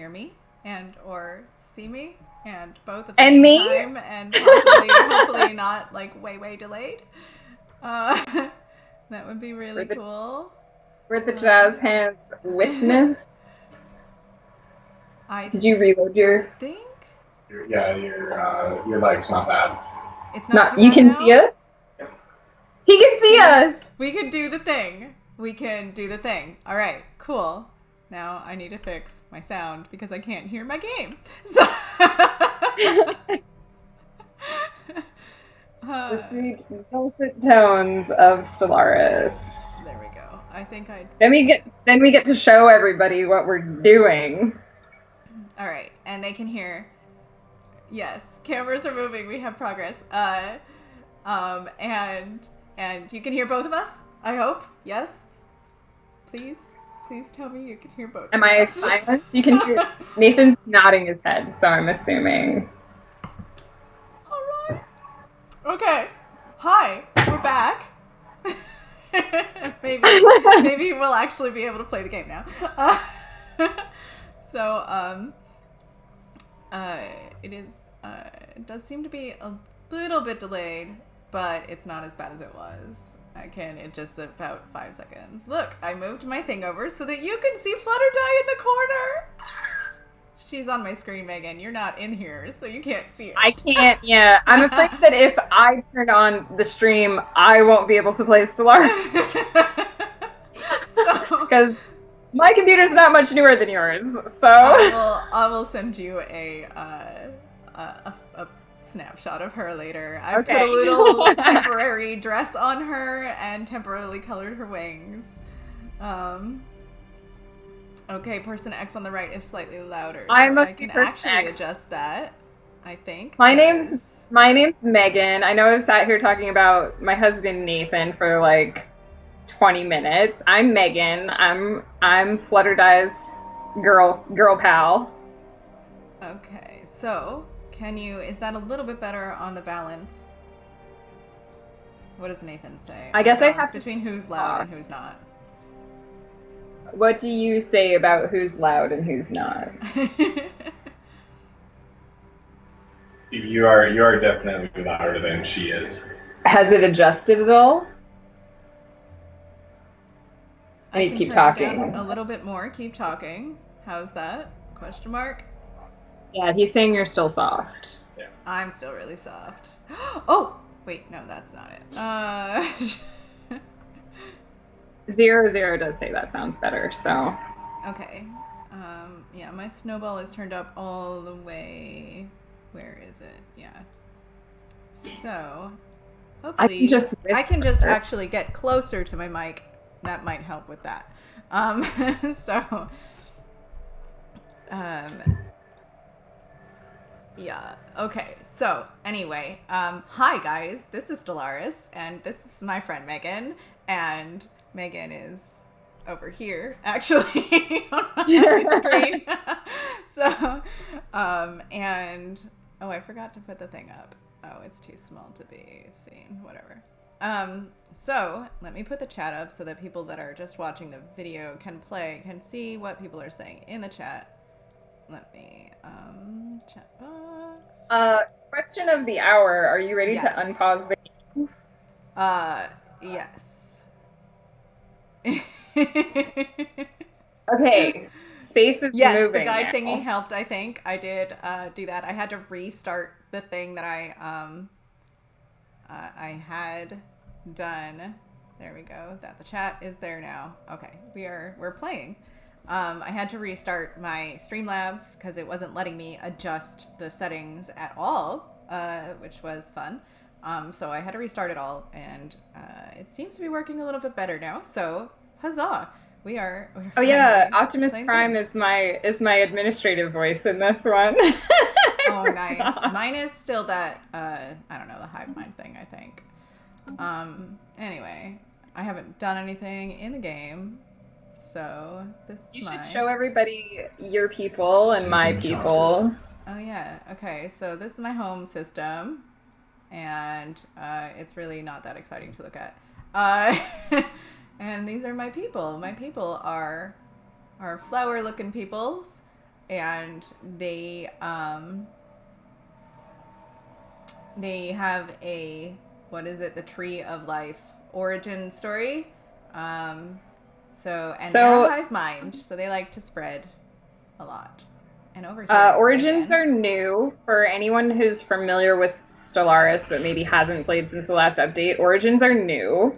hear me and or see me and both at the And same me? time and possibly, hopefully not like way delayed. That would be really cool. For the jazz hands witness. I Did you reload your? think Your leg's not bad. it's not too You bad can now. see us. He can see us. We can do the thing. We can do the thing. All right, cool. Now I need to fix my sound because I can't hear my game. So The sweet dulcet tones of Stellaris. there we go. I think I. Then we get to show everybody what we're doing. All right, and they can hear. Yes, cameras are moving. We have progress. And you can hear both of us. I hope. Yes. Please tell me you can hear both. Am I silent? You can hear Nathan's nodding his head, so I'm assuming. All right. Okay. Hi, we're back. maybe we'll actually be able to play the game now. It does seem to be a little bit delayed, but it's not as bad as it was. It just about 5 seconds. Look, I moved my thing over so that you can see Flutter Die in the corner. She's on my screen, Megan. You're not in here, so you can't see it. I can't, yeah. I'm afraid that if I turn on the stream, I won't be able to play Stellaris. Because my computer's not much newer than yours, so... I will send you a snapshot of her later. I put a little temporary dress on her and temporarily colored her wings. Okay, person X on the right is slightly louder. So I can actually adjust that, I think. My name's Megan. I know I've sat here talking about my husband Nathan for like 20 minutes. I'm Megan. I'm Flutter Die's girl pal. Okay, so is that a little bit better on the balance? What does Nathan say? I guess I have to between who's loud and who's not. What do you say about who's loud and who's not? You are definitely louder than she is. Has it adjusted at all? I need to keep talking. A little bit more. Keep talking. How's that? Question mark. Yeah, he's saying you're still soft. Yeah. I'm still really soft. Oh! Wait, no, that's not it. 00 does say that sounds better, so... Okay. Yeah, my snowball is turned up all the way... Where is it? Yeah. So, hopefully... I can just actually get closer to my mic. That might help with that. Yeah. Okay. So anyway, hi guys. This is Stellaris, and this is my friend Megan, and Megan is over here actually on my screen. So, I forgot to put the thing up. Oh, it's too small to be seen. Whatever. So let me put the chat up so that people that are just watching the video can see what people are saying in the chat. Let me, chat box. Question of the hour. Are you ready to unpause the game? Yes. Okay. Space is moving. Yes, the guide now. thingy helped, I think. I did do that. I had to restart the thing that I had done. There we go. The chat is there now. Okay, we're playing. I had to restart my Streamlabs because it wasn't letting me adjust the settings at all, which was fun. So I had to restart it all, and it seems to be working a little bit better now. So huzzah! We're oh yeah, Optimus Prime is my administrative voice in this one. Oh, nice. Mine is still that I don't know, the hive mind thing, I think. Anyway, I haven't done anything in the game. So this is You should show everybody your people and my people. Oh yeah. Okay. So this is my home system, and it's really not that exciting to look at. And these are my people. My people are flower-looking peoples, and they have a, what is it, the Tree of Life origin story. They're a hive mind, so they like to spread a lot. And over here, Origins are new for anyone who's familiar with Stellaris but maybe hasn't played since the last update. Origins are new.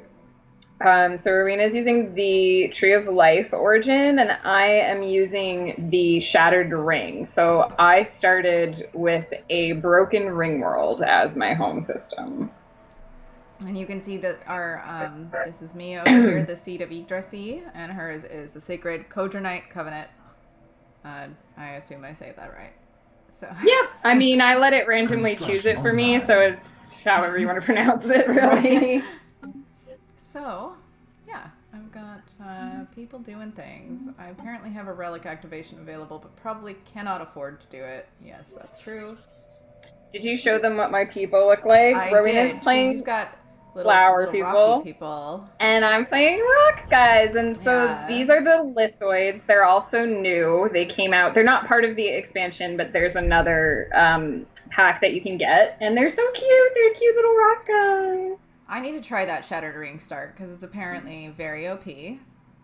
So Rowena's using the Tree of Life origin, and I am using the Shattered Ring. So I started with a broken ring world as my home system. And you can see that our, this is me over here, the Seed of Yggdrasil, and hers is the Sacred Kodranite Covenant. I assume I say that right. So. Yep. I mean, I let it randomly choose it for me, so it's however you want to pronounce it, really. Right. So, yeah, I've got people doing things. I apparently have a relic activation available, but probably cannot afford to do it. Yes, that's true. Did you show them what my people look like? I Rowena's did. playing She's got flower rocky people. And I'm playing rock guys. And so these are the lithoids. They're also new. They came out. They're not part of the expansion, but there's another pack that you can get. And they're so cute. They're cute little rock guys. I need to try that Shattered Ring start because it's apparently very OP.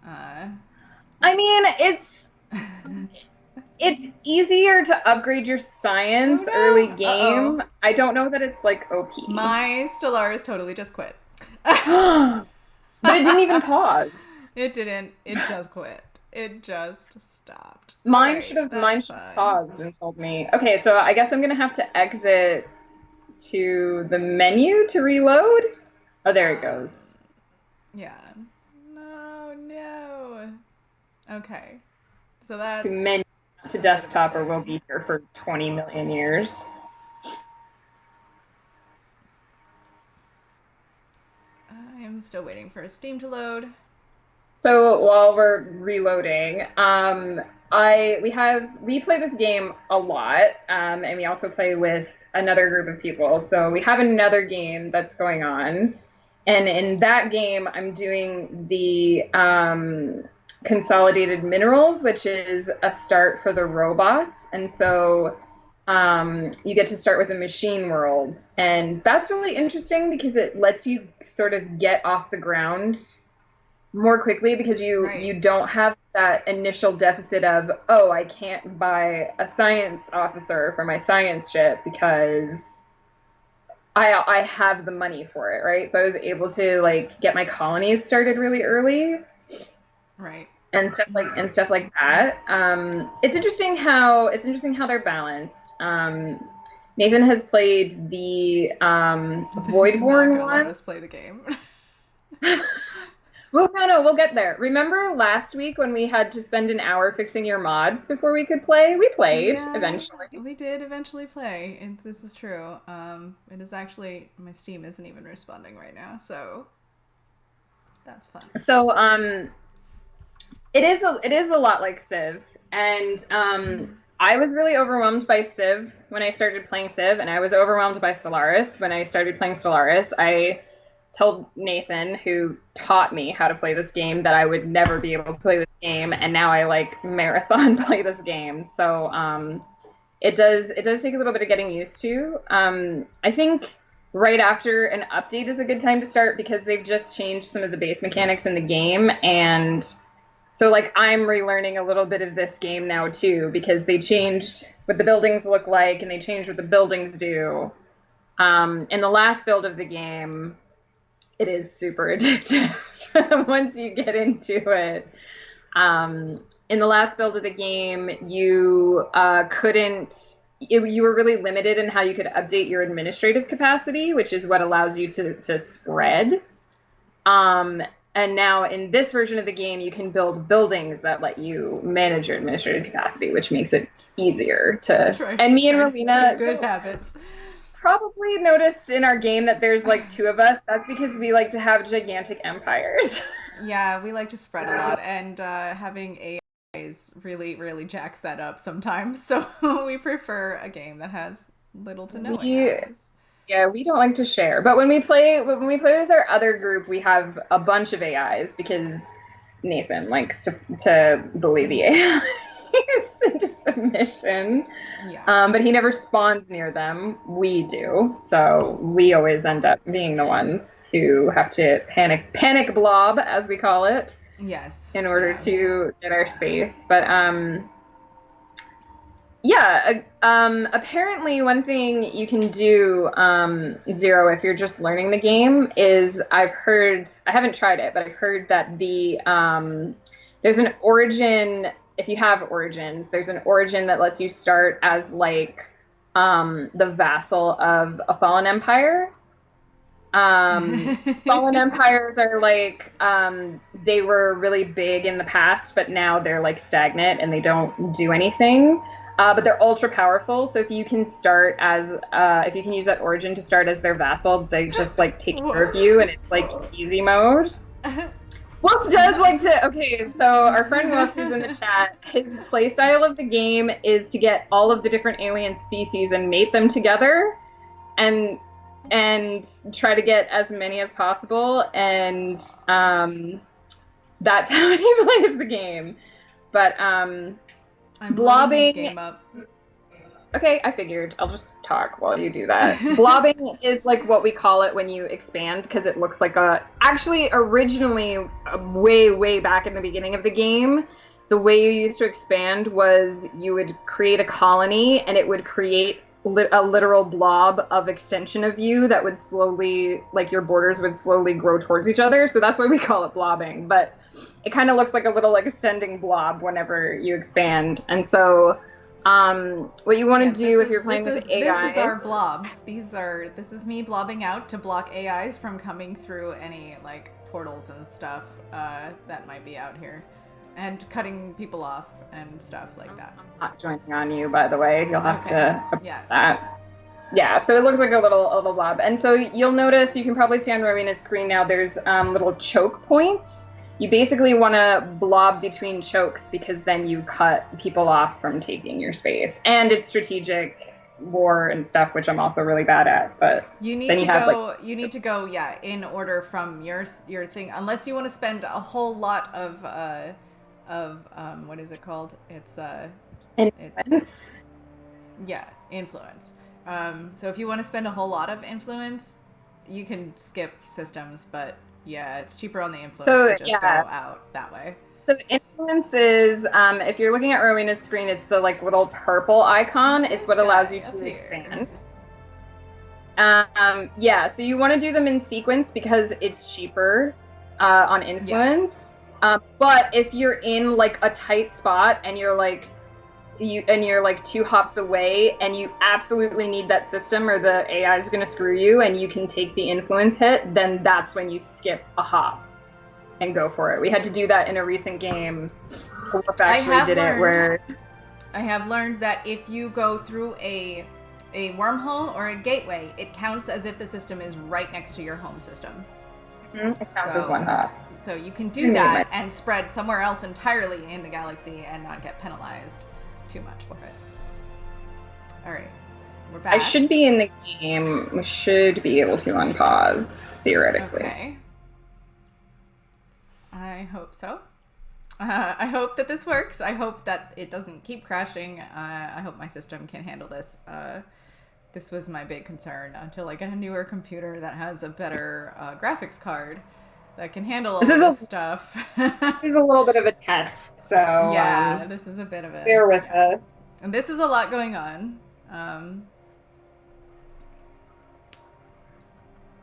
I mean, it's easier to upgrade your science early game. I don't know that it's like OP. My Stellaris totally just quit. But it didn't even pause. It didn't. It just quit. It just stopped. Mine should have paused and told me. Okay, so I guess I'm gonna have to exit to the menu to reload. Oh, there it goes. Yeah. No. Okay. So that's to menu to desktop, or we'll be here for 20 million years. I am still waiting for Steam to load. So while we're reloading, we play this game a lot, and we also play with another group of people. So we have another game that's going on, and in that game, I'm doing the consolidated minerals, which is a start for the robots. And so you get to start with a machine world, and that's really interesting because it lets you sort of get off the ground more quickly, because you don't have that initial deficit of, oh, I can't buy a science officer for my science ship because I have the money for it, right? So I was able to like get my colonies started really early. Right. And stuff like that. It's interesting how they're balanced. Nathan has played the Voidborn one. Let us play the game. Well, no, we'll get there. Remember last week when we had to spend an hour fixing your mods before we could play? We played eventually. We did eventually play, and this is true. It is actually, my Steam isn't even responding right now, so that's fun. So it is a lot like Civ, and I was really overwhelmed by Civ when I started playing Civ, and I was overwhelmed by Stellaris when I started playing Stellaris. I told Nathan, who taught me how to play this game, that I would never be able to play this game, and now I like marathon play this game. So it does take a little bit of getting used to. I think right after an update is a good time to start, because they've just changed some of the base mechanics in the game, and so like I'm relearning a little bit of this game now too, because they changed what the buildings look like and they changed what the buildings do. In the last build of the game, it is super addictive once you get into it. In the last build of the game, you were really limited in how you could update your administrative capacity, which is what allows you to spread. And now in this version of the game, you can build buildings that let you manage your administrative capacity, which makes it easier to. And me and Rowena, good habits. Probably noticed in our game that there's like two of us. That's because we like to have gigantic empires. Yeah, we like to spread a lot, and having AIs really jacks that up sometimes. So we prefer a game that has little to no AIs. Yeah, we don't like to share. But when we play with our other group, we have a bunch of AIs because Nathan likes to bully the AIs into mission. Yeah. But he never spawns near them. We do, so we always end up being the ones who have to panic blob, as we call it, Yes. in order Yeah. to get our space. But yeah, apparently one thing you can do, Zero, if you're just learning the game is I haven't tried it, but I've heard that there's an origin, if you have origins, there's an origin that lets you start as like the vassal of a fallen empire. Fallen empires are like they were really big in the past, but now they're like stagnant and they don't do anything. But they're ultra powerful. So if you can start as if you can use that origin to start as their vassal, they just like take care of you, and it's like easy mode. Wolf does like to. Okay, so our friend Wolf is in the chat. His playstyle of the game is to get all of the different alien species and mate them together, and try to get as many as possible. And that's how he plays the game. But I'm blobbing. game up. Okay, I figured. I'll just talk while you do that. Blobbing is like what we call it when you expand, because it looks like actually, originally, way back in the beginning of the game, the way you used to expand was you would create a colony, and it would create a literal blob of extension of you that would slowly, like your borders would slowly grow towards each other. So that's why we call it blobbing. But it kind of looks like a little like extending blob whenever you expand. And so what you want to do if you're playing with AIs... This is our blobs. This is me blobbing out to block AIs from coming through any like portals and stuff that might be out here. And cutting people off and stuff like that. I'm not joining on you, by the way. You'll have to yeah. that. Yeah, so it looks like a little blob. And so you'll notice, you can probably see on Rowena's screen now, there's little choke points. You basically want to blob between chokes, because then you cut people off from taking your space. And it's strategic war and stuff, which I'm also really bad at. But you need to go in order from your thing, unless you want to spend a whole lot of what is it called? Influence. Influence. So if you want to spend a whole lot of influence, you can skip systems, but yeah, it's cheaper on the influence to just go out that way. So influence is, if you're looking at Rowena's screen, it's the like little purple icon. It's what allows you to expand. So you want to do them in sequence because it's cheaper on influence. Yeah. But if you're in like a tight spot and you're like 2 hops away and you absolutely need that system or the AI is going to screw you and you can take the influence hit, then that's when you skip a hop and go for it. We had to do that in a recent game. I have learned that if you go through a wormhole or a gateway, it counts as if the system is right next to your home system. Mm-hmm. It counts as 1 hop. So you can do that and spread somewhere else entirely in the galaxy and not get penalized too much for it. All right, we're back. I should be in the game. We should be able to unpause, theoretically. Okay. I hope so. I hope that this works. I hope that it doesn't keep crashing. I hope my system can handle this. This was my big concern until I get a newer computer that has a better graphics card that can handle all this stuff. This is a little bit of a test, so... Yeah, this is a bit of a... Bear with us. And this is a lot going on.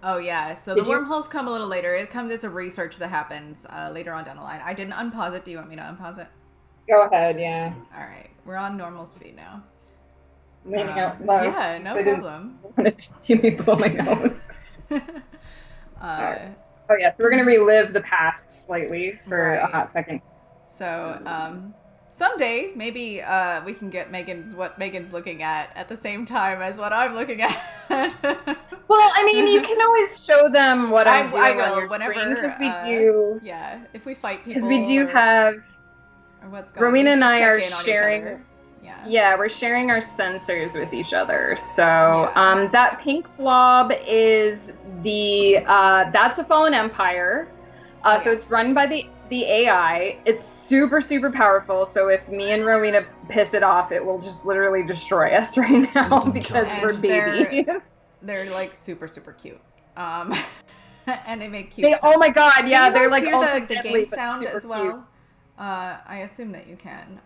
Oh yeah, so the wormholes come a little later. It's a research that happens later on down the line. I didn't unpause it. Do you want me to unpause it? Go ahead, yeah. All right, we're on normal speed now. Yeah, no problem. I wanted to see me blow my nose. Oh yeah, so we're gonna relive the past slightly for a hot second. So someday maybe we can get what Megan's looking at the same time as what I'm looking at. Well, I mean, you can always show them what I'm doing. I will on your whenever screen, because we do. Yeah, if we fight people. Because we do have. What's going on? Rowena and I are sharing. Yeah, we're sharing our sensors with each other. So that pink blob is that's a fallen empire. So it's run by the AI. It's super, super powerful. So if me and Rowena piss it off, it will just literally destroy us right now because we're babies. They're like super, super cute. And they make cute sounds. Oh my god, yeah, they're like hear also the deadly, game sound super as well. cute. I assume that you can,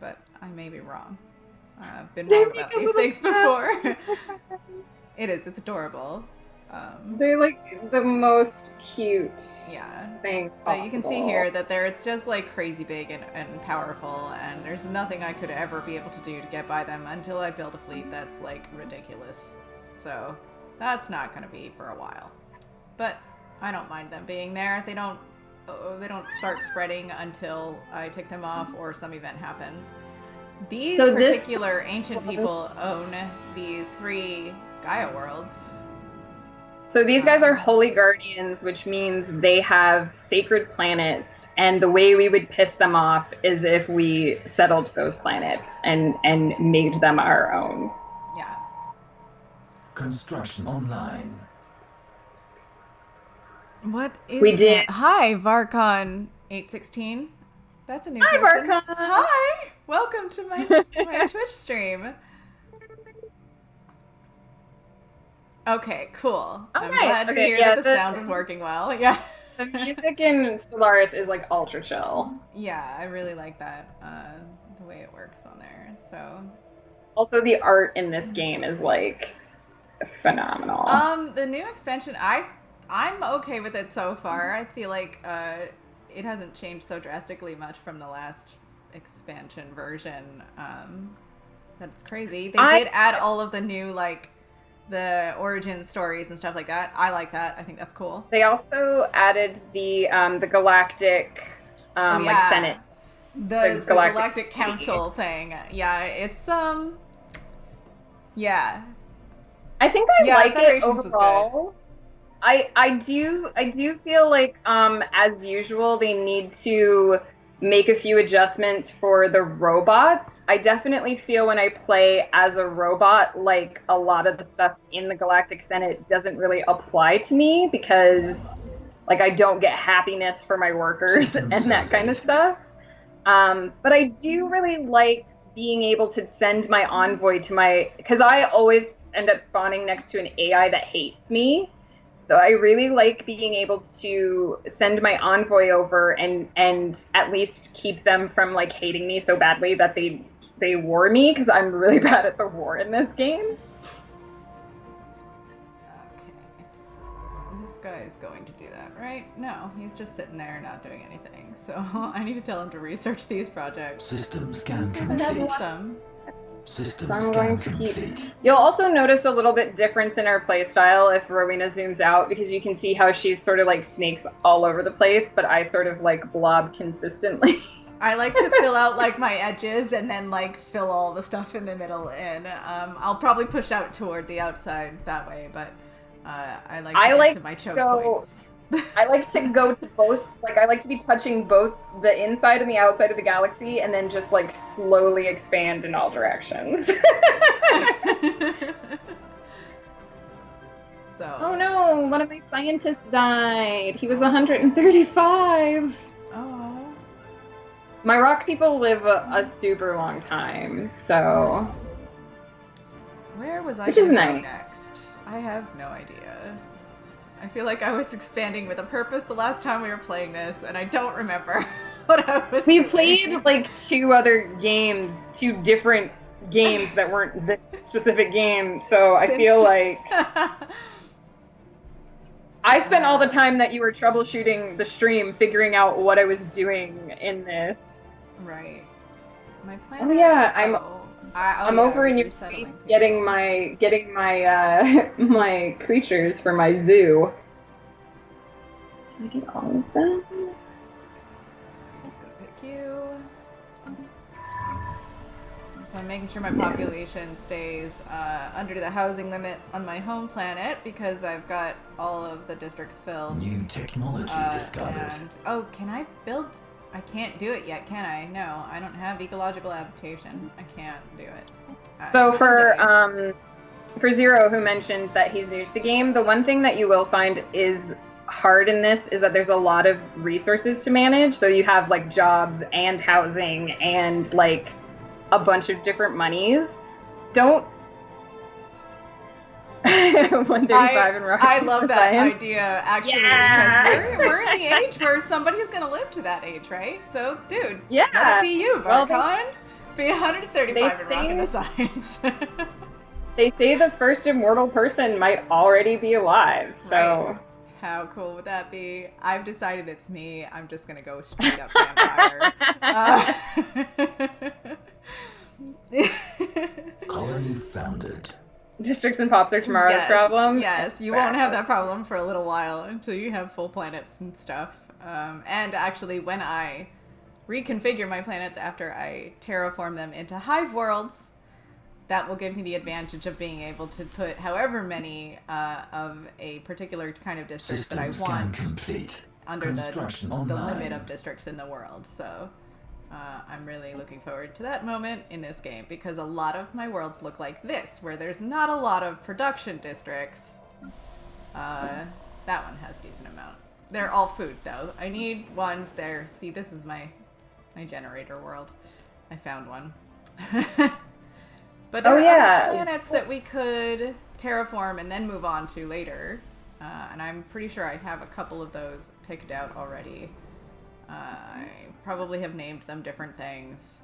but I may be wrong. I've been wrong about these things before. It's adorable. They're like the most cute thing possible. But you can see here that they're just like crazy big and powerful, and there's nothing I could ever be able to do to get by them until I build a fleet that's like ridiculous. So that's not going to be for a while. But I don't mind them being there. They don't start spreading until I take them off or some event happens. These particular ancient people own these 3 Gaia worlds. So these guys are holy guardians, which means they have sacred planets, and the way we would piss them off is if we settled those planets and made them our own. Yeah. Construction online. What is we did? Hi, Varcon816. That's a new person. Varcon. Hi, welcome to my Twitch stream. Okay, cool. I'm glad to hear that the sound is working well. Yeah. The music in Stellaris is like ultra chill. Yeah, I really like that, the way it works on there. So. Also, the art in this game is like phenomenal. The new expansion, I'm okay with it so far. I feel like it hasn't changed so drastically much from the last expansion version. That's crazy. They did add all of the new like the origin stories and stuff like that. I like that. I think that's cool. They also added the Galactic like Senate. The Galactic Council thing. Yeah, it's yeah. I think I like it overall. I do feel like as usual they need to make a few adjustments for the robots. I definitely feel when I play as a robot, like a lot of the stuff in the Galactic Senate doesn't really apply to me because like I don't get happiness for my workers and that kind of stuff. But I do really like being able to send my envoy to because I always end up spawning next to an AI that hates me. So I really like being able to send my envoy over and at least keep them from like hating me so badly that they war me, because I'm really bad at the war in this game. Okay. This guy is going to do that, right? No, he's just sitting there not doing anything. So I need to tell him to research these projects. System scan complete. System scan complete. You'll also notice a little bit difference in our playstyle if Rowena zooms out, because you can see how she's sort of like snakes all over the place, but I sort of like blob consistently. I like to fill out like my edges and then like fill all the stuff in the middle in. I'll probably push out toward the outside that way, but I like to get to my choke points. I like to go to both, like I like to be touching both the inside and the outside of the galaxy and then just like slowly expand in all directions. So. Oh no, one of my scientists died. He was 135. Oh. My rock people live a super long time, so. Where was I going to go next? I have no idea. I feel like I was expanding with a purpose the last time we were playing this, and I don't remember what I was doing. We played like two different games that weren't this specific game, so I feel like I spent all the time that you were troubleshooting the stream figuring out what I was doing in this. Right. My plan. Oh yeah, I'm over in your space getting my my creatures for my zoo. Did I get all of them? I'm just gonna pick you. So I'm making sure my population stays under the housing limit on my home planet because I've got all of the districts filled. New technology discovered. And, can I build? I can't do it yet, can I? No, I don't have ecological adaptation. I can't do it. So for Zero, who mentioned that he's new to the game, the one thing that you will find is hard in this is that there's a lot of resources to manage. So you have like jobs and housing and like a bunch of different monies. Don't 135 and rocket I love that science. idea, actually, Yeah. because we're in the age where somebody's going to live to that age, right? So, dude, Yeah. let it be you, Well, Varcon. Be 135 and they rocking the science. They say the first immortal person might already be alive, so... Right. How cool would that be? I've decided it's me. I'm just going to go straight up vampire. Colony founded. Districts and pops are tomorrow's problem. Yes, you won't have that problem for a little while until you have full planets and stuff. And actually, when I reconfigure my planets after I terraform them into hive worlds, that will give me the advantage of being able to put however many of a particular kind of district that I want complete. under the limit of districts in the world. So I'm really looking forward to that moment in this game, because a lot of my worlds look like this, where there's not a lot of production districts. That one has a decent amount. They're all food, though. I need ones there. See, this is my generator world. I found one. But there are other planets that we could terraform and then move on to later. And I'm pretty sure I have a couple of those picked out already. I probably have named them different things.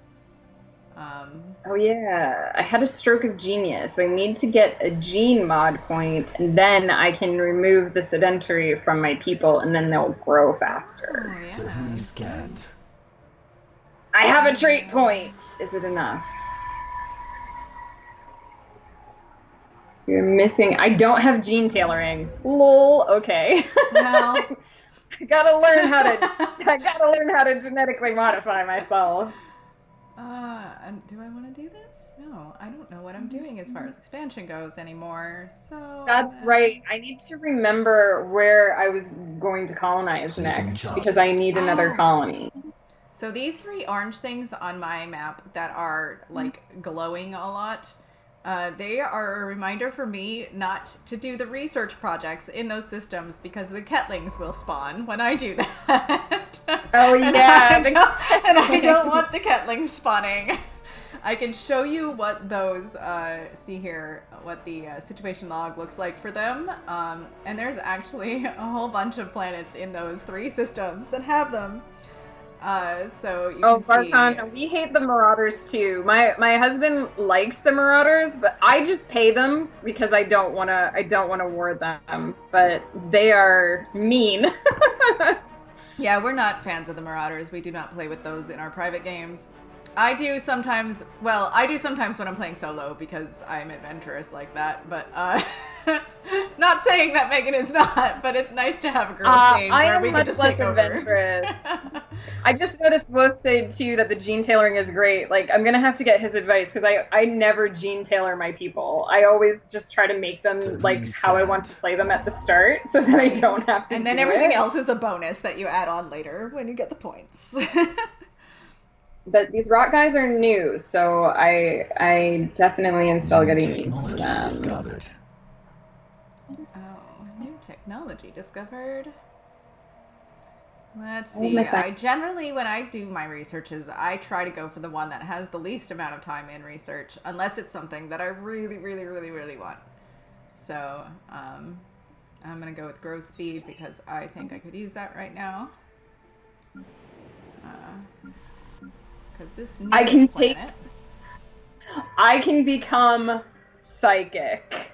Oh yeah, I had a stroke of genius. I need to get a gene mod point, and then I can remove the sedentary from my people, and then they'll grow faster. Oh, yeah. Debris scanned. I have a trait point! Is it enough? You're missing... I don't have gene tailoring. Lol, okay. Well... I gotta learn how to genetically modify myself. Do I want to do this? No, I don't know what I'm doing as far as expansion goes anymore, so... That's right. I need to remember where I was going to colonize next, because I need another colony. So these 3 orange things on my map that are, like, glowing a lot, they are a reminder for me not to do the research projects in those systems, because the Ketlings will spawn when I do that. Oh, yeah. And I don't want the Ketlings spawning. I can show you what those, see here, what the situation log looks like for them. And there's actually a whole bunch of planets in those 3 systems that have them. So you can Varcon, see... we hate the Marauders too. My husband likes the Marauders, but I just pay them because I don't wanna war them. But they are mean. Yeah, we're not fans of the Marauders. We do not play with those in our private games. I do sometimes when I'm playing solo, because I'm adventurous like that, but not saying that Megan is not, but it's nice to have a girls game where we can just take over. Adventurous. I just noticed Wolf said too that the gene tailoring is great. Like, I'm gonna have to get his advice, because I never gene tailor my people. I always just try to make them like how I want to play them at the start, so that I don't have to. And then everything else is a bonus that you add on later when you get the points. But these rock guys are new, so I definitely am still getting used to them. Discovered. Oh, new technology discovered. Let's see. I generally, when I do my researches, I try to go for the one that has the least amount of time in research, unless it's something that I really, really, really, really want. So, I'm going to go with growth speed, because I think I could use that right now. Because this newest planet... I can become psychic.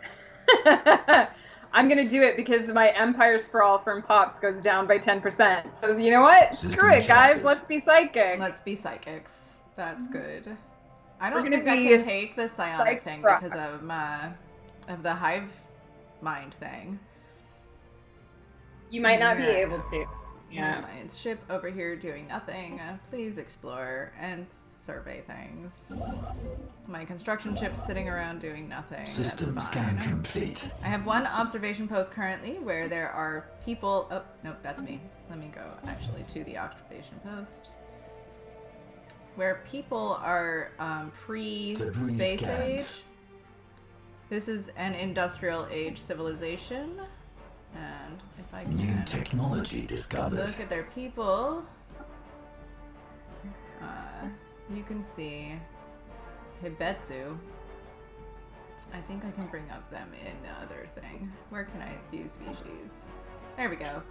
I'm gonna do it because my Empire Sprawl from Pops goes down by 10%. So you know what? Screw it, guys. Let's be psychic. Let's be psychics. That's good. I don't think I can take the psionic thing because of the hive mind thing. You might not be able to. Yeah. Science ship over here doing nothing. Please explore and survey things. My construction ship's sitting around doing nothing. System scan complete. I have one observation post currently where there are people... Oh, nope, that's me. Let me go actually to the observation post. Where people are pre-space age. This is an industrial age civilization. And if I New can technology discovered. look at their people, you can see Hibetsu. I think I can bring up them in the other thing. Where can I view species? There we go.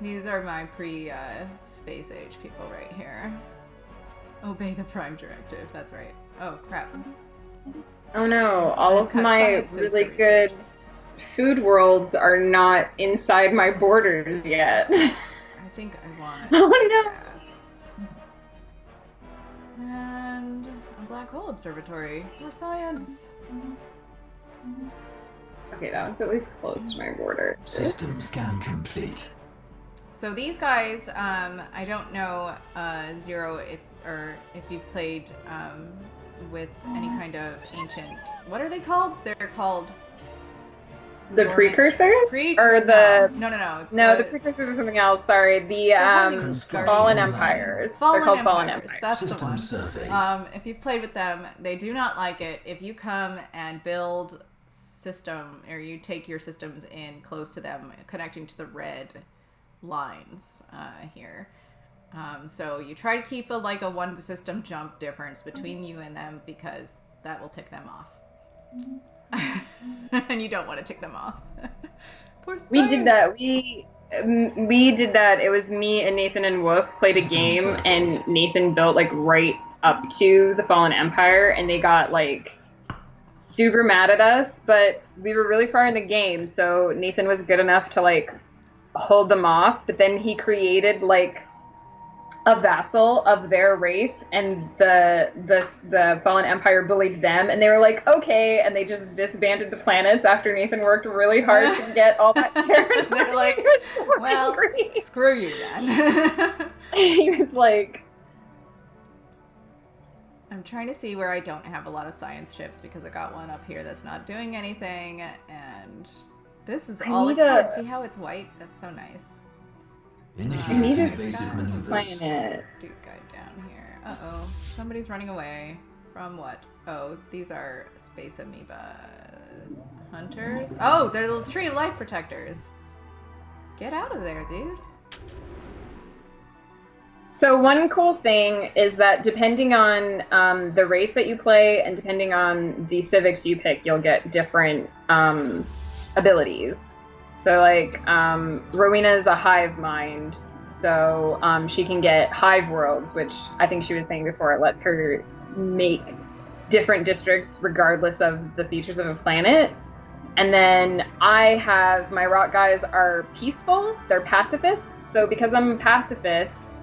These are my pre-space age people right here. Obey the Prime Directive, that's right. Oh, crap. Oh no, all I've of cut my sciences really to good research. food worlds are not inside my borders yet. I think I want Oh no. gas. And a black hole observatory. More science. Okay, that one's at least close to my border. System scan complete. So these guys, I don't know, Zero, if you've played with any kind of ancient. What are they called? They're called The dormant- precursors? Or the... No, the precursors are something else. Sorry. The Construction Fallen line. Empires. Fallen They're called Empires. Fallen Empires. That's the System one. surveyed. If you've played with them, they do not like it if you come and build system, or you take your systems in close to them, connecting to the red lines here. So you try to keep a one system jump difference between you and them, because that will tick them off. And you don't want to tick them off. Poor We did science. that. We did that. It was me and Nathan and Wolf played a System game, surveyed. and Nathan built right up to the Fallen Empire, and they got super mad at us. But we were really far in the game, so Nathan was good enough to hold them off. But then he created a vassal of their race, and the Fallen Empire bullied them, and they were like, okay, and they just disbanded the planets after Nathan worked really hard to get all that territory. They're like, He was so well, angry. screw you then. He was like, I'm trying to see where I don't have a lot of science ships, because I got one up here that's not doing anything, and this is all need explored. a- See how it's white? That's so nice. I need Initiating a invasive maneuvers. planet. Dude guide down here. Uh-oh. Somebody's running away. From what? Oh, these are space amoeba hunters. Oh, they're the tree of life protectors. Get out of there, dude. So one cool thing is that depending on the race that you play and depending on the civics you pick, you'll get different abilities. So Rowena is a hive mind, so she can get hive worlds, which I think she was saying before, it lets her make different districts regardless of the features of a planet. And then my rock guys are peaceful, they're pacifists. So because I'm a pacifist,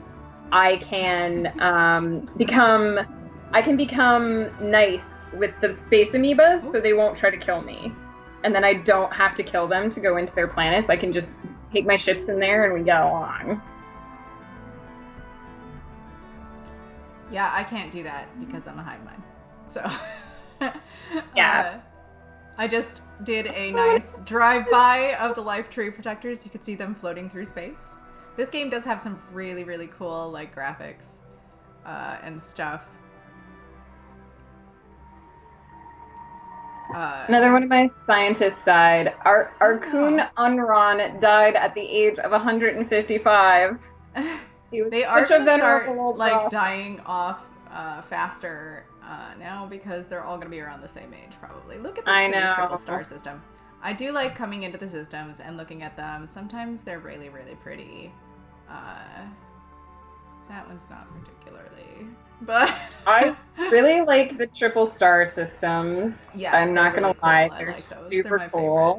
I can become nice with the space amoebas, so they won't try to kill me. And then I don't have to kill them to go into their planets. I can just take my ships in there and we get along. Yeah, I can't do that because I'm a hive mind. So, Yeah. I just did a nice drive-by of the life tree protectors. You could see them floating through space. This game does have some really, really cool graphics and stuff. Another one of my scientists died. Arkun Unron died at the age of 155. He was They are such a going to start venerable old bro. dying off faster now, because they're all going to be around the same age probably. Look at this I pretty know. triple star system. I do like coming into the systems and looking at them. Sometimes they're really, really pretty. That one's not particularly, but I really like the triple star systems. yes, I'm not they're gonna really lie, cool. I they're like those. super They're my cool.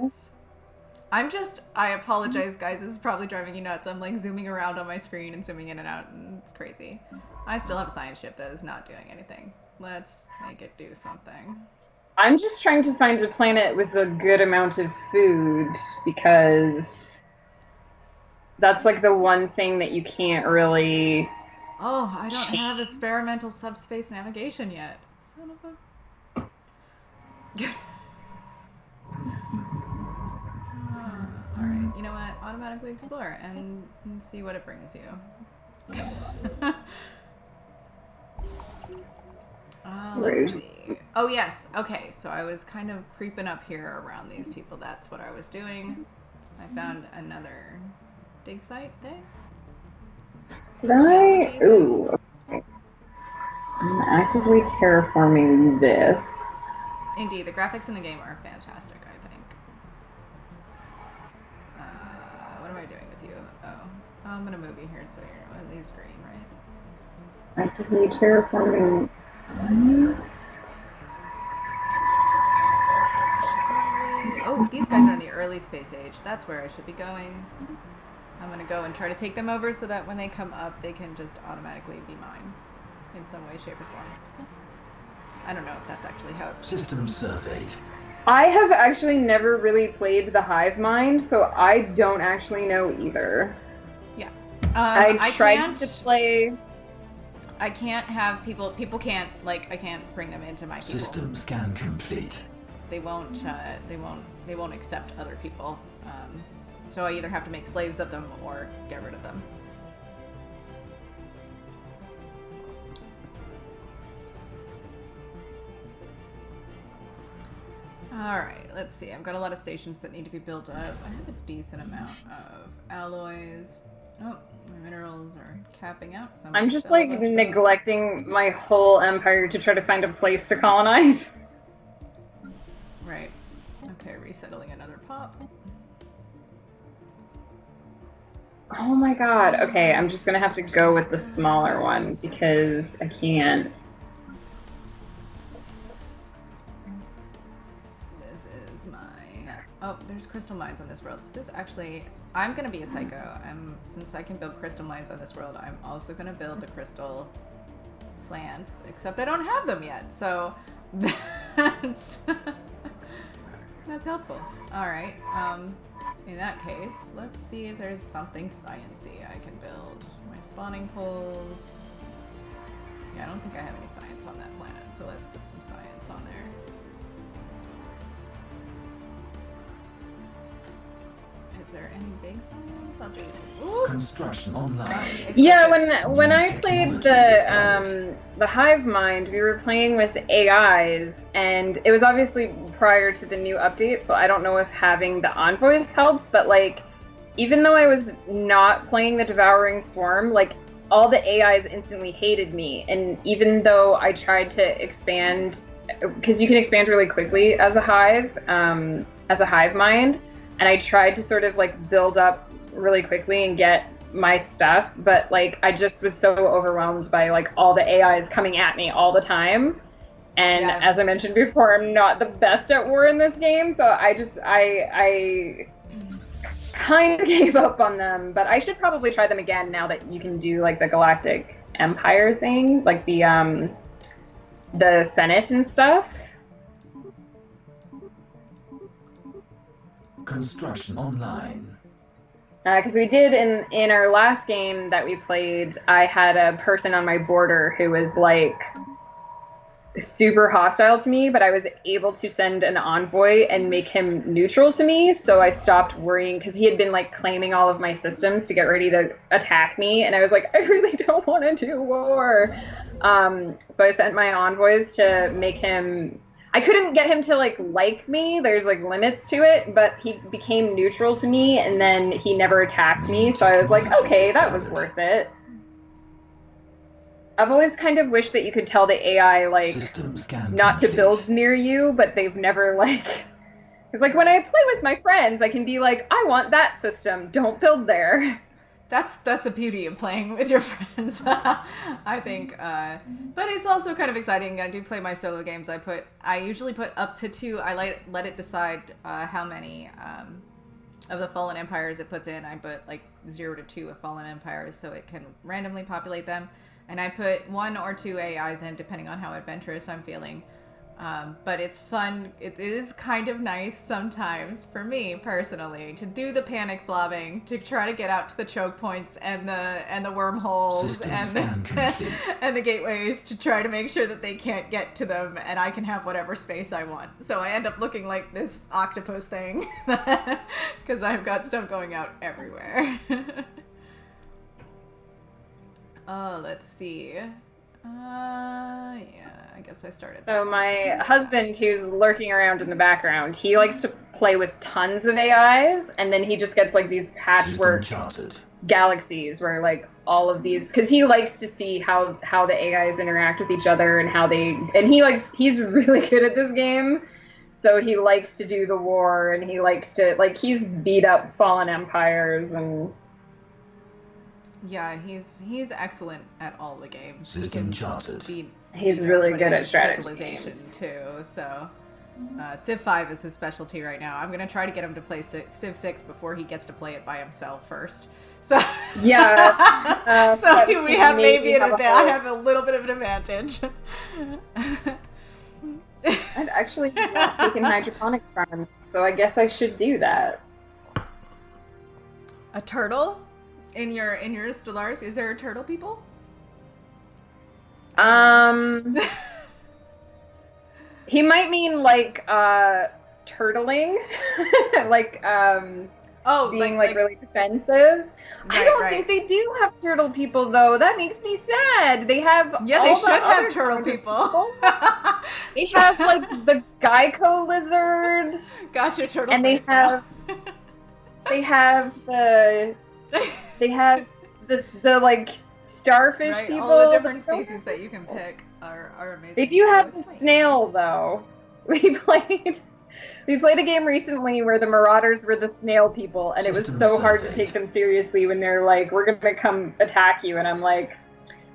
favorites. I apologize, guys. This is probably driving you nuts. I'm zooming around on my screen and zooming in and out, and it's crazy. I still have a science ship that is not doing anything. Let's make it do something. I'm just trying to find a planet with a good amount of food, because that's the one thing that you can't really... Oh, I don't have experimental subspace navigation yet. Son of a... Alright, you know what? Automatically explore and see what it brings you. Let's see. Oh, yes. Okay, so I was kind of creeping up here around these people. That's what I was doing. I found another dig site thing. Did I? Ooh. Okay. I'm actively terraforming this. Indeed, the graphics in the game are fantastic, I think. What am I doing with you? Oh, I'm gonna move you here so you're at least green, right? Actively terraforming. Oh, these guys are in the early space age. That's where I should be going. I'm gonna go and try to take them over so that when they come up, they can just automatically be mine in some way, shape, or form. I don't know if that's actually how it System surveyed. I have actually never really played the hive mind, so I don't actually know either. Yeah. I tried to play. I can't have people. People can't I can't bring them into my people. System scan complete. They won't. They won't accept other people. So I either have to make slaves of them or get rid of them. Alright, let's see. I've got a lot of stations that need to be built up. I have a decent amount of alloys. Oh, my minerals are capping out. So I'm just like neglecting my whole empire to try to find a place to colonize. Right. Okay, resettling another pop. Oh my god. Okay, I'm just gonna have to go with the smaller one because I can't. This is my... Oh, there's crystal mines on this world. So this actually... I'm gonna be a psycho. Since I can build crystal mines on this world, I'm also gonna build the crystal plants, except I don't have them yet, so that's... That's helpful. Alright, in that case, let's see if there's something sciencey I can build. My spawning poles... Yeah, I don't think I have any science on that planet, so let's put some science on there. Is there any big science? I'll do it. Oops. Construction online. Yeah, when I played the hive mind, we were playing with AIs, and it was obviously prior to the new update, so I don't know if having the envoys helps, but like, even though I was not playing the Devouring Swarm, like, all the AIs instantly hated me, and even though I tried to expand, because you can expand really quickly as a hive mind, and I tried to sort of like build up really quickly and get my stuff, but like I just was so overwhelmed by like all the AIs coming at me all the time. And yeah. As I mentioned before, I'm not the best at war in this game, so I kind of gave up on them, but I should probably try them again now that you can do like the Galactic Empire thing, like the Senate and stuff. Construction online. Because we did in our last game that we played, I had a person on my border who was like super hostile to me, but I was able to send an envoy and make him neutral to me, so I stopped worrying, because he had been like claiming all of my systems to get ready to attack me, and I was like, I really don't want to do war. So I sent my envoys to make him... I couldn't get him to like me, there's like limits to it, but he became neutral to me, and then he never attacked me, so I was like, okay, that was worth it. I've always kind of wished that you could tell the AI, like, not to build near you, but they've never, like... Because, like, when I play with my friends, I can be like, I want that system, don't build there. That's the beauty of playing with your friends, I think. But it's also kind of exciting. I do play my solo games. I usually put up to 2. I let it decide how many of the Fallen Empires it puts in. I put, like, 0 to 2 of Fallen Empires, so it can randomly populate them. And I put 1 or 2 AIs in, depending on how adventurous I'm feeling. But it's fun. It is kind of nice sometimes, for me personally, to do the panic blobbing, to try to get out to the choke points and the wormholes and the gateways, to try to make sure that they can't get to them and I can have whatever space I want. So I end up looking like this octopus thing because I've got stuff going out everywhere. Oh, let's see. Yeah, I guess I started. So my husband, who's lurking around in the background, he likes to play with tons of AIs, and then he just gets like these patchwork galaxies where like all of these, because he likes to see how the AIs interact with each other and he's really good at this game, so he likes to do the war, and he likes to he's beat up fallen empires, and yeah, he's excellent at all the games. System charted. He's really good at strategy games too. So Civ 5 is his specialty right now. I'm gonna try to get him to play Civ 6 before he gets to play it by himself first. So yeah, so we have maybe an advantage. I have a little bit of an advantage. I'd actually not taken hydroponic farms, so I guess I should do that. A turtle in your Stellaris? Is there a turtle, people? He might mean like turtling, like being like really defensive. I don't think they do have turtle people though. That makes me sad. They have they should have turtle people. They have like the Geico lizard. Gotcha, turtle. And they have the like starfish people. All the different species that you can pick are amazing. They do have the snail though. We played a game recently where the Marauders were the snail people, and it was so hard to take them seriously when they're like, "We're gonna come attack you," and I'm like,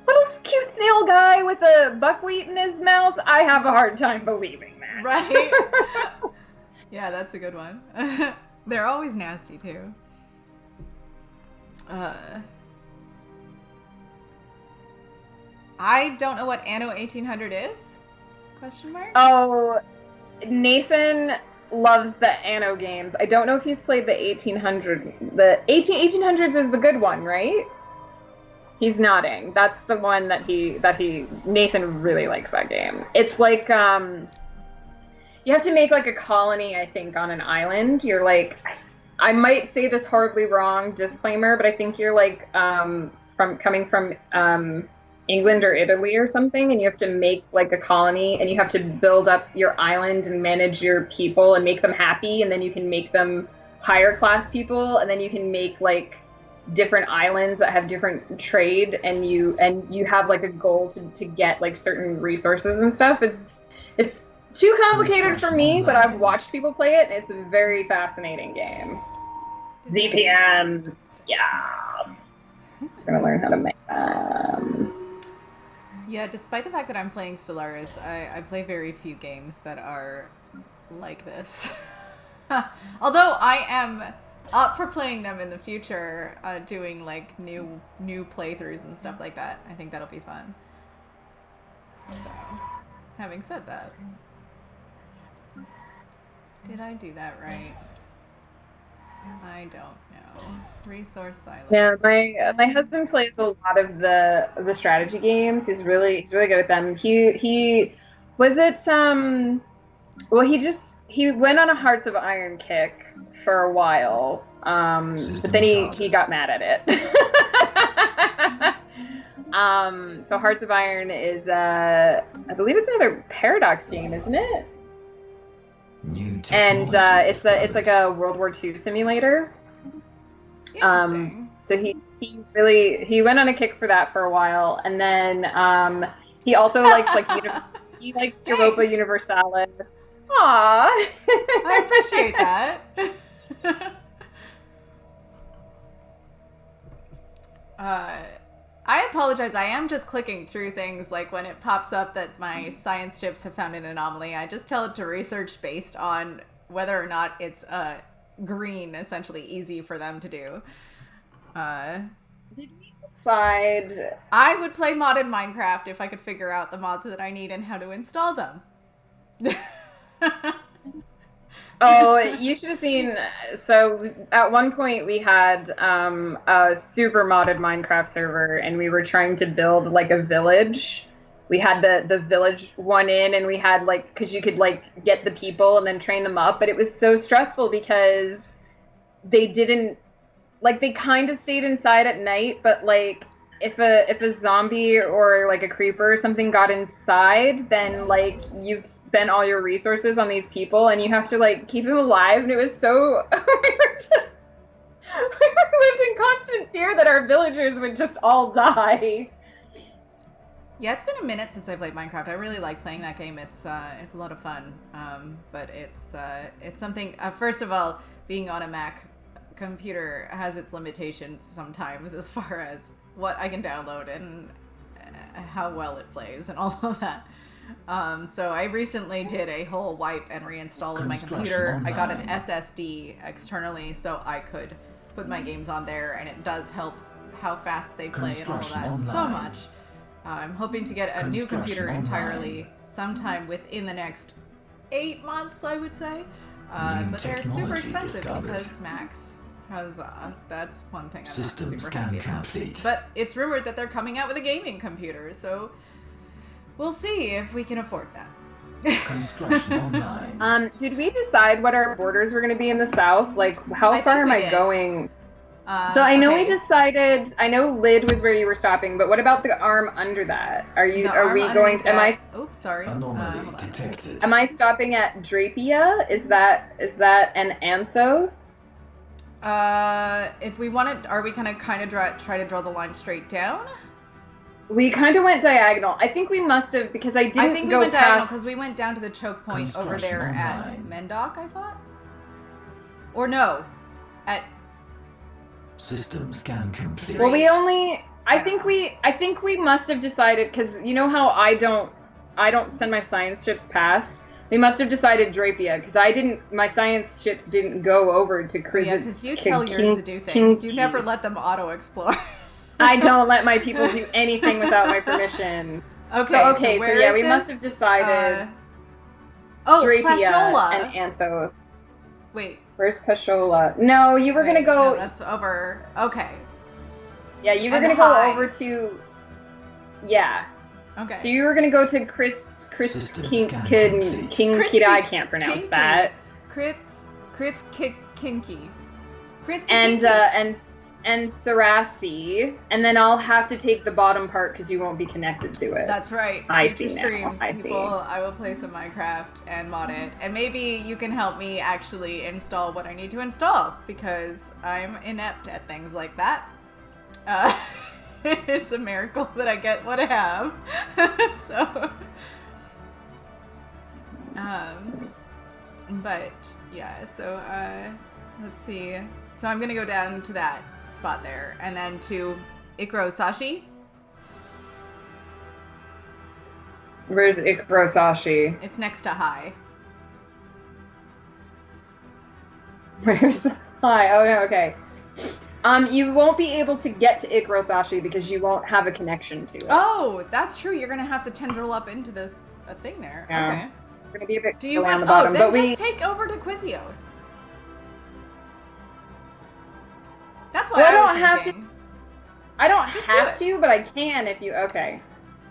"Little cute snail guy with a buckwheat in his mouth." I have a hard time believing that. Right? Yeah, that's a good one. They're always nasty too. I don't know what Anno 1800 is? Question mark? Oh, Nathan loves the Anno games. I don't know if he's played the 1800. The 1800s is the good one, right? He's nodding. That's the one that Nathan really likes that game. It's like you have to make like a colony, I think, on an island. You're like, I might say this horribly wrong, disclaimer, but I think you're like coming from England or Italy or something, and you have to make like a colony, and you have to build up your island and manage your people and make them happy, and then you can make them higher class people, and then you can make like different islands that have different trade, and you have like a goal to get like certain resources and stuff. It's too complicated for me, but I've watched people play it, and it's a very fascinating game. ZPMs, yes. I'm gonna learn how to make them. Yeah, despite the fact that I'm playing Stellaris, I play very few games that are like this. Although I am up for playing them in the future, doing like new playthroughs and stuff like that. I think that'll be fun. So, having said that, did I do that right? I don't know. Resource silence. Yeah, my husband plays a lot of the strategy games. He's really good at them. He was it well he went on a Hearts of Iron kick for a while. But then he got mad at it. So Hearts of Iron is I believe it's another Paradox game, isn't it? And it's like a World War II simulator. Interesting. So he went on a kick for that for a while, and then he also likes he likes Europa Universalis. Aww. I appreciate that. I apologize. I am just clicking through things, like when it pops up that my science chips have found an anomaly, I just tell it to research based on whether or not it's green, essentially easy for them to do. Did we decide? I would play modded Minecraft if I could figure out the mods that I need and how to install them. Oh, you should have seen. So at one point we had a super modded Minecraft server, and we were trying to build like a village. We had the village one in, and we had like, because you could like get the people and then train them up, but it was so stressful because they didn't, like, they kind of stayed inside at night, but like if a zombie or like a creeper or something got inside, then like you've spent all your resources on these people and you have to like keep them alive. And it was so we lived in constant fear that our villagers would just all die. Yeah, it's been a minute since I played Minecraft. I really like playing that game. It's a lot of fun. But it's something. First of all, being on a Mac computer has its limitations sometimes as far as what I can download and how well it plays and all of that. So I recently did a whole wipe and reinstall of my computer. I got an SSD externally so I could put my games on there, and it does help how fast they play and all of that so much. I'm hoping to get a new computer entirely sometime within the next 8 months, I would say. But they're super expensive because Macs has, that's one thing I'm not super happy about. But it's rumored that they're coming out with a gaming computer, so we'll see if we can afford that. Construction online. Did we decide what our borders were going to be in the south? Like, how far am I going? So I know we decided. I know Lid was where you were stopping, but what about the arm under that? Are we going? Am I? Oops, sorry. Anomaly detected. Am I stopping at Drapia? Is that an Anthos? If we wanted, are we gonna try to draw the line straight down? We kind of went diagonal. I think we must have, because I think we went diagonal because we went down to the choke point over there at Mendok, I thought. Or no, at. System scan complete. Well, I think we must have decided, because you know how I don't send my science ships past. We must have decided Drapia, because my science ships didn't go over to Chris. Yeah, because you tell yours to do things. You never let them auto-explore. I don't let my people do anything without my permission. Okay, so yeah, we must have decided Drapia and Anthos. Wait. Where's Pashola? No, you were gonna go. No, that's over. Okay. Yeah, you were gonna go over to. Yeah. Okay. So you were gonna go to King Kida. I can't pronounce Kinky. that. Kinky. And Sarasi, and then I'll have to take the bottom part because you won't be connected to it. That's right. I see streams, people. I will play some Minecraft and mod it, and maybe you can help me actually install what I need to install because I'm inept at things like that. It's a miracle that I get what I have. So, but yeah. So let's see. So I'm gonna go down to that spot there, and then to Ikuro-Sashi. Where's Ikuro-Sashi? It's next to High. Where's High? Oh no, okay. You won't be able to get to Ikuro-Sashi because you won't have a connection to it. Oh, that's true. You're gonna have to tendril up into this thing there. Yeah. Okay. We're gonna be a bit. Do you on want? the bottom, then but just take over to Quizios. That's why I was don't have thinking. to. I don't Just have do to, but I can if you. Okay.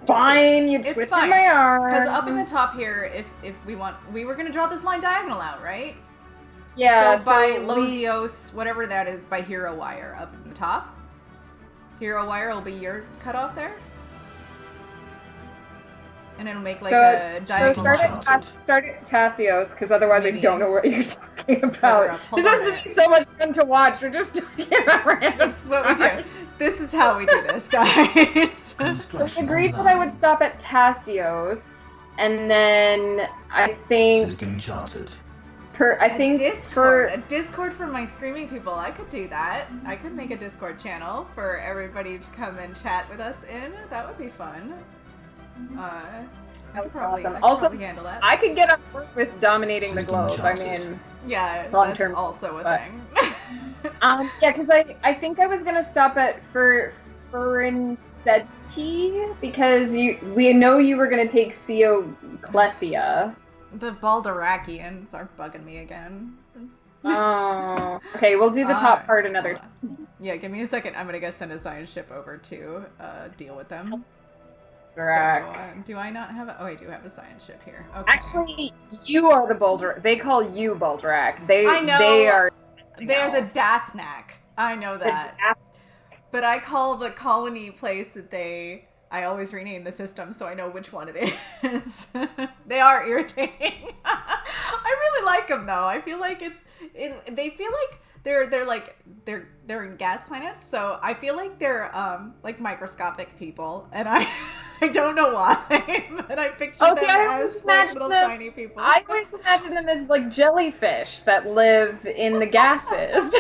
Fine, you twisted my arm. Because up in the top here, if we want, we were gonna draw this line diagonal out, right? Yeah. So by Lozios, whatever that is, by Hero Wire up in the top. Hero Wire will be your cutoff there. And it'll make like a diagonal. So start at Tassios, because otherwise I don't know what you're talking about. This has to be so much fun to watch. We're just talking about random This is what we do. This is how we do this, guys. So we agreed that I would stop at Tassios, and then I think System charted. A Discord for my streaming people. I could do that. I could make a Discord channel for everybody to come and chat with us in. That would be fun. I could probably handle that. I could get on board with dominating the globe. I mean, yeah, long term, that's also a thing. Yeah, because I think I was gonna stop at Furinseti because we know you were gonna take Clethia. The Baldarakians are bugging me again. Oh, okay. We'll do the top part another time. Yeah, give me a second. I'm gonna go send a science ship over to deal with them. So, do I not have I do have a science ship here. Okay. Actually, you are the Baldarak. They call you Baldarak. I know. They're the Dathnak. I know that. But I call the colony place that I always rename the system so I know which one it is. They are irritating. I really like them though. I feel like they feel like they're in gas planets, so I feel like they're like microscopic people, and I don't know why, but I picture them as like little tiny people. I always imagine them as like jellyfish that live in the gases.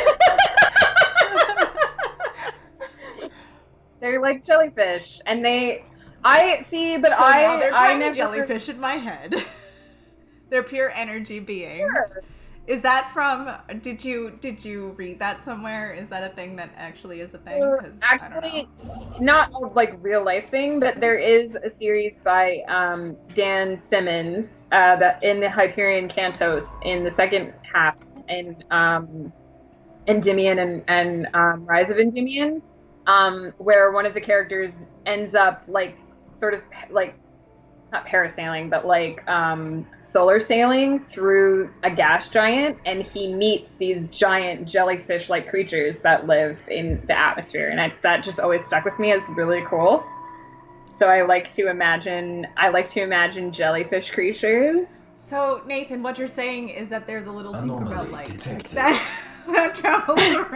They're like jellyfish, and they're tiny jellyfish in my head. They're pure energy beings. Sure. Is that from? Did you read that somewhere? Is that a thing that actually is a thing? So, actually, not a like real life thing, but there is a series by Dan Simmons that in the Hyperion Cantos in the second half, and Endymion and Rise of Endymion, where one of the characters ends up like sort of like not parasailing, but like solar sailing through a gas giant, and he meets these giant jellyfish-like creatures that live in the atmosphere, and that just always stuck with me as really cool. So I like to imagine jellyfish creatures. So Nathan, what you're saying is that they're the little Tinkerbell light that travels around.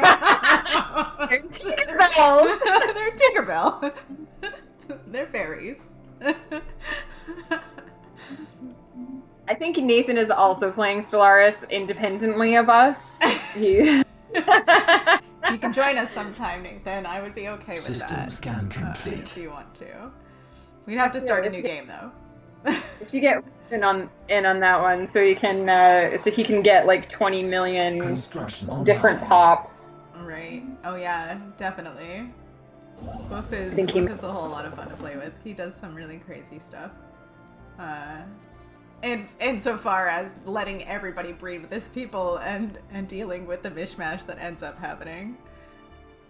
They're Tinkerbell. They're Tinkerbell. They're fairies. I think Nathan is also playing Stellaris independently of us. You can join us sometime, Nathan. I would be okay with System that. scan complete. If you want to. We'd have to start a new game though. If you get in on that one, so you can he can get like 20 million different pops. Right. Oh yeah, definitely. Woof is a whole lot of fun to play with. He does some really crazy stuff. And so far as letting everybody breed with his people and dealing with the mishmash that ends up happening.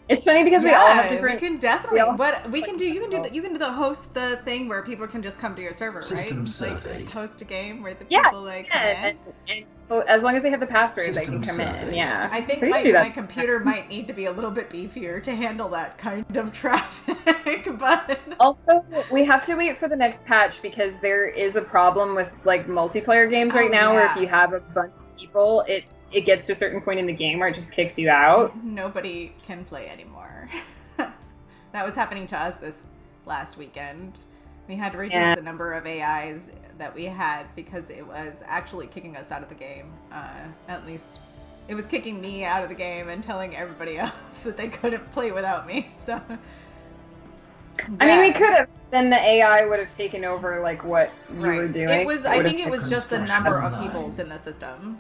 It's funny because we all have different. We can definitely. What we can do, you can do the host the thing where people can just come to your server, right? Like host a game where the people come in. And as long as they have the password, they can come in. Yeah. I think my computer might need to be a little bit beefier to handle that kind of traffic, but also we have to wait for the next patch because there is a problem with like multiplayer games right now where if you have a bunch of people, it gets to a certain point in the game where it just kicks you out. Nobody can play anymore. That was happening to us this last weekend. We had to reduce the number of AIs that we had because it was actually kicking us out of the game. At least it was kicking me out of the game and telling everybody else that they couldn't play without me. So I mean, we could have. Then the AI would have taken over like what you were doing. I think it was just the number of peoples in the system.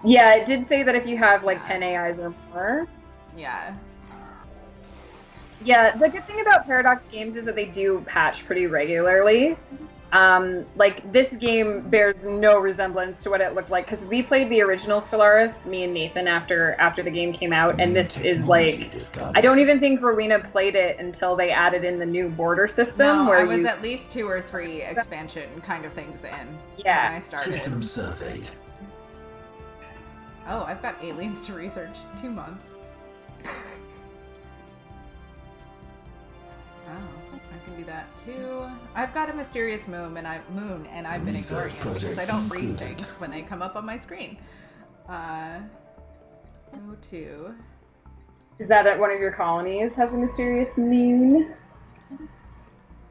Yeah, it did say that if you have like 10 AIs or more. Yeah. Yeah, the good thing about Paradox games is that they do patch pretty regularly. Like this game bears no resemblance to what it looked like because we played the original Stellaris, me and Nathan, after the game came out, and this is like I don't even think Rowena played it until they added in the new border system. No, I was at least 2 or 3 expansion kind of things in when I started. System surveyed. Oh, I've got aliens to research. 2 months. Oh, I can do that too. I've got a mysterious moon, and I've been ignoring it because I don't read things when they come up on my screen. Go to. Is that at one of your colonies has a mysterious moon?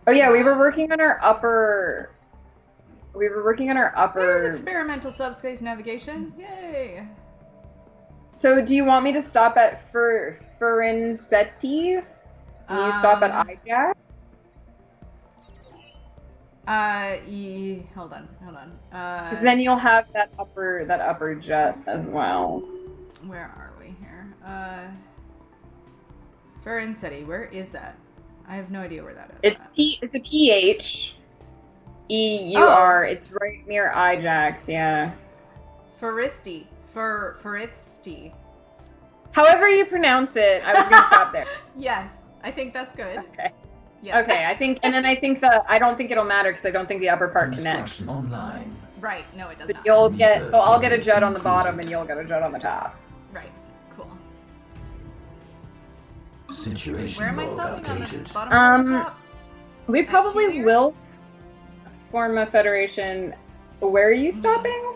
Oh yeah, we were working on our upper. There's experimental subspace navigation. Yay! So do you want me to stop at Furinseti? Can you stop at Ijax? Hold on. Because then you'll have that upper jet as well. Where are we here? Furinseti, where is that? I have no idea where that is. It's a PH. EUR. It's right near Ijax, yeah. Furisti. However you pronounce it, I was gonna stop there. Yes, I think that's good. Okay. Yeah. Okay, I don't think it'll matter because I don't think the upper part connects. Online. Right, no it does not. I'll get a jet on the bottom and you'll get a jet on the top. Right, cool. Situation Where am I log stopping? On the updated. bottom or the top? We probably Keelier? will form a federation. Where are you stopping?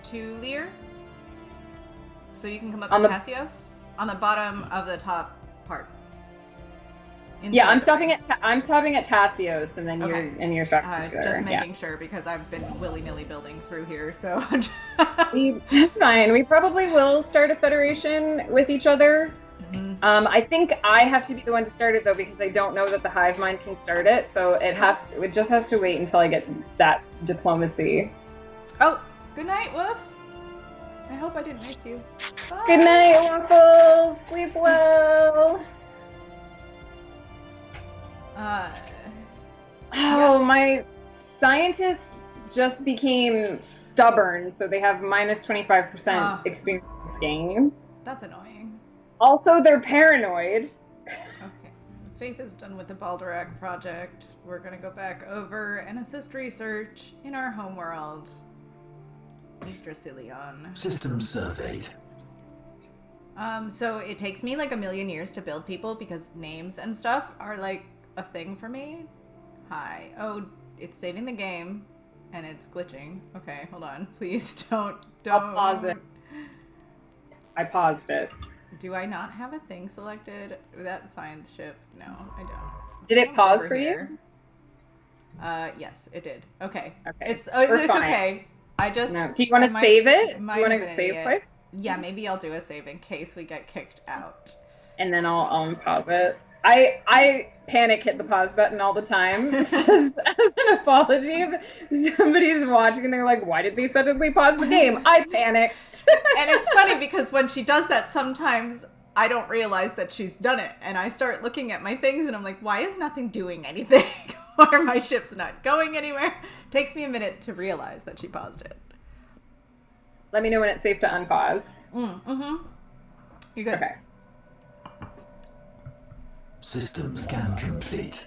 To Lear. So you can come up On to the- Tassios on the bottom of the top part. Yeah, I'm Inside the stopping ring. I'm stopping at Tassios, and then Okay. you're stopping there. Just Yeah. making sure because I've been willy-nilly building through here, so. That's fine. We probably will start a federation with each other. Mhm. I think I have to be the one to start it though, because I don't know that the hive mind can start it. So it just has to wait until I get to that diplomacy. Oh, good night, Woof. I hope I didn't miss you. Bye. Good night, Waffles. Sleep well. Oh, my scientists just became stubborn, so they have minus 25% experience gain. That's annoying. Also, they're paranoid. Okay. Faith is done with the Balderac project. We're gonna go back over and assist research in our homeworld. Yggdrasilion. System surveyed. So it takes me like a million years to build people because names and stuff are like a thing for me. Hi. Oh, it's saving the game and it's glitching. Okay, hold on. Please don't. I'll pause it. I paused it. Do I not have a thing selected? That science ship? No, I don't. Did it Come pause over for here. you? Yes, it did. Okay. Okay. It's We're fine. okay. I just. No. Do you want to save it? Do you want to save it? quick? Yeah, maybe I'll do a save in case we get kicked out. And then I'll unpause it. I panic hit the pause button all the time, just as an apology. If somebody's watching and they're like, "Why did they suddenly pause the game?" I panicked. And it's funny because when she does that, sometimes I don't realize that she's done it, and I start looking at my things, and I'm like, "Why is nothing doing anything? Or my ship's not going anywhere?" Takes me a minute to realize that she paused it. Let me know when it's safe to unpause. You're good. Okay. System scan complete.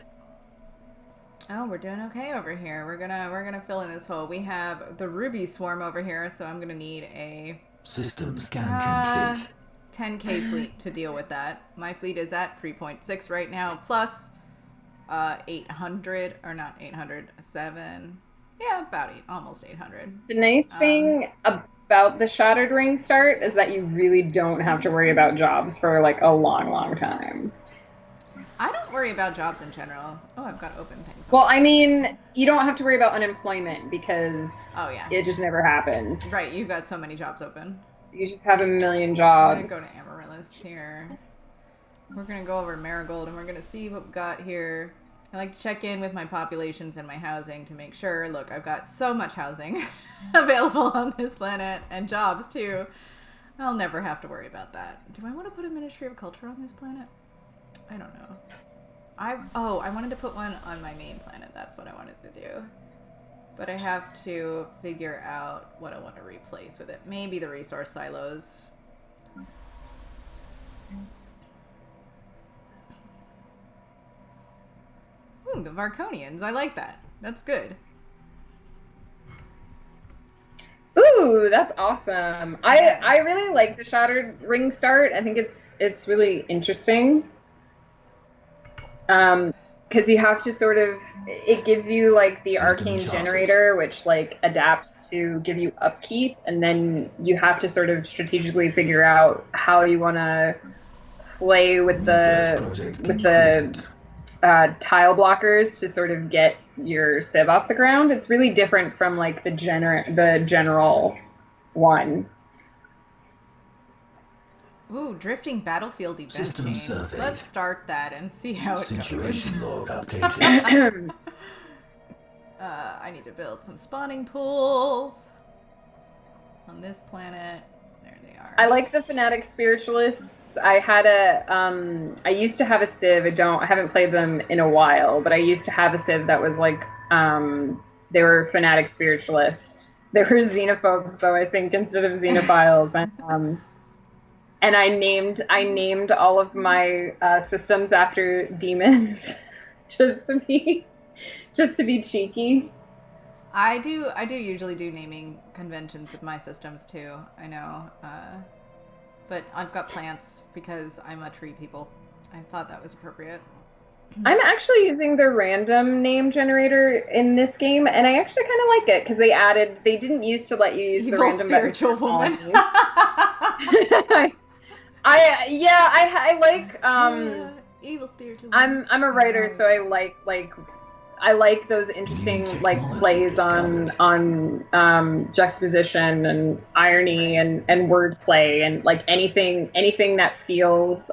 Oh, we're doing okay over here. We're gonna fill in this hole. We have the ruby swarm over here, so I'm gonna need a System scan complete. 10k fleet to deal with that. My fleet is at 3.6 right now, plus 800 or not 800, 7. Yeah, about almost 800. The nice thing about the Shattered Ring start is that you really don't have to worry about jobs for like a long, long time. I don't worry about jobs in general. Oh, I've got open things. Well, I mean, you don't have to worry about unemployment because yeah, it just never happens. Right, you've got so many jobs open. You just have a million jobs. I'm gonna go to Amaryllis here. We're gonna go over to Marigold and we're gonna see what we've got here. I like to check in with my populations and my housing to make sure. Look, I've got so much housing available on this planet and jobs too. I'll never have to worry about that. Do I want to put a Ministry of Culture on this planet? I don't know. I wanted to put one on my main planet. That's what I wanted to do. But I have to figure out what I want to replace with it. Maybe the resource silos. Ooh, the Varconians. I like that. That's good. Ooh, that's awesome. I really like the Shattered Ring start. I think it's really interesting. Because you have to sort of, it gives you like the arcane generator, which like adapts to give you upkeep, and then you have to sort of strategically figure out how you want to play with the tile blockers to sort of get your civ off the ground. It's really different from like the general one. Ooh, drifting battlefield event System chains. surveyed. Let's start that and see how it goes. Situation log updated. I need to build some spawning pools on this planet. There they are. I like the Fanatic Spiritualists. I used to have a civ. I haven't played them in a while, but I used to have a civ that was like, they were Fanatic Spiritualists. They were xenophobes, though, I think, instead of xenophiles. And I named all of my systems after demons, just to be cheeky. I do usually do naming conventions with my systems too. I know, but I've got plants because I'm a tree people. I thought that was appropriate. I'm actually using the random name generator in this game, and I actually kind of like it because they didn't used to let you use the Evil random spiritual woman. I like evil spiritual woman. I'm a writer, so I like those interesting like plays on juxtaposition and irony and wordplay and like anything that feels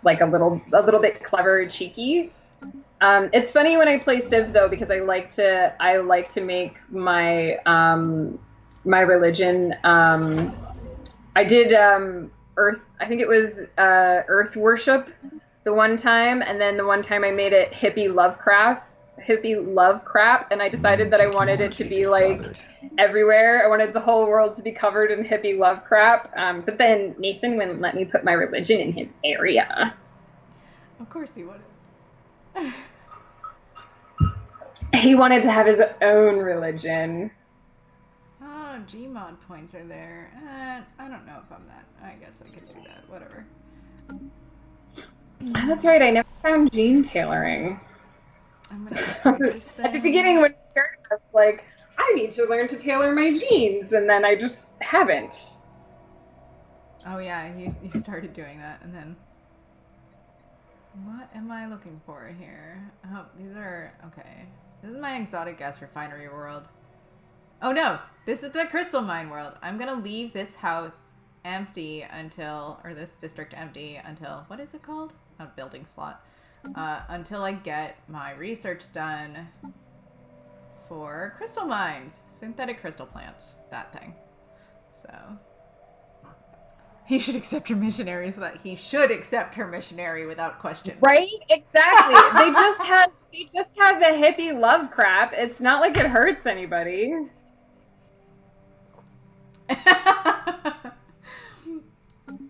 like a little bit clever or cheeky. It's funny when I play Civ though because I like to make my my religion. I did Earth. I think it was Earth worship the one time, and then the one time I made it hippie love crap, and I decided that I wanted it to be like everywhere. I wanted the whole world to be covered in hippie love crap. But then Nathan wouldn't let me put my religion in his area. Of course he wouldn't. He wanted to have his own religion. Oh, Gmod points are there. I don't know if I'm that. I guess I could do that. Whatever. Oh, that's right. I never found gene tailoring. I'm gonna this thing. At the beginning when I started, I was like, I need to learn to tailor my genes, and then I just haven't. Oh yeah, you started doing that, and then what am I looking for here? Oh, these are okay. This is my exotic gas refinery world. Oh no, this is the crystal mine world. I'm gonna leave this house empty until, or this district empty until, what is it called? A building slot. Until I get my research done for crystal mines, synthetic crystal plants, that thing. So he should accept her missionary so that he should accept her missionary without question. Right? Exactly. they just have the hippie love crap. It's not like it hurts anybody.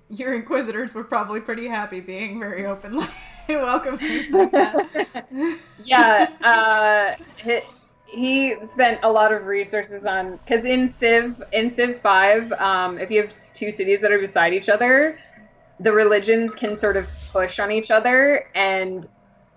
Your inquisitors were probably pretty happy being very openly welcoming like that. Yeah, he spent a lot of resources on, because in Civ 5, if you have two cities that are beside each other, the religions can sort of push on each other, and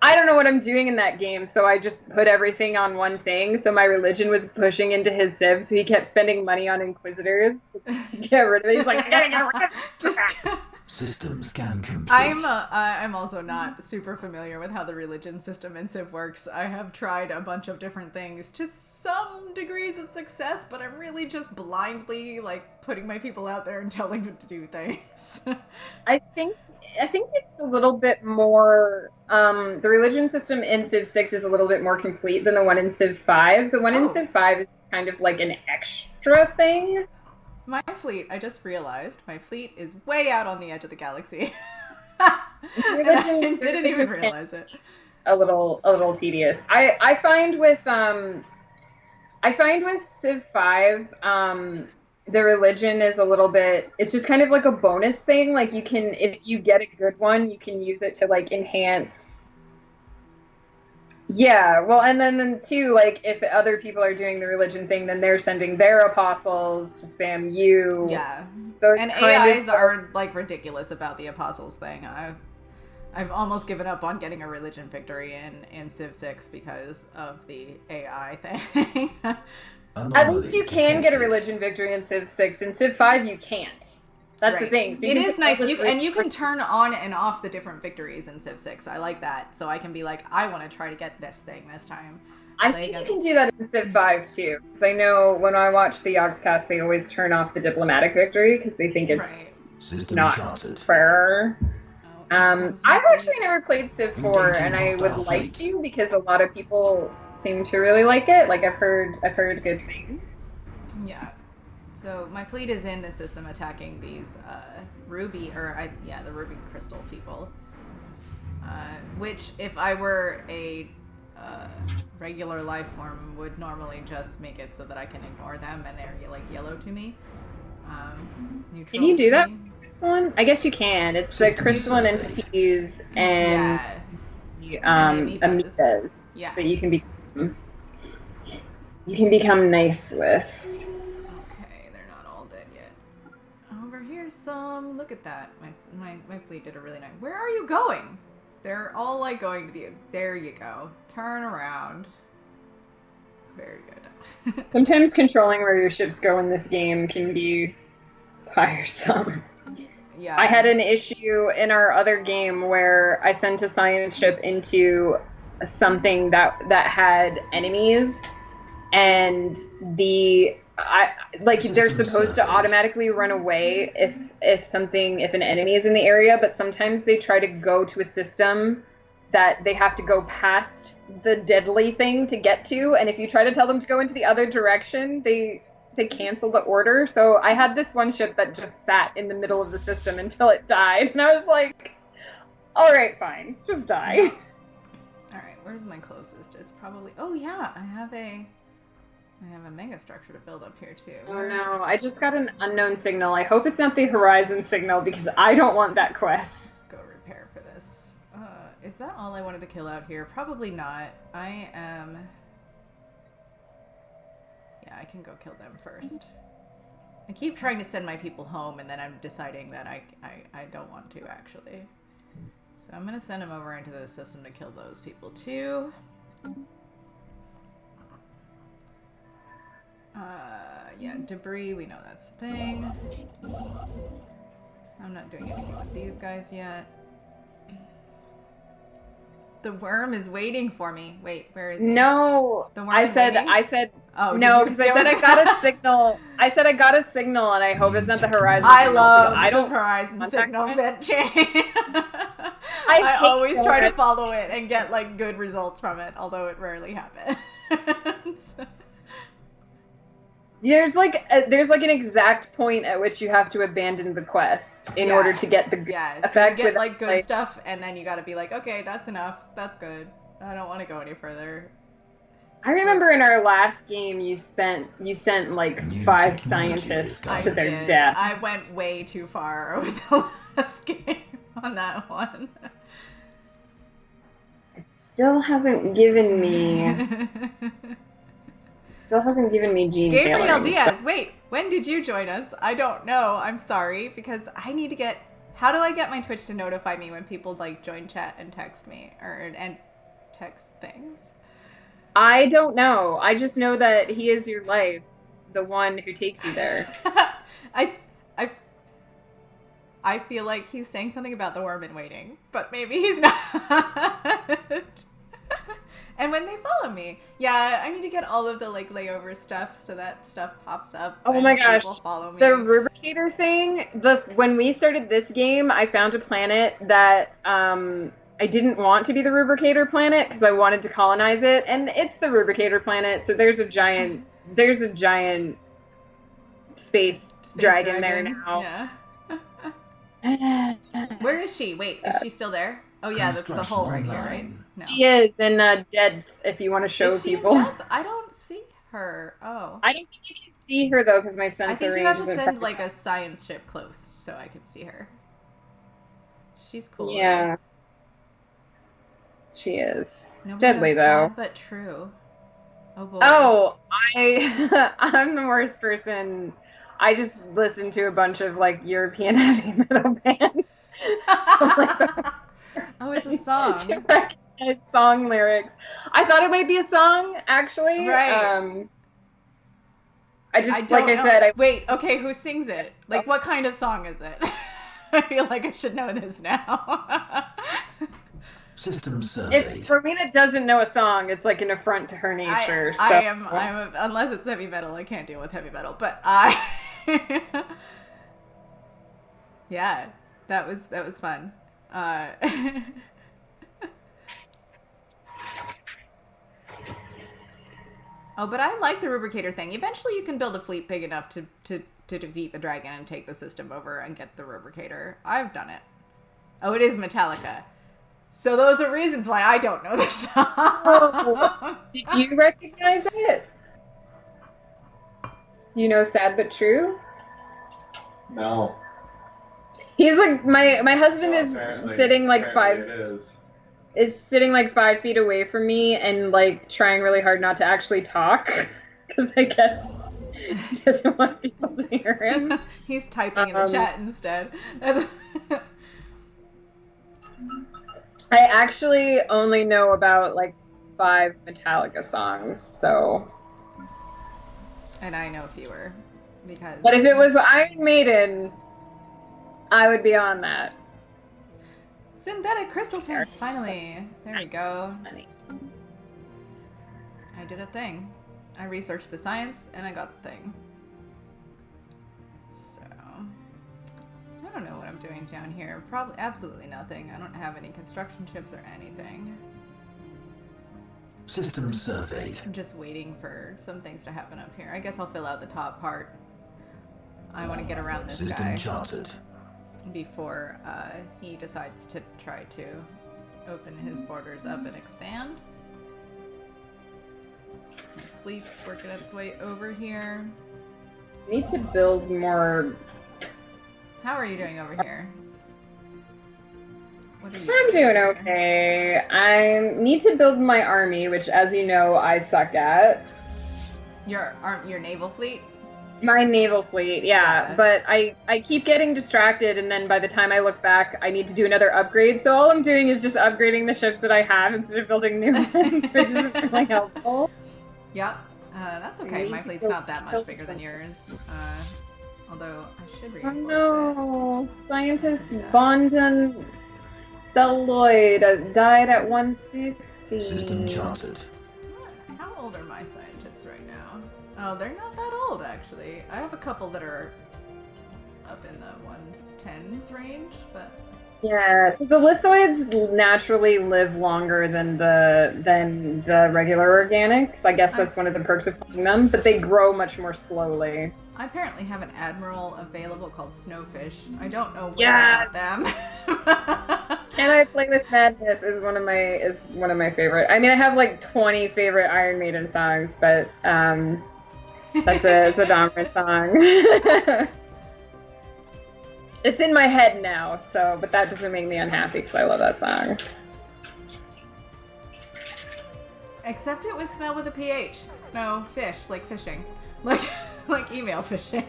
I don't know what I'm doing in that game, so I just put everything on one thing. So my religion was pushing into his Civ, so he kept spending money on Inquisitors to get rid of it. He's like, I gotta get rid of it. System scan complete. I'm also not super familiar with how the religion system in Civ works. I have tried a bunch of different things to some degrees of success, but I'm really just blindly like putting my people out there and telling them to do things. I think it's a little bit more. The religion system in Civ 6 is a little bit more complete than the one in Civ 5. The one in Civ 5 is kind of like an extra thing. My fleet, I just realized, my fleet is way out on the edge of the galaxy. Religion, didn't even realize it. A little tedious. I find with Civ 5, the religion is a little bit, it's just kind of like a bonus thing. Like you can, if you get a good one, you can use it to like enhance. Yeah, well, and then too, like if other people are doing the religion thing, then they're sending their apostles to spam you. Yeah. So and AIs are like ridiculous about the apostles thing. I've almost given up on getting a religion victory in Civ 6 because of the AI thing. At least you can get a religion victory in Civ 6. In Civ 5, you can't. That's the thing. So it is nice. You can turn on and off the different victories in Civ 6. I like that. So I can be like, I want to try to get this thing this time. I think you can do that in Civ 5 too. Because I know when I watch the Yogscast, they always turn off the diplomatic victory because they think it's not fair. I've actually never played Civ 4, and I would like to because a lot of people seem to really like it. Like I've heard good things. Yeah. So my fleet is in the system attacking these the ruby crystal people. Which, if I were a regular life form, would normally just make it so that I can ignore them and they're like yellow to me. Can you do that? Crystalline? I guess you can. It's the crystalline entities and amoebas that you can become nice with. Okay, they're not all dead yet. Over here Tiresome. Look at that. My fleet did a really nice. Where are you going? They're all like going to the. There you go. Turn around. Very good. Sometimes controlling where your ships go in this game can be tiresome. Yeah. I had an issue in our other game where I sent a science ship into something that had enemies, and they're supposed to automatically run away if an enemy is in the area, but sometimes they try to go to a system that they have to go past the deadly thing to get to, and if you try to tell them to go into the other direction, they cancel the order. So I had this one ship that just sat in the middle of the system until it died, and I was like, all right, fine, just die. All right, where's my closest? It's probably. Oh yeah, I have a mega structure to build up here too. Oh no, I just got an unknown signal. I hope it's not the Horizon signal because I don't want that quest. Let's go repair for this. Is that all I wanted to kill out here? Probably not. I am. Yeah, I can go kill them first. I keep trying to send my people home, and then I'm deciding that I don't want to, actually. So I'm going to send them over into the system to kill those people, too. Yeah, debris, we know that's a thing. I'm not doing anything with these guys yet. The worm is waiting for me. Wait, where is he? No, The worm I is said, waiting? Oh, no, because I said I got a signal. I said I got a signal, and I hope it's not the Horizon I signal. love I don't the Horizon signal it. vent chain. I I hate always try to it. follow it and get like good results from it, although it rarely happens. There's like an exact point at which you have to abandon the quest in order to get the good effect. So you get like good like, stuff, and then you got to be like, okay, that's enough. That's good. I don't want to go any further. I remember in our last game you sent like New 5 technology scientists discovered. to their death. I went way too far with the last game on that one. It still hasn't given me Gene Gabriel tailoring, Diaz, so- wait, when did you join us? I don't know. I'm sorry, because I need to get. How do I get my Twitch to notify me when people like join chat and text me and text things? I don't know. I just know that he is your life, the one who takes you there. I feel like he's saying something about the worm in waiting, but maybe he's not. And when they follow me, yeah, I need to get all of the like layover stuff so that stuff pops up. Oh when my gosh, people follow me. the rubricator thing. When we started this game, I found a planet that I didn't want to be the rubricator planet because I wanted to colonize it, and it's the rubricator planet. So there's a giant space dragon there now. Yeah. Where is she? Wait, is she still there? Oh yeah, that's the hole right here, right? No. She is in Dead. If you want to show Is she in people, death? I don't see her. Oh. I don't think you can see her though because my sensor I think you range have to isn't send perfect. like a science ship close so I can see her. She's cool. Yeah, she is Nobody deadly knows though. sad but true. Oh boy. Oh, I'm the worst person. I just listened to a bunch of like European heavy metal bands. Oh, it's a song. To recognize song lyrics. I thought it might be a song, actually. Right. I just, I like don't I know. said, Wait, okay, who sings it? Like, what kind of song is it? I feel like I should know this now. System surveyed. If Rowena doesn't know a song, it's like an affront to her nature. Unless it's heavy metal, I can't deal with heavy metal. But yeah, that was fun. Oh, but I like the rubricator thing. Eventually, you can build a fleet big enough to defeat the dragon and take the system over and get the rubricator. I've done it. Oh, it is Metallica. So those are reasons why I don't know this song. Oh, did you recognize it? You know Sad But True? No. He's like, my husband Well, is apparently- sitting like apparently is sitting like 5 feet away from me and like trying really hard not to actually talk because I guess He doesn't want people to hear him. He's typing in the chat instead. That's I actually only know about like 5 Metallica songs, so. And I know fewer because. But if it was Iron Maiden, I would be on that. Synthetic crystal pins, finally. There we go. I did a thing. I researched the science and I got the thing. So, I don't know what I'm doing down here. Probably absolutely nothing. I don't have any construction chips or anything. System surveyed. I'm just waiting for some things to happen up here. I guess I'll fill out the top part. I want to get around this System guy charted. before he decides to try to open his borders up and expand. My fleet's working its way over here. Need to build more. How are you doing over here? What are you I'm doing here? okay. I need to build my army, which, as you know, I suck at. Your naval fleet? My naval fleet, yeah. But I keep getting distracted, and then by the time I look back, I need to do another upgrade. So all I'm doing is just upgrading the ships that I have instead of building new ones, which is really helpful. Yep. That's okay. My fleet's not that much bigger than yours. Although I should Oh reinforce no! Scientist Bondon Stelloid died at 160. System charted. it. How old are my scientists right now? Oh, they're not that old, actually. I have a couple that are up in the 110s range, but... Yeah, so the lithoids naturally live longer than the regular organics. I guess that's one of the perks of finding them, but they grow much more slowly. I apparently have an admiral available called Snowfish. I don't know what Yeah. about them. And I Play with Madness is one of my favorite. I mean, I have like 20 favorite Iron Maiden songs, but it's a dominant song. It's in my head now, so but that doesn't make me unhappy because I love that song. Except it was smell with a PH. Snow fish, like fishing. Like email fishing.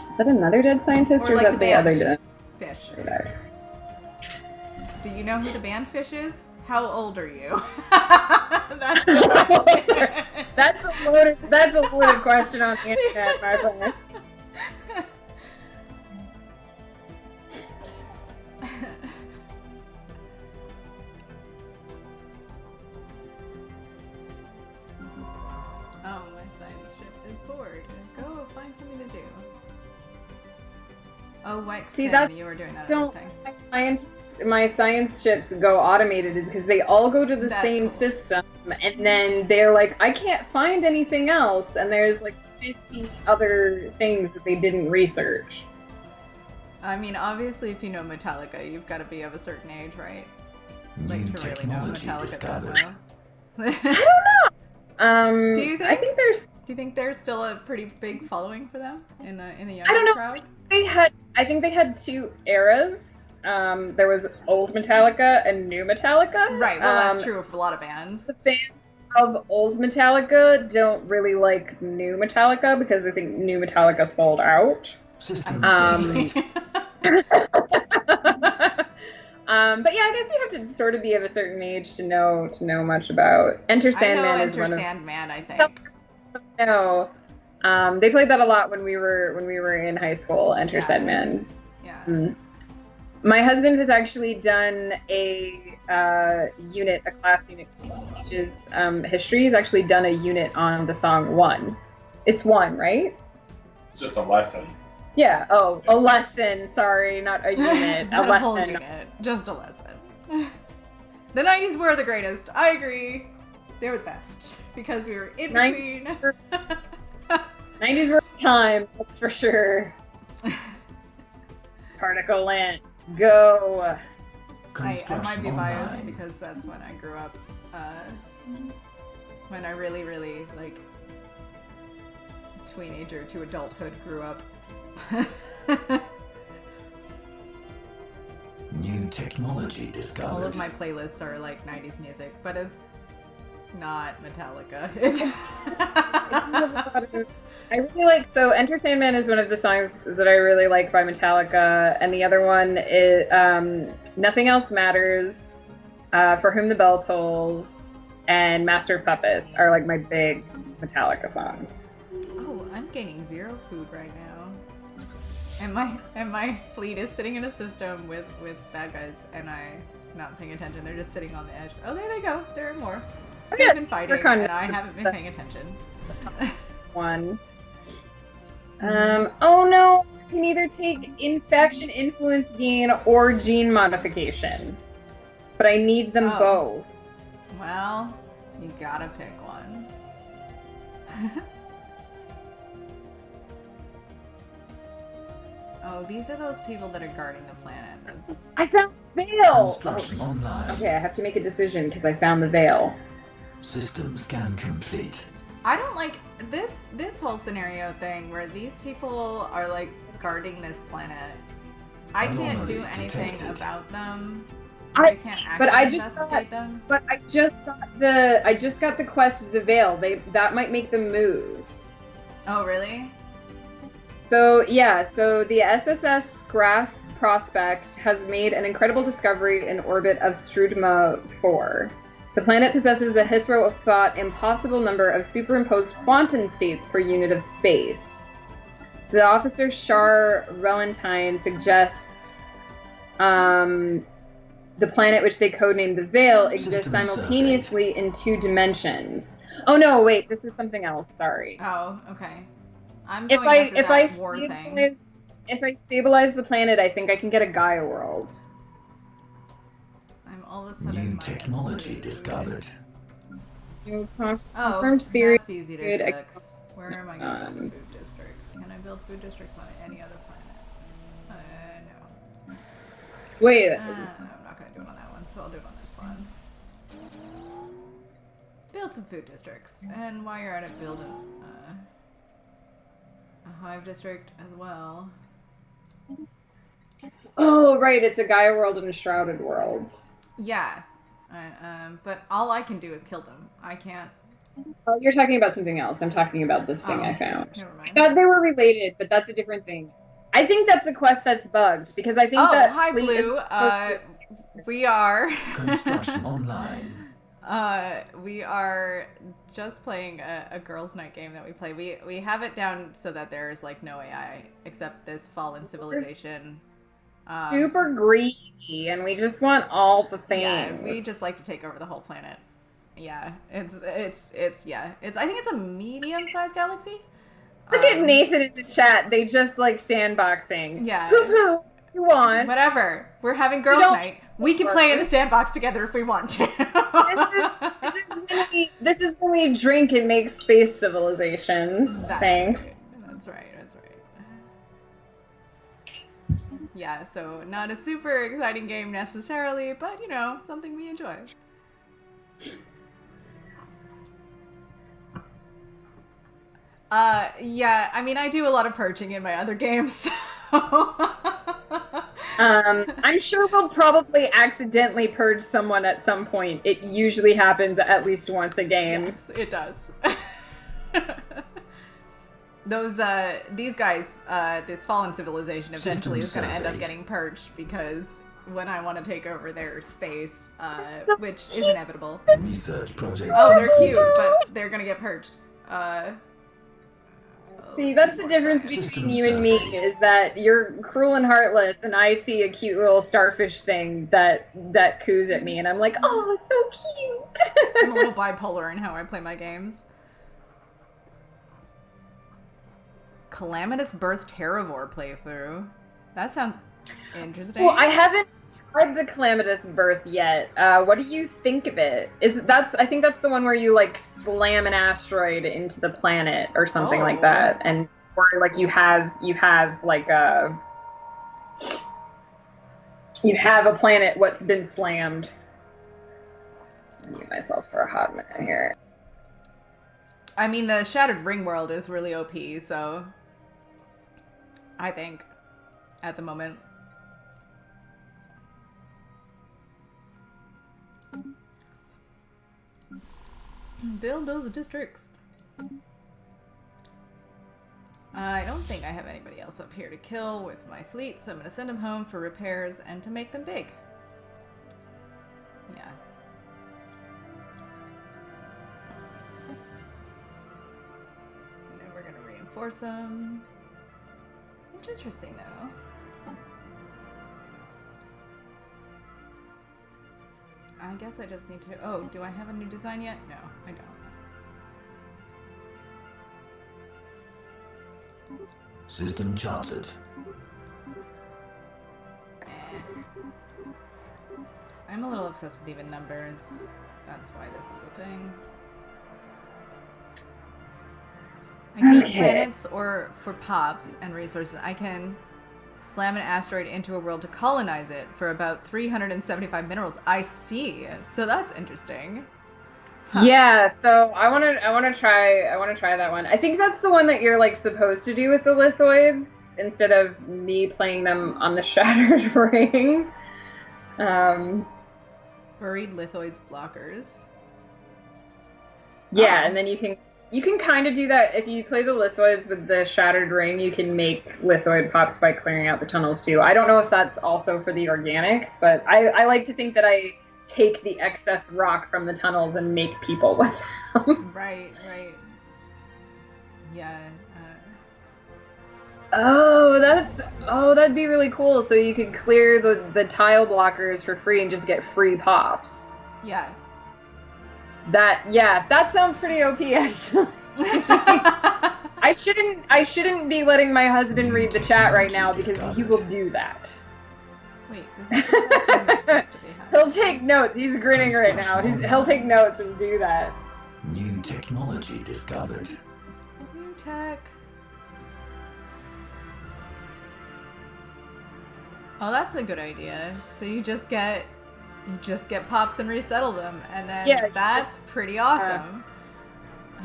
Is that another dead scientist, or is like that the the band. other dead? Fish. Okay. Do you know who the band Fish is? How old are you? That's the question. That's a loaded question on the internet, my friend. Oh, my science ship is bored. Go find something to do. Oh, Wex, See, that's- you were doing that other Don't thing. my science ships go automated is because they all go to the That's same cool. system, and then they're like, I can't find anything else, and there's like 50 other things that they didn't research. I mean, obviously, if you know Metallica, you've got to be of a certain age, right? New Like, to really know technology Metallica discovered. does know. Do you I think? think there's Do you think there's still a pretty big following for them in the younger I don't know. crowd? I think they had 2 eras. There was old Metallica and new Metallica. Right, well, that's true of a lot of bands. The fans of old Metallica don't really like new Metallica because I think new Metallica sold out. System I surveyed. see. But yeah, I guess you have to sort of be of a certain age to know much about Enter I know Sandman is Enter one of Sandman, I think. no. They played that a lot when we were in high school. Enter Yeah. Sandman. Yeah. My husband has actually done a class unit that teaches history. He's actually done a unit on the song One. It's One, right? It's just a lesson. Yeah. Oh, a lesson. Sorry, not a unit. Not a a whole lesson. unit, just a lesson. The 90s were the greatest. I agree. They were the best because we were in between. 90s were a time, that's for sure. Particle Land. Go. I might Construction be biased online. because that's when I grew up. When I really, really, like, teenager to adulthood grew up. New technology All discovered. of my playlists are like 90s music, but it's not Metallica. I really like, so Enter Sandman is one of the songs that I really like by Metallica, and the other one is Nothing Else Matters, For Whom the Bell Tolls, and Master of Puppets are like my big Metallica songs. Oh, I'm gaining 0 food right now. And my fleet is sitting in a system with bad guys, and I'm not paying attention. They're just sitting on the edge. Oh, there they go. There are more. They've been fighting, and I haven't been paying attention. One. Oh no, I can either take Infection, Influence Gain, or Gene Modification. But I need them both. Well, you gotta pick one. Oh, these are those people that are guarding the planet. That's... I found the veil! Construction online. Okay, I have to make a decision because I found the veil. System scan complete. I don't like this whole scenario thing where these people are like guarding this planet. I can't do anything about them. I can't actually investigate them. But I just got the quest of the veil. That might make them move. Oh really? So yeah, so the SSS Graph Prospect has made an incredible discovery in orbit of Strudma 4. The planet possesses a hitherto of thought impossible number of superimposed quantum states per unit of space. The officer Shar Relentine suggests the planet, which they codenamed the Veil, exists simultaneously in 2 dimensions. Oh no, wait, this is something else. Sorry. Oh, okay. I'm going after that war thing. If I stabilize the planet, I think I can get a Gaia world. I'm all of a sudden New technology discovered. Confirmed theory. That's easy to fix. Where am I going to build food districts? Can I build food districts on any other planet? No. Wait. I'm not going to do it on that one, so I'll do it on this one. Build some food districts. And while you're at it, build a hive district as well. Oh, right. It's a Gaia world and a Shrouded world. Yeah. But all I can do is kill them. I can't... Oh, you're talking about something else. I'm talking about this thing I found. Never mind. I thought they were related, but that's a different thing. I think that's a quest that's bugged, because I think that... hi, Blue. We are... Construction online. We are just playing a girls' night game that we play. We have it down so that there's like no AI except this fallen civilization. Super greedy, and we just want all the things. Yeah, we just like to take over the whole planet. Yeah, it's I think it's a medium-sized galaxy. Look at Nathan in the chat. They just like sandboxing. Yeah. Poo-poo. You want? Whatever. We're having girls' night. We can play in the sandbox together if we want to. This is when we drink and make space civilizations. Thanks. Right. That's right. Yeah, so not a super exciting game necessarily, but you know, something we enjoy. Yeah, I mean, I do a lot of purging in my other games, so... I'm sure we'll probably accidentally purge someone at some point. It usually happens at least once a game. Yes, it does. These guys, this fallen civilization eventually is going to end up getting purged because when I want to take over their space, which is inevitable. Research project. Oh, they're cute, but they're going to get purged. See, that's the difference between you and me, is that you're cruel and heartless, and I see a cute little starfish thing that coos at me, and I'm like, oh, it's so cute! I'm a little bipolar in how I play my games. Calamitous Birth Terravore playthrough. That sounds interesting. Well, I haven't tried the Calamitous Birth yet. What do you think of it? I think that's the one where you like slam an asteroid into the planet or something like that, and or like you have like a planet what's been slammed. Mute myself for a hot minute here. I mean, the Shattered Ring world is really OP, so I think at the moment. Build those districts. I don't think I have anybody else up here to kill with my fleet, so I'm going to send them home for repairs and to make them big. Yeah. And then we're going to reinforce them. It's interesting, though. I guess I just need to... Oh, do I have a new design yet? No, I don't. System charted. I'm a little obsessed with even numbers. That's why this is a thing. I can eat planets or for pops and resources. I can slam an asteroid into a world to colonize it for about 375 minerals. I see. So that's interesting. Huh. Yeah, so I want to try that one. I think that's the one that you're like supposed to do with the lithoids instead of me playing them on the Shattered Ring. Buried lithoids blockers. Yeah, and then you can kind of do that if you play the lithoids with the Shattered Ring. You can make lithoid pops by clearing out the tunnels too. I don't know if that's also for the organics, but I like to think that I take the excess rock from the tunnels and make people with them. Right. Yeah. That'd be really cool. So you could clear the tile blockers for free and just get free pops. Yeah. That sounds pretty OP actually. I shouldn't be letting my husband read the chat right now because he will do that. Wait, this is what I'm supposed to be happening. He'll take notes. He's grinning right now. He'll take notes and do that. New technology discovered. New tech. Oh, that's a good idea. So you just get pops and resettle them, and then that's pretty awesome.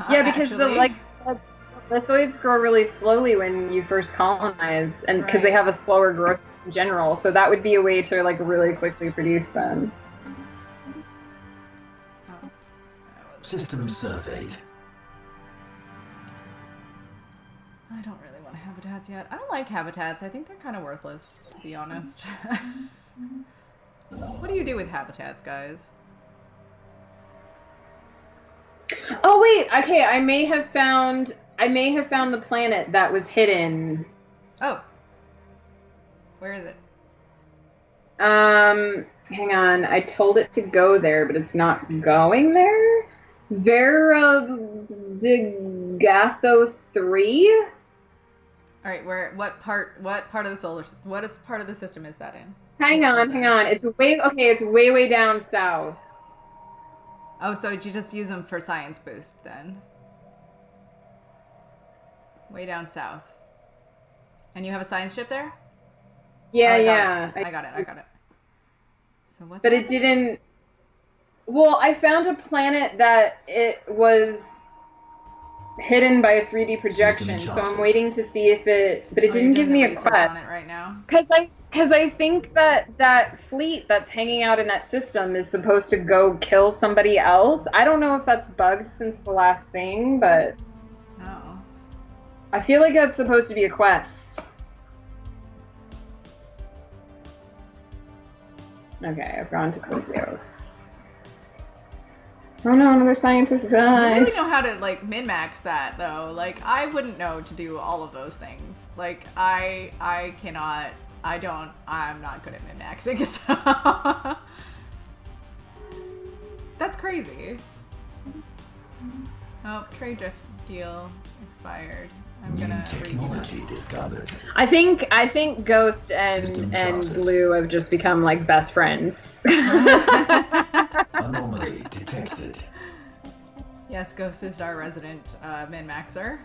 Yeah, because the lithoids grow really slowly when you first colonize, and because they have a slower growth in general, so that would be a way to like really quickly produce them. System surveyed. I don't really want habitats yet. I don't like habitats. I think they're kind of worthless, to be honest. What do you do with habitats, guys? Oh wait, okay, I may have found the planet that was hidden. Oh. Where is it? Hang on. I told it to go there, but it's not going there. Veragathos 3. All right, what part of the system is that in? Hang on. It's way down south. Oh, so you just use them for science boost then? Way down south. And you have a science ship there? Yeah, I got it. So what's But it didn't... Well, I found a planet that it was hidden by a 3D projection, so I'm waiting to see if it... But it didn't give me a quest. On it right now? Because I think that fleet that's hanging out in that system is supposed to go kill somebody else. I don't know if that's bugged since the last thing, but... Oh. I feel like that's supposed to be a quest. Okay, I've gone to Kosios. Oh no, another scientist died. You really know how to, like, min-max that, though. Like, I wouldn't know to do all of those things. Like, I'm not good at min-maxing, so... That's crazy. Oh, trade just deal expired. I'm gonna technology discovered. I think Ghost and Blue have just become like best friends. Anomaly detected. Yes, Ghost is our resident min-maxer.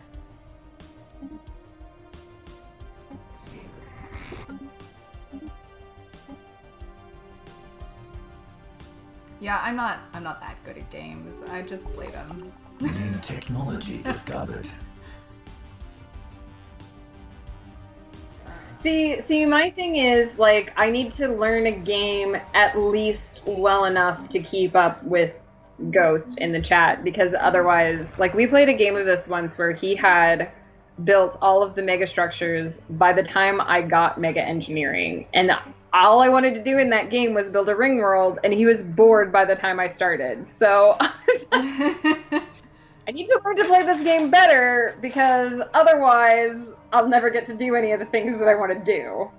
Yeah, I'm not that good at games. I just play them. New technology discovered. See, my thing is, like, I need to learn a game at least well enough to keep up with Ghost in the chat, because otherwise, like, we played a game of this once where he had built all of the mega structures by the time I got mega engineering, and all I wanted to do in that game was build a ring world, and he was bored by the time I started. So I need to learn to play this game better, because otherwise I'll never get to do any of the things that I want to do.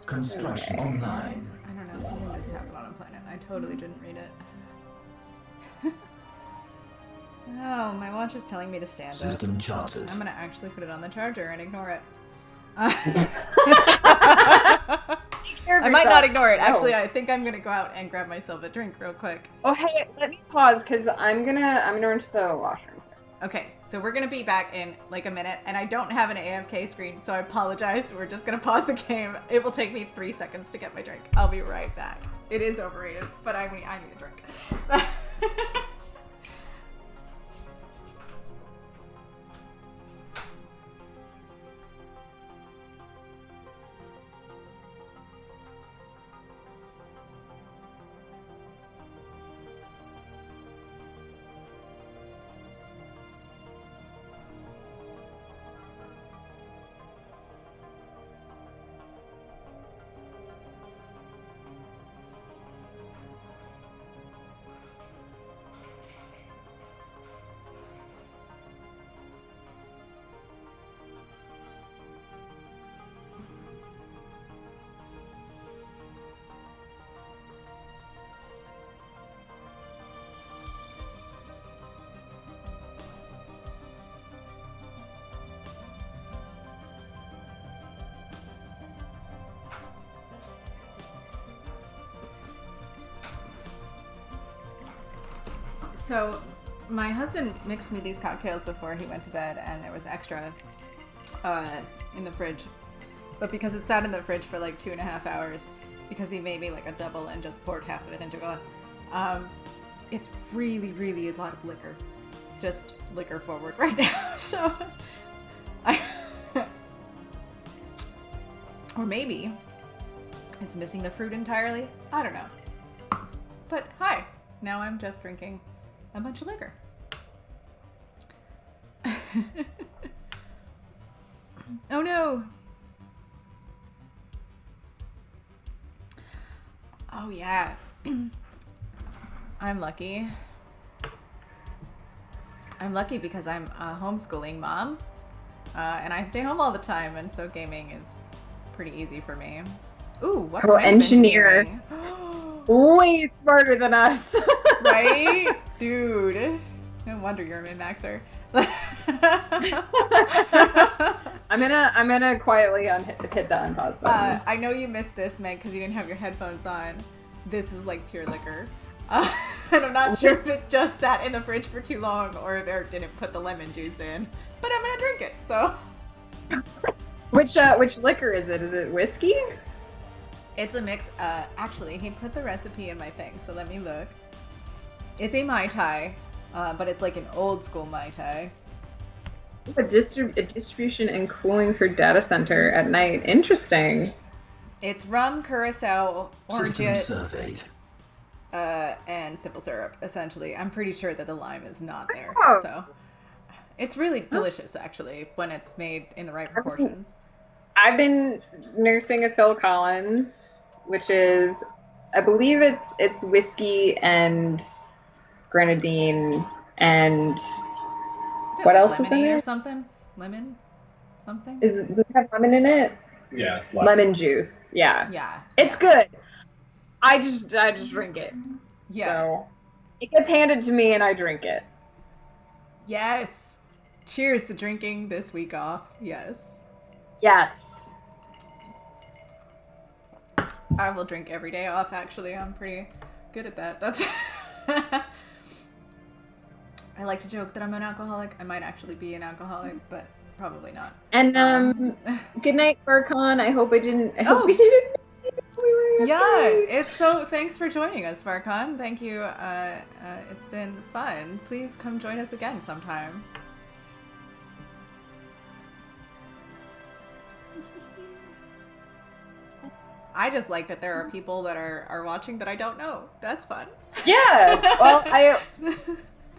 Construction online. I don't know, something just happened on a planet. I totally didn't read it. Oh, my watch is telling me to stand up. System charted. I'm gonna actually put it on the charger and ignore it. I might not ignore it. Actually, I think I'm gonna go out and grab myself a drink real quick. Oh, hey, let me pause, because I'm gonna run to the washroom. Okay, so we're gonna be back in like a minute, and I don't have an AFK screen, so I apologize. We're just gonna pause the game. It will take me 3 seconds to get my drink. I'll be right back. It is overrated, but I need a drink. So So, my husband mixed me these cocktails before he went to bed, and there was extra in the fridge. But because it sat in the fridge for like 2.5 hours, because he made me like a double and just poured half of it into a glass, it's really, really a lot of liquor. Just liquor forward right now. So, or maybe it's missing the fruit entirely. I don't know. But hi, now I'm just drinking a bunch of liquor. Oh no. Oh yeah. I'm lucky. I'm lucky because I'm a homeschooling mom. And I stay home all the time, and so gaming is pretty easy for me. Ooh, what kind of engineering? Way smarter than us. Right? Dude. No wonder you're a min-maxer. I'm gonna quietly hit the unpause button. I know you missed this, Meg, because you didn't have your headphones on. This is like pure liquor. And I'm not sure if it just sat in the fridge for too long or if Eric didn't put the lemon juice in. But I'm gonna drink it, so. Which liquor is it? Is it whiskey? It's a mix. Actually, he put the recipe in my thing, so let me look. It's a Mai Tai, but it's like an old school Mai Tai. A distribution and cooling for data center at night. Interesting. It's rum, curacao, orange, surveyed. and simple syrup, essentially. I'm pretty sure that the lime is not there. Oh. So it's really delicious, actually, when it's made in the right proportions. I've been nursing a Phil Collins, which is, I believe it's whiskey and grenadine and what else is in there? Or something? Lemon? Something? Does it have lemon in it? Yeah, it's lemon juice. Yeah. Yeah. It's good. I just drink it. Yeah. So it gets handed to me and I drink it. Yes. Cheers to drinking this week off. Yes. Yes. I will drink every day off, actually. I'm pretty good at that. That's I like to joke that I'm an alcoholic. I might actually be an alcoholic, but probably not. And good night, Barkon. I hope we didn't. Yeah, it's so. Thanks for joining us, Barkon. Thank you. It's been fun. Please come join us again sometime. I just like that there are people that are watching that I don't know. That's fun. Yeah. Well,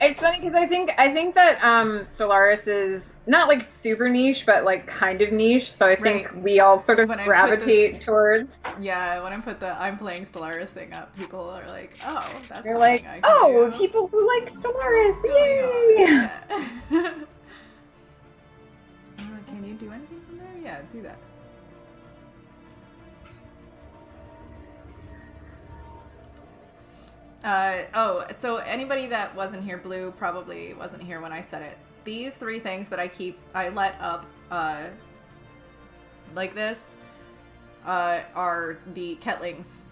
it's funny because I think that Stellaris is not like super niche, but like kind of niche. So I think we all sort of gravitate towards. Yeah, when I put the I'm playing Stellaris thing up, people are like, "Oh, that's You're like, I can do. People who like Stellaris, yay!" Yeah. Can you do anything from there? Yeah, do that. So anybody that wasn't here, Blue probably wasn't here when I said it. These 3 things that I let up, like this, are the Ketling's,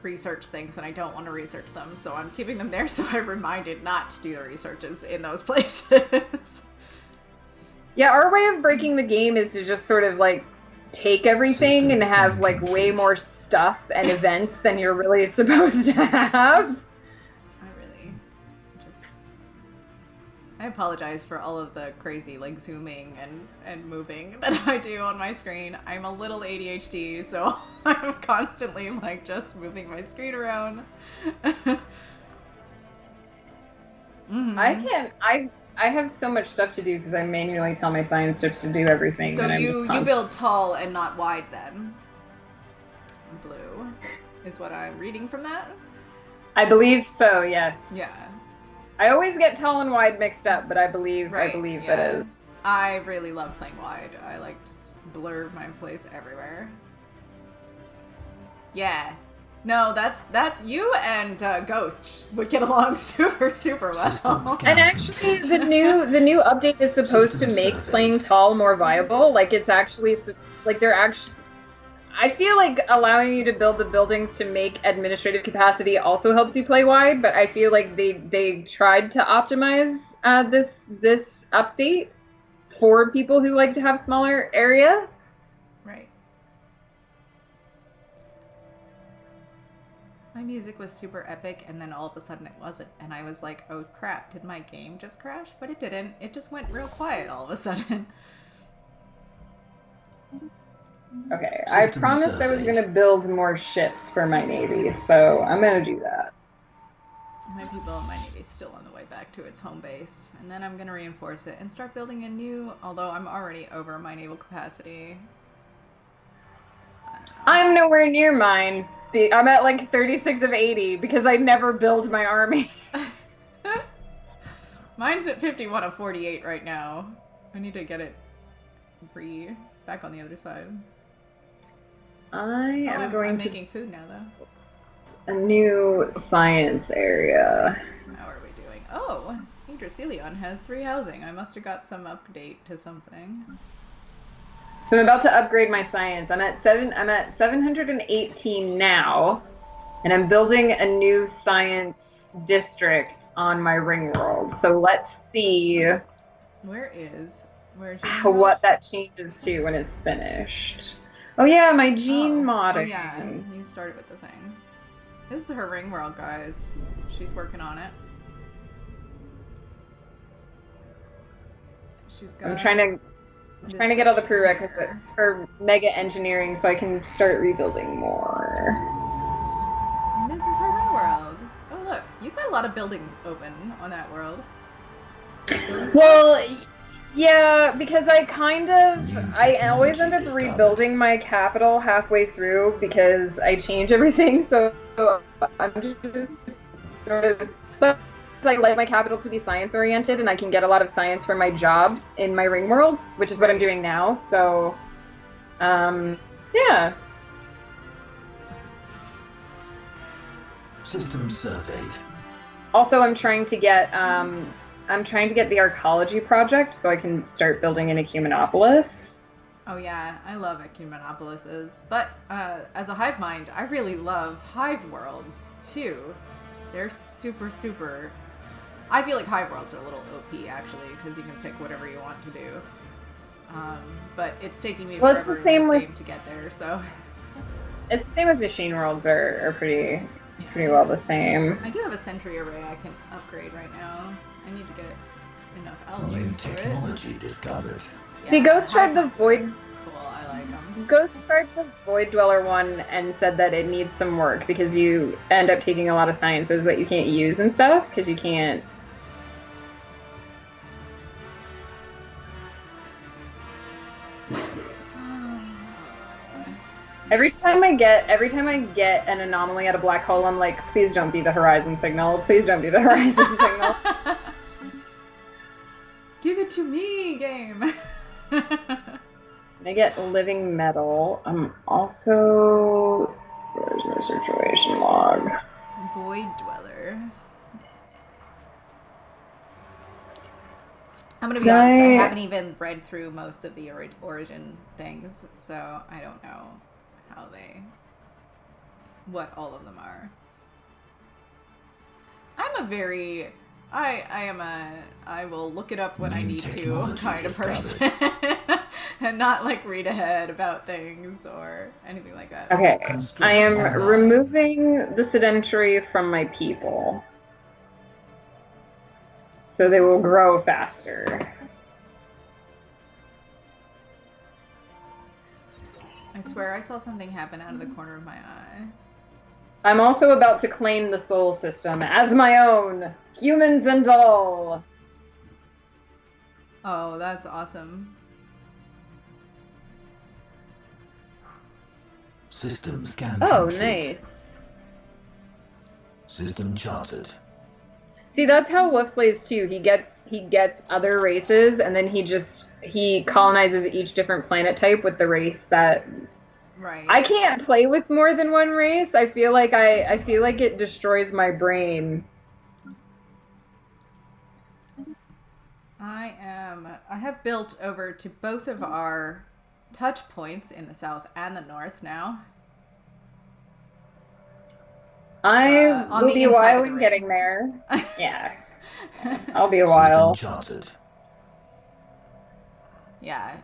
research things, and I don't want to research them, so I'm keeping them there so I'm reminded not to do the researches in those places. Yeah, our way of breaking the game is to just sort of, like, take everything and have, like, way more stuff and events than you're really supposed to have. I apologize for all of the crazy, like, zooming and moving that I do on my screen. I'm a little ADHD, so I'm constantly, like, just moving my screen around. I have so much stuff to do because I manually tell my science strips to do everything. So you build tall and not wide, then? Blue is what I'm reading from that? I believe so, yes. Yeah. I always get tall and wide mixed up, but I believe that is. I really love playing wide. I like to blur my place everywhere. Yeah. No, that's you and Ghost would get along super well. And actually, the new update is supposed to make playing tall more viable. Like it's actually like they're actually. I feel like allowing you to build the buildings to make administrative capacity also helps you play wide, but I feel like they tried to optimize this update for people who like to have smaller area. Right. My music was super epic, and then all of a sudden it wasn't, and I was like, oh crap, did my game just crash? But it didn't. It just went real quiet all of a sudden. Okay, I promised I was going to build more ships for my navy, so I'm going to do that. My people in my navy's still on the way back to its home base, and then I'm going to reinforce it and start building a new, although I'm already over my naval capacity. I'm nowhere near mine. I'm at like 36 of 80 because I never build my army. Mine's at 51 of 48 right now. I need to get it back on the other side. I'm making food now, though. A new science area. How are we doing? Oh, Hydrocelion has 3 housing. I must have got some update to something. So I'm about to upgrade my science. I'm at 718 now, and I'm building a new science district on my ring world. So let's see where's what that changes to when it's finished. Oh yeah, my gene modding. Oh yeah, you started with the thing. This is her ring world, guys. She's working on it. I'm trying to get all the prerequisites for mega engineering so I can start rebuilding more. And this is her ring world. Oh look, you've got a lot of buildings open on that world. Well, yeah, because I always end up rebuilding my capital halfway through because I change everything, so I'm just sort of, but I like my capital to be science oriented and I can get a lot of science from my jobs in my ring worlds, which is what I'm doing now, so, yeah. System surveyed. Also, I'm trying to get the arcology project so I can start building an Ecumenopolis. Oh yeah, I love Ecumenopolises. But as a hive mind, I really love hive worlds too. They're super. I feel like hive worlds are a little OP actually because you can pick whatever you want to do. But it's taking me forever in this game to get there. So it's the same with machine worlds are pretty well the same. I do have a sentry array I can upgrade right now. I need to get enough alloys New for technology discovered. Yeah, see, Ghost tried the void. Cool, I like them. Ghost tried the Void Dweller one and said that it needs some work because you end up taking a lot of sciences that you can't use and stuff because you can't. Every time I get an anomaly at a black hole, I'm like, please don't be the horizon signal. Please don't be the horizon signal. Give it to me, game. I get living metal. I'm also. Where's my situation log? Void Dweller. I'm gonna be honest, I haven't even read through most of the origin things, so I don't know what all of them are. I will look it up when I need to kind of person. And not like read ahead about things or anything like that. Okay, I am removing the sedentary from my people. So they will grow faster. I swear I saw something happen out of the corner of my eye. I'm also about to claim the soul system as my own, humans and all. Oh, that's awesome. System scan complete. Nice. System charted. See, that's how Wolf plays too. He gets other races, and then he colonizes each different planet type with the race that. Right. I can't play with more than one race. I feel like it destroys my brain. I have built over to both of our touch points in the south and the north now. I will be a while in getting there. Yeah. I'll be a while. Yeah,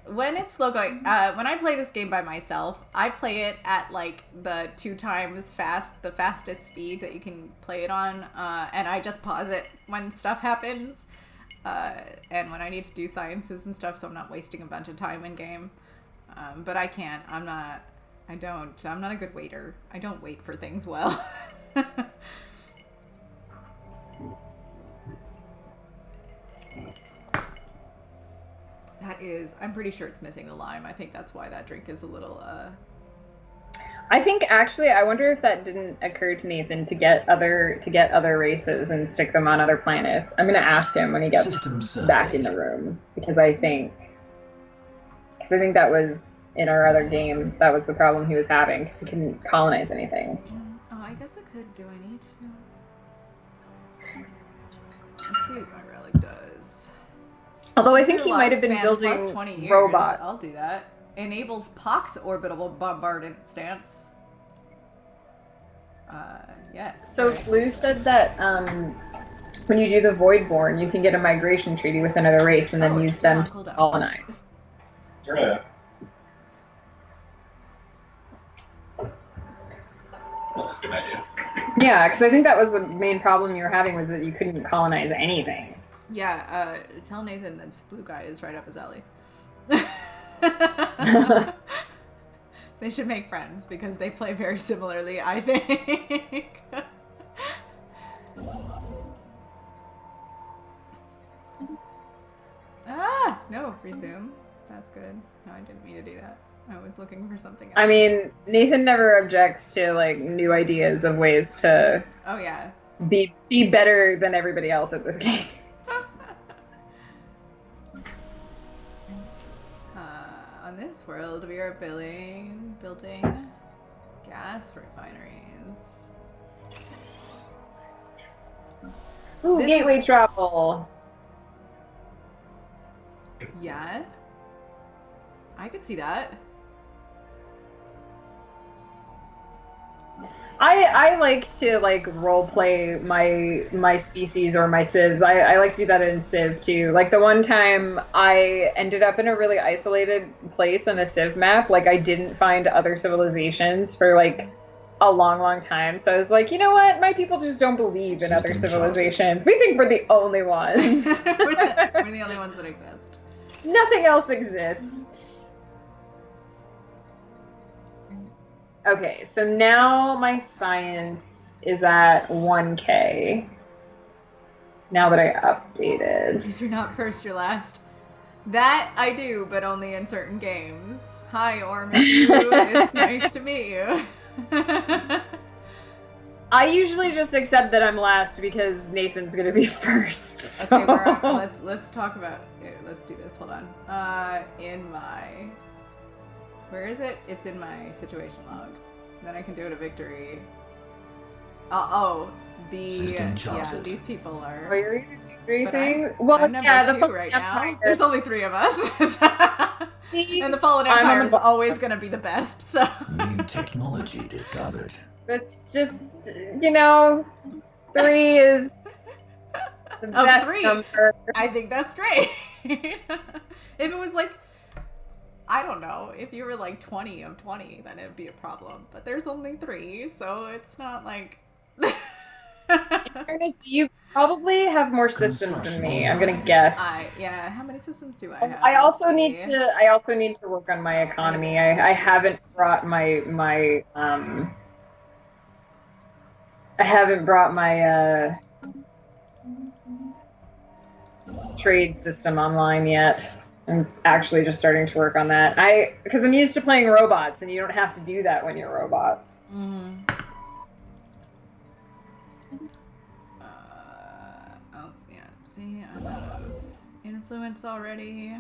when it's slow going. When I play this game by myself, I play it at like the 2 times the fastest speed that you can play it on, and I just pause it when stuff happens, and when I need to do sciences and stuff, so I'm not wasting a bunch of time in game. But I can't. I'm not a good waiter. I don't wait for things well. I'm pretty sure it's missing the lime. I think that's why that drink is a little, I think actually, I wonder if that didn't occur to Nathan to get other races and stick them on other planets. I'm gonna ask him when he gets back in the room because I think that was in our other game. That was the problem he was having because he couldn't colonize anything. Oh, I guess I could. Do I need to? Let's see what my relic does. Although I think he might have been building plus 20 years. robots. I'll do that. Enables Pox orbital bombardment stance. Yeah. So Flu said that when you do the Voidborn, you can get a migration treaty with another race and then use them to colonize. Yeah. That's a good idea. Yeah, because I think that was the main problem you were having was that you couldn't colonize anything. Yeah, tell Nathan that this blue guy is right up his alley. They should make friends because they play very similarly, I think. No, resume. That's good. No, I didn't mean to do that. I was looking for something else. I mean, Nathan never objects to like new ideas of ways to be better than everybody else at this game. On this world, we are building gas refineries. Ooh, gateway travel. Yeah, I could see that. I like to like role play my species or my civs. I like to do that in Civ too. Like the one time I ended up in a really isolated place on a Civ map. Like I didn't find other civilizations for like a long time. So I was like, you know what? My people just don't believe in other civilizations. We think we're the only ones. We're the only ones that exist. Nothing else exists. Okay, so now my science is at 1K. Now that I updated. If you're not first, you're last. That I do, but only in certain games. Hi, Ormisu. It's nice to meet you. I usually just accept that I'm last because Nathan's gonna be first. So. Okay, let's talk about. Here, let's do this. Hold on. In my. Where is it? It's in my situation log. Then I can do it a victory. System charted. These people are. Oh, you're victory But thing? I'm number 2 right now. There's only 3 of us. And the Fallen Empire is always going to be the best, so. New technology discovered. It's just, 3 is the best 3. number. I think that's great. If it was like, I don't know, if you were like 20 of 20, then it'd be a problem. But there's only 3, so it's not like... In fairness, you probably have more systems than me. I'm gonna guess. Yeah. How many systems do I have? I also need to work on my economy. I haven't brought my trade system online yet. I'm actually just starting to work on that. Because I'm used to playing robots, and you don't have to do that when you're robots. Mm-hmm. See, I'm out of influence already.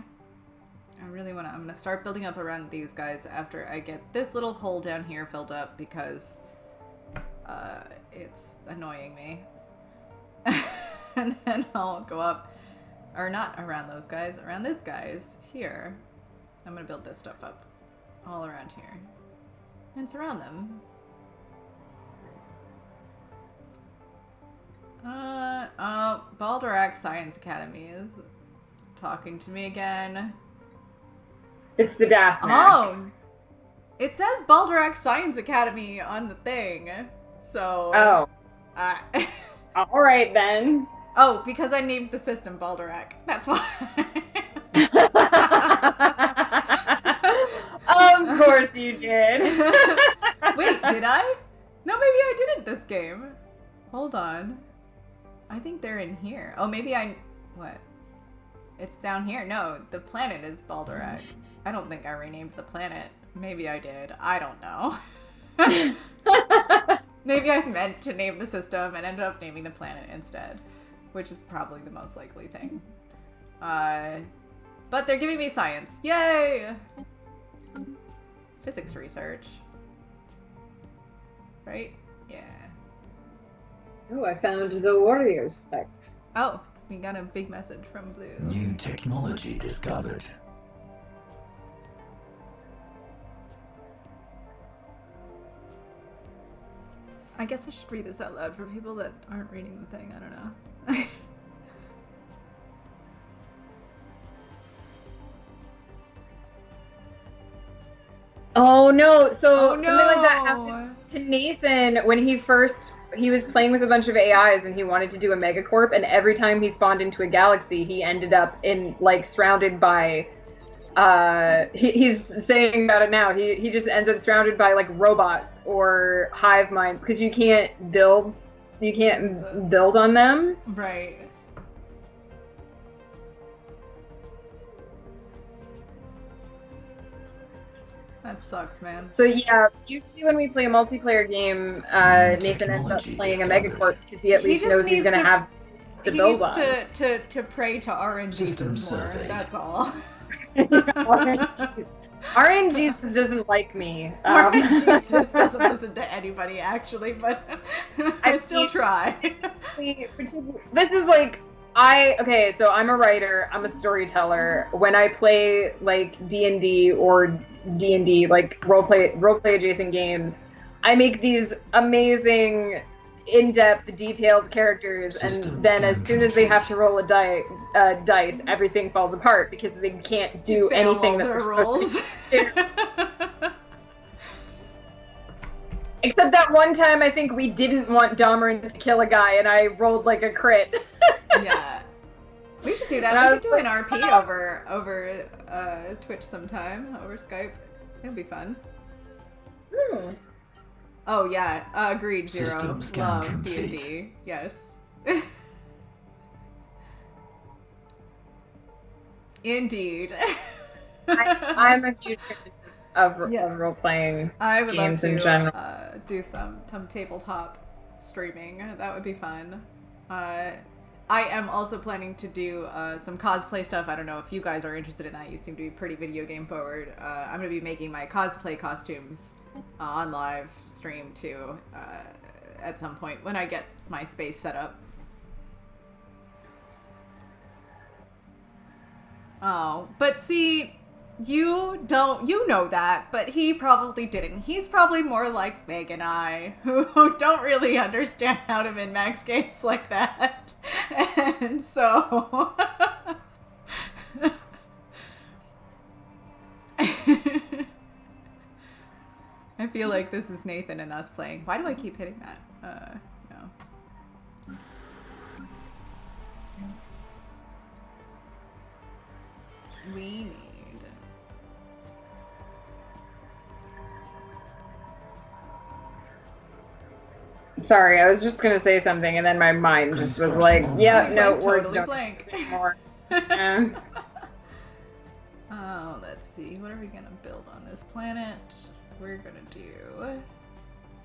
I'm gonna start building up around these guys after I get this little hole down here filled up because it's annoying me. And then I'll go up, or not around those guys, around this guy's here. I'm gonna build this stuff up all around here and surround them. Baldorak Science Academy is talking to me again. It's the Daphne. Oh! It says Baldorak Science Academy on the thing. So... Oh. Alright then. Oh, because I named the system Baldorak. That's why. Of course you did. Wait, did I? No, maybe I didn't this game. Hold on. I think they're in here. Oh, maybe what? It's down here. No, the planet is Baldorak. I don't think I renamed the planet. Maybe I did. I don't know. Maybe I meant to name the system and ended up naming the planet instead, which is probably the most likely thing. But they're giving me science. Yay! Physics research. Right? Yeah. Oh, I found the Warriors text. Oh, we got a big message from Blue. New technology discovered. I guess I should read this out loud for people that aren't reading the thing. I don't know. Oh no! So Oh, no. something like that happened to Nathan when he was playing with a bunch of AIs and he wanted to do a megacorp, and every time he spawned into a galaxy, he ended up in surrounded by. He's saying about it now. He just ends up surrounded by robots or hive minds because you can't build on them. Right. That sucks, man. So yeah, usually when we play a multiplayer game, Nathan ends up playing a megacorp because he at least knows he's gonna have to build on. He needs to pray to RNGs more. That's all. RNGesus doesn't like me. RNGesus doesn't listen to anybody actually, but I still try. This is okay, so I'm a writer, I'm a storyteller. When I play D&D or D&D, roleplay adjacent games, I make these amazing, in-depth, detailed characters, and then as soon as they have to roll a dice, everything falls apart because they can't do anything that they're supposed to do. Except that one time I think we didn't want Dahmer to kill a guy and I rolled a crit. Yeah. We should do that. We could do an RP over Twitch sometime, over Skype. It'll be fun. Oh yeah, agreed. Zero. System scan Love complete. D&D. Yes. Indeed. I'm a huge fan of Yeah. role-playing I would love games to in general. do some tabletop streaming. That would be fun. I am also planning to do some cosplay stuff. I don't know if you guys are interested in that. You seem to be pretty video game forward. I'm going to be making my cosplay costumes on live stream too at some point when I get my space set up. Oh, but see, you know that, but he probably didn't. He's probably more like Meg and I, who don't really understand how to min-max games like that. And so... I feel like this is Nathan and us playing. Why do I keep hitting that? No. We need... Sorry, I was just gonna say something, and then my mind just was like, "Yeah, no, Like, words totally don't blank. exist anymore." Yeah. Oh, let's see. What are we gonna build on this planet? We're gonna do...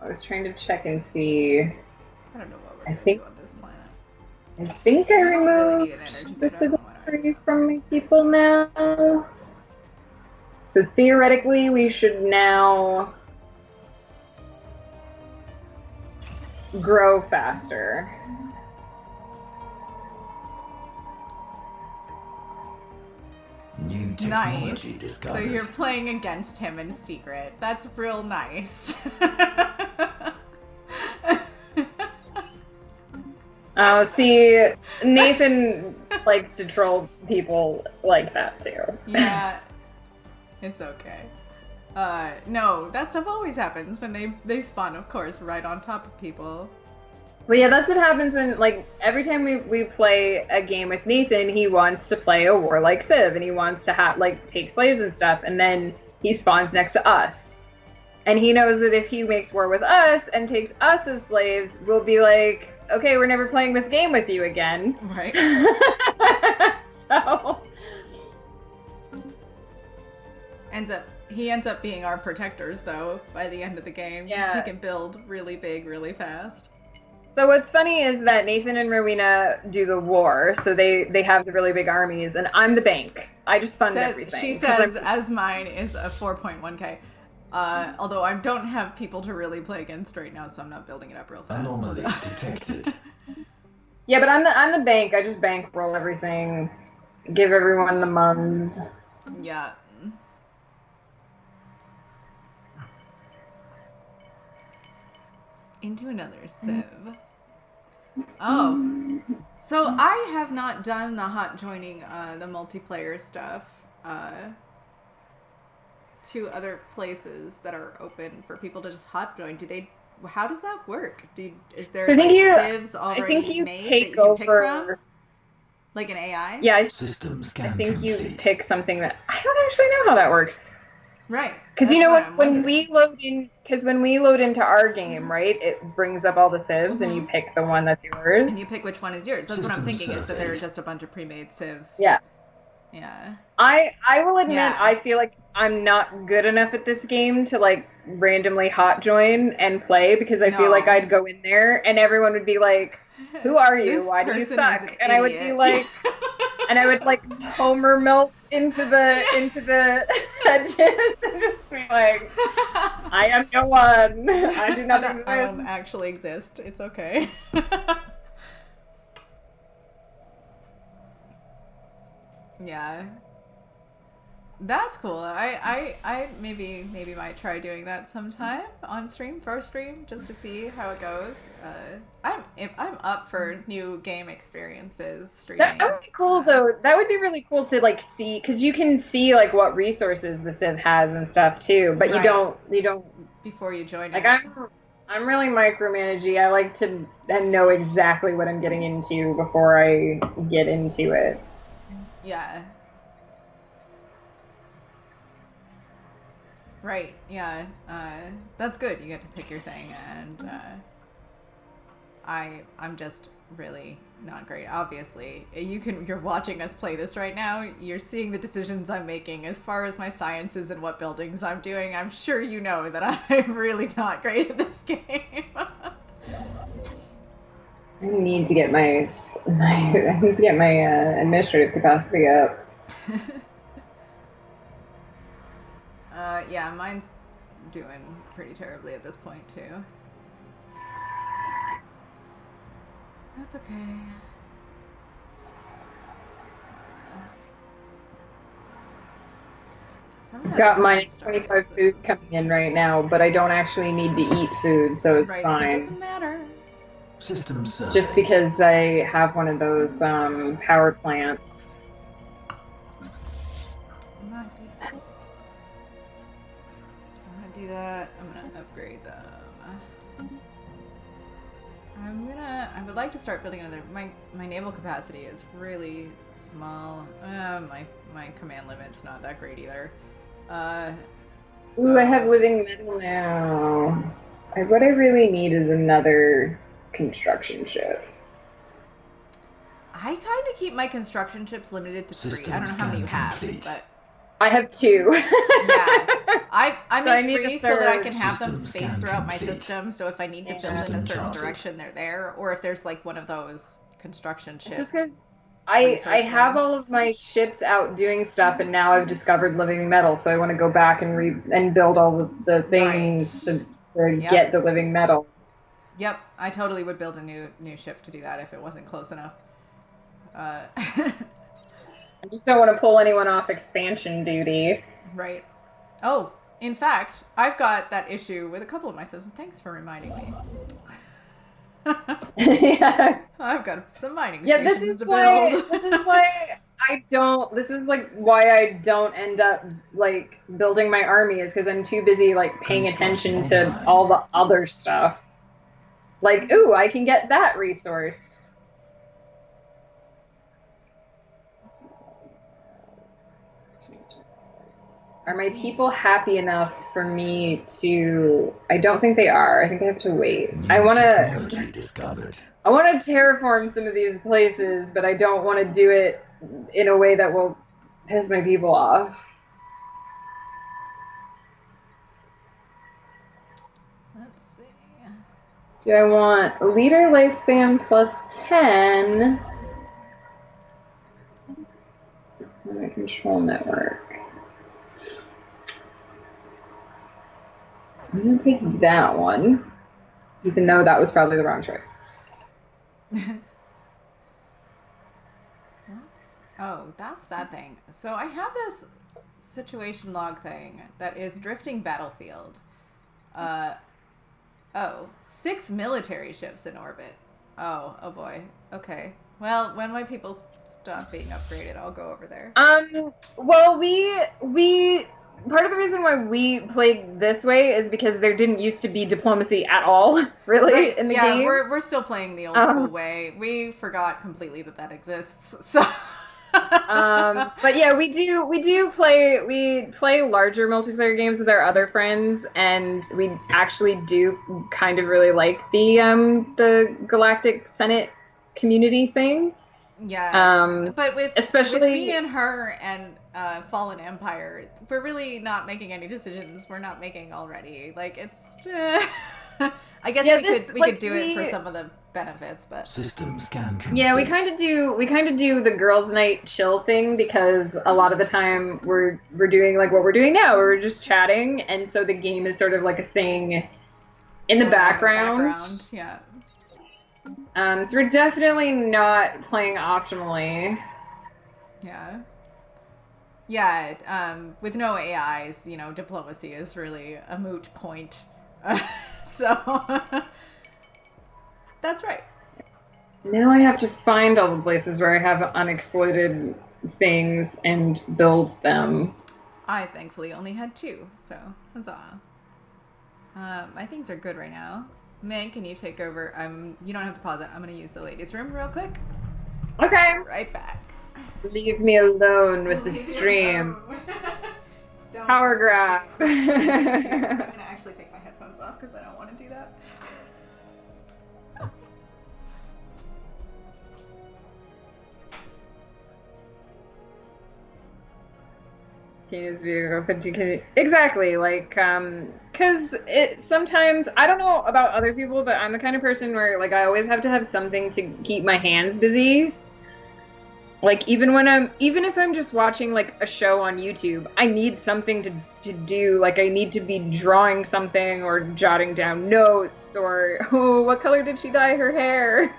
I was trying to check and see. I don't know what we're gonna think- do on this planet. I think I don't really need an energy removed bit, the I don't know what I- civility from my people now. So theoretically, we should now grow faster. New technology Nice. So discovered. you're playing against him in secret. That's real nice. Oh, see, Nathan likes to troll people like that too. Yeah. It's okay. No, that stuff always happens when they spawn, of course, right on top of people. But yeah, that's what happens when, like, every time we play a game with Nathan, he wants to play a warlike civ, and he wants to have, like, take slaves and stuff, and then he spawns next to us. And he knows that if he makes war with us and takes us as slaves, we'll be like, okay, we're never playing this game with you again. Right. So... He ends up being our protectors, though, by the end of the game. 'Cause Yeah. he can build really big, really fast. So what's funny is that Nathan and Rowena do the war, so they have the really big armies, and I'm the bank. I just fund everything. She 'cause says, I'm- as mine is a 4.1k. Although I don't have people to really play against right now, so I'm not building it up real fast. Anomaly detected. Yeah, but I'm the bank. I just bankroll everything, give everyone the mums. Yeah. Into another civ. Oh. So I have not done the hot joining, the multiplayer stuff, to other places that are open for people to just hot join. How does that work? Is there I think civs I already think you made that take you can pick from? over. Like an AI? Yeah, System I scan think you complete. pick something that I don't actually know how that works. Right. Because you know That's what, what I'm when we load in, when we load into our game, right, it brings up all the civs, and you Mhm. pick the one that's yours. And you pick which one is yours. That's what I'm System thinking, is that there are surveyed. just a bunch of pre-made civs. Yeah. Yeah. I will admit, Yeah. I feel like I'm not good enough at this game to like randomly hot join and play, because I feel like No. I'd go in there and everyone would be like, "Who are you? This Why do you person suck?" is an And I would be idiot. like, and I would like Homer melt into the hedges and just be like, "I am no one. I do not exist." I don't actually exist. It's okay. Yeah. That's cool. I maybe might try doing that sometime on stream, first stream, just to see how it goes. I'm up for new game experiences streaming. That would be cool, though. That would be really cool to like see, because you can see like what resources the Civ has and stuff too. But Right. you don't Before you join like. it. I'm really micromanaging. I like to know exactly what I'm getting into before I get into it. Yeah. Right, yeah. That's good. You get to pick your thing, and I'm just really not great. Obviously, you're watching us play this right now. You're seeing the decisions I'm making as far as my sciences and what buildings I'm doing. I'm sure you know that I'm really not great at this game. I need to get my administrative capacity up. Yeah, mine's doing pretty terribly at this point too. That's okay. Got my 25 food coming in right now, but I don't actually need to eat food, so it's right, fine. So it doesn't matter. Systems It's just because I have one of those power plants. Do that. I'm gonna upgrade them. I would like to start building another. My naval capacity is really small. My command limit's not that great either. Ooh, I have living metal now. What I really need is another construction ship. I kind of keep my construction ships limited to 3. I don't know how many you have, but I have 2. yeah, I make so 3 so that I can have them Systems spaced throughout my complete. system. So if I need to build in a certain direction, they're there. Or if there's like one of those construction ships. Just because I have all of my ships out doing stuff, and now I've discovered living metal, so I want to go back and build all of the things to get the living metal. Yep, I totally would build a new ship to do that if it wasn't close enough. I just don't want to pull anyone off expansion duty. Right. Oh, in fact, I've got that issue with a couple of my systems. Thanks for reminding me. Yeah. I've got some mining stations to build. This is why I don't. This is like why I don't end up like building my army, is because I'm too busy like paying attention to all the other stuff. Like, ooh, I can get that resource. Are my people happy enough for me to... I don't think they are. I think I have to wait. I want to terraform some of these places, but I don't want to do it in a way that will piss my people off. Let's see. Do I want leader lifespan plus 10? My control network. I'm going to take that one, even though that was probably the wrong choice. Oh, that's that thing. So I have this situation log thing that is drifting battlefield. 6 military ships in orbit. Oh boy. Okay. Well, when my people stop being upgraded, I'll go over there. Well, we part of the reason why we played this way is because there didn't used to be diplomacy at all, really, in the game. Yeah, we're still playing the old school way. We forgot completely that exists. So. But yeah, we play larger multiplayer games with our other friends, and we actually do kind of really like the Galactic Senate community thing. Yeah. But especially with me and her and Fallen Empire, we're really not making any decisions we're not making already. Like, it's I guess we could do it for some of the benefits, but systems can complete. Yeah, we kind of do the girls' night chill thing, because a lot of the time we're doing like what we're doing now, we're just chatting, and so the game is sort of like a thing in the background. Yeah. So we're definitely not playing optimally. Yeah. Yeah, with no AIs, diplomacy is really a moot point. So, that's right. Now I have to find all the places where I have unexploited things and build them. I thankfully only had 2, so huzzah. My things are good right now. Meg, can you take over? You don't have to pause it. I'm going to use the ladies' room real quick. Okay. Right back. Leave me alone with the stream. don't. Power grab. I'm gonna actually take my headphones off because I don't want to do that. Can use vehicle, but you can exactly like because it sometimes I don't know about other people, but I'm the kind of person where like I always have to have something to keep my hands busy. Like even if I'm just watching like a show on YouTube, I need something to do. Like I need to be drawing something or jotting down notes or oh, what color did she dye her hair?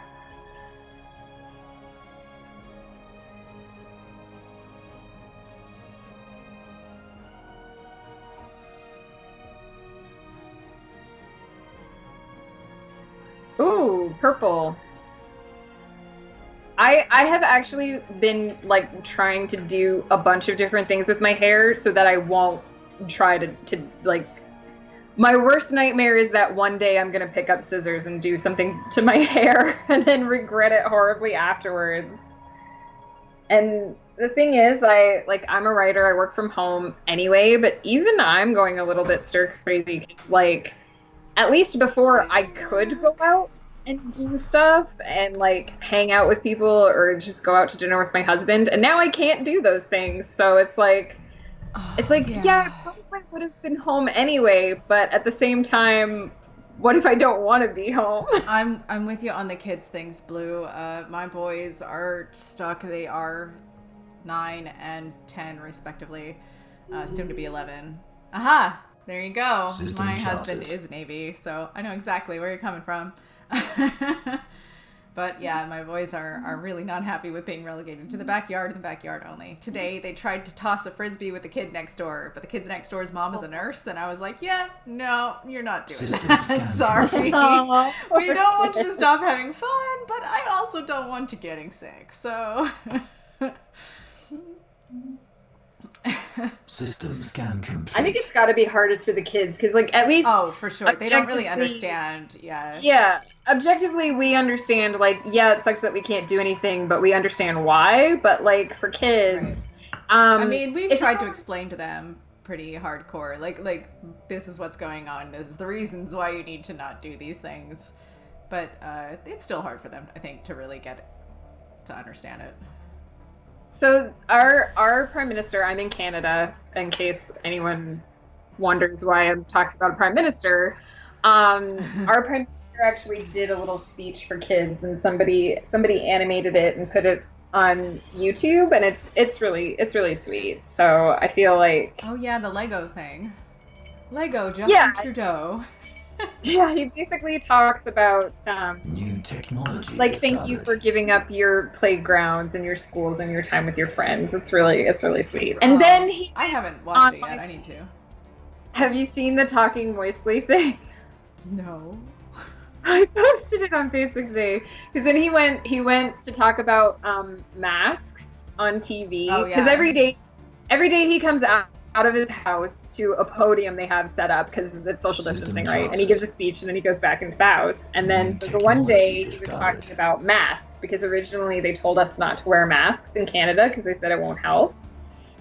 Ooh, purple. I have actually been like trying to do a bunch of different things with my hair so that I won't try to like my worst nightmare is that one day I'm gonna pick up scissors and do something to my hair and then regret it horribly afterwards. And the thing is, I'm a writer, I work from home anyway, but even I'm going a little bit stir crazy. Like at least before I could go out and do stuff and like hang out with people or just go out to dinner with my husband, and now I can't do those things. So yeah, I probably would have been home anyway, but at the same time, what if I don't want to be home? I'm with you on the kids things, Blue. My boys are stuck. They are 9 and 10 respectively, soon to be 11. Aha! There you go. System My charted. husband is Navy, so I know exactly where you're coming from. But yeah, my boys are really not happy with being relegated to the backyard and the backyard only. Today, they tried to toss a frisbee with the kid next door, but the kid next door's mom is a nurse, and I was like, yeah, no, you're not doing Systems that. can Sorry. Aw. We don't want you to stop having fun, but I also don't want you getting sick, so... System scan complete. I think it's got to be hardest for the kids because, like, at least Oh, for sure. They don't really objectively- understand. Yeah. Yeah, objectively, we understand. Like, yeah, it sucks that we can't do anything, but we understand why. But like for kids, I mean, we've if tried you to don't- explain to them pretty hardcore. Like this is what's going on. This is the reasons why you need to not do these things. But it's still hard for them, I think, to really get it, to understand it. So our prime minister, I'm in Canada, in case anyone wonders why I'm talking about a prime minister. Our prime minister actually did a little speech for kids, and somebody animated it and put it on YouTube, and it's really sweet. So I feel like Oh yeah, the Lego thing. Lego Justin Trudeau. yeah, he basically talks about New technology. like thank you for giving up your playgrounds and your schools and your time with your friends. It's really sweet. And then he I haven't watched it on yet. my- I need to. have you seen the talking moistly thing? No. I posted it on Facebook today because then he went to talk about masks on TV Oh, because yeah. every day he comes out of his house to a podium they have set up because it's social System distancing, right? And he charted. gives a speech and then he goes back into the house. And then New so the one day he was technology talking about masks because originally they told us not to wear masks in Canada because they said it won't help.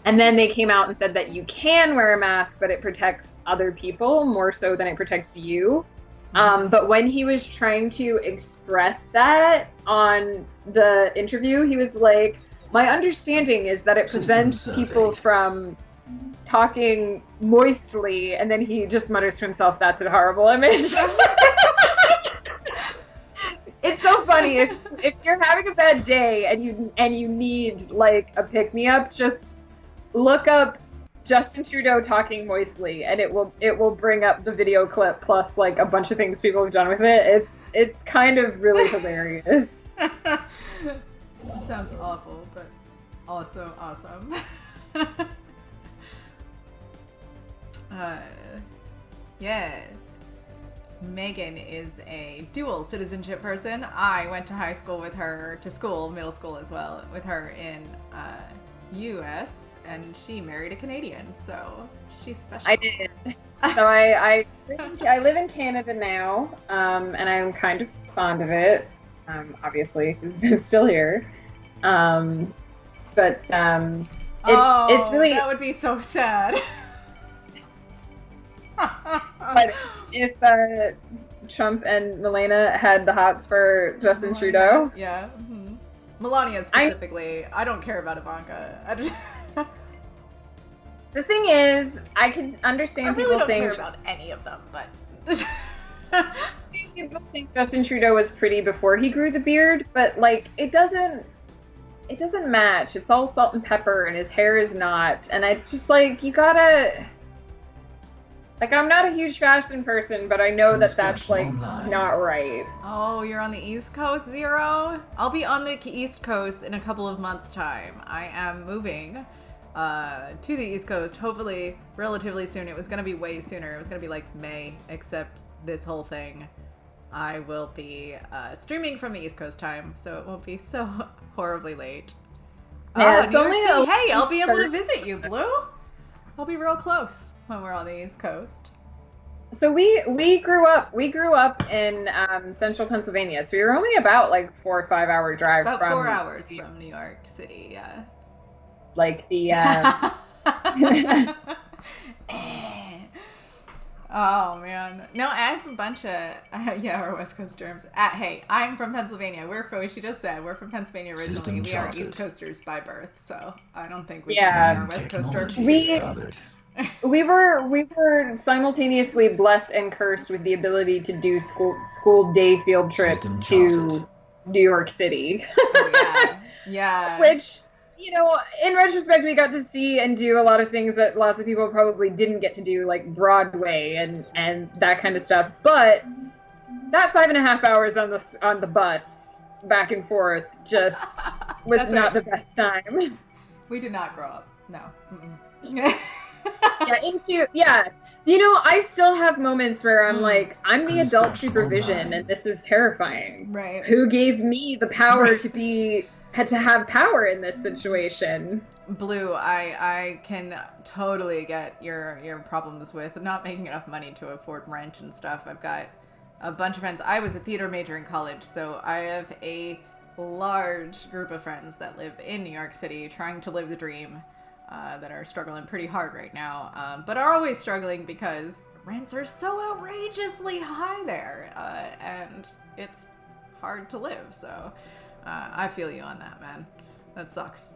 And then they came out and said that you can wear a mask, but it protects other people more so than it protects you. But when he was trying to express that on the interview, he was like, my understanding is that it System prevents people surveyed. from talking moistly, and then he just mutters to himself, that's a horrible image. It's so funny. If you're having a bad day and you need like a pick-me-up, just look up Justin Trudeau talking moistly, and it will bring up the video clip plus like a bunch of things people have done with it. It's kind of really hilarious. Sounds awful, but also awesome. Yeah. Megan is a dual citizenship person. I went to middle school as well, with her in U.S., and she married a Canadian, so she's special. I did. So I live in Canada now, and I'm kind of fond of it. Obviously, 'cause I'm still here. But it's really that would be so sad. But if Trump and Melania had the hots for Justin Trudeau, yeah. Mm-hmm. Melania specifically. I don't care about Ivanka. The thing is, I can understand I really people don't saying care about any of them, but people think Justin Trudeau was pretty before he grew the beard, but like it doesn't match. It's all salt and pepper, and his hair is not. And it's just like you gotta. Like, I'm not a huge fashion person, but I know that that's like not right. Oh, you're on the East Coast, Zero? I'll be on the East Coast in a couple of months' time. I am moving to the East Coast, hopefully relatively soon. It was going to be way sooner. It was going to be like May, except this whole thing. I will be streaming from the East Coast time, so it won't be so horribly late. Yeah, oh, it's New York only City. a- Hey, I'll be able to visit you, Blue. I'll be real close when we're on the East Coast. So we grew up in central Pennsylvania, so we were only about like 4 or 5 hour drive About from 4 hours from New York City, yeah. like the Oh man, no, I have a bunch of yeah, our West Coast terms. Hey, I'm from Pennsylvania. We're from what she just said. We're from Pennsylvania originally. System We are charted. East Coasters by birth, so I don't think we Yeah. can bring our West Coast terms. Technology We- discovered. we were simultaneously blessed and cursed with the ability to do school day field trips System to charted. New York City. Oh, yeah, yeah. Which, you know, in retrospect, we got to see and do a lot of things that lots of people probably didn't get to do, like Broadway and that kind of stuff. But that 5.5 hours on the bus back and forth just was That's not right. the best time. We did not grow up. No. You know, I still have moments where I'm like, I'm the adult Construction supervision, online. and this is terrifying. Right. Who gave me the power had to have power in this situation? Blue, I can totally get your problems with not making enough money to afford rent and stuff. I've got a bunch of friends. I was a theater major in college, so I have a large group of friends that live in New York City trying to live the dream, that are struggling pretty hard right now, but are always struggling because rents are so outrageously high there, and it's hard to live, so I feel you on that, man. That sucks.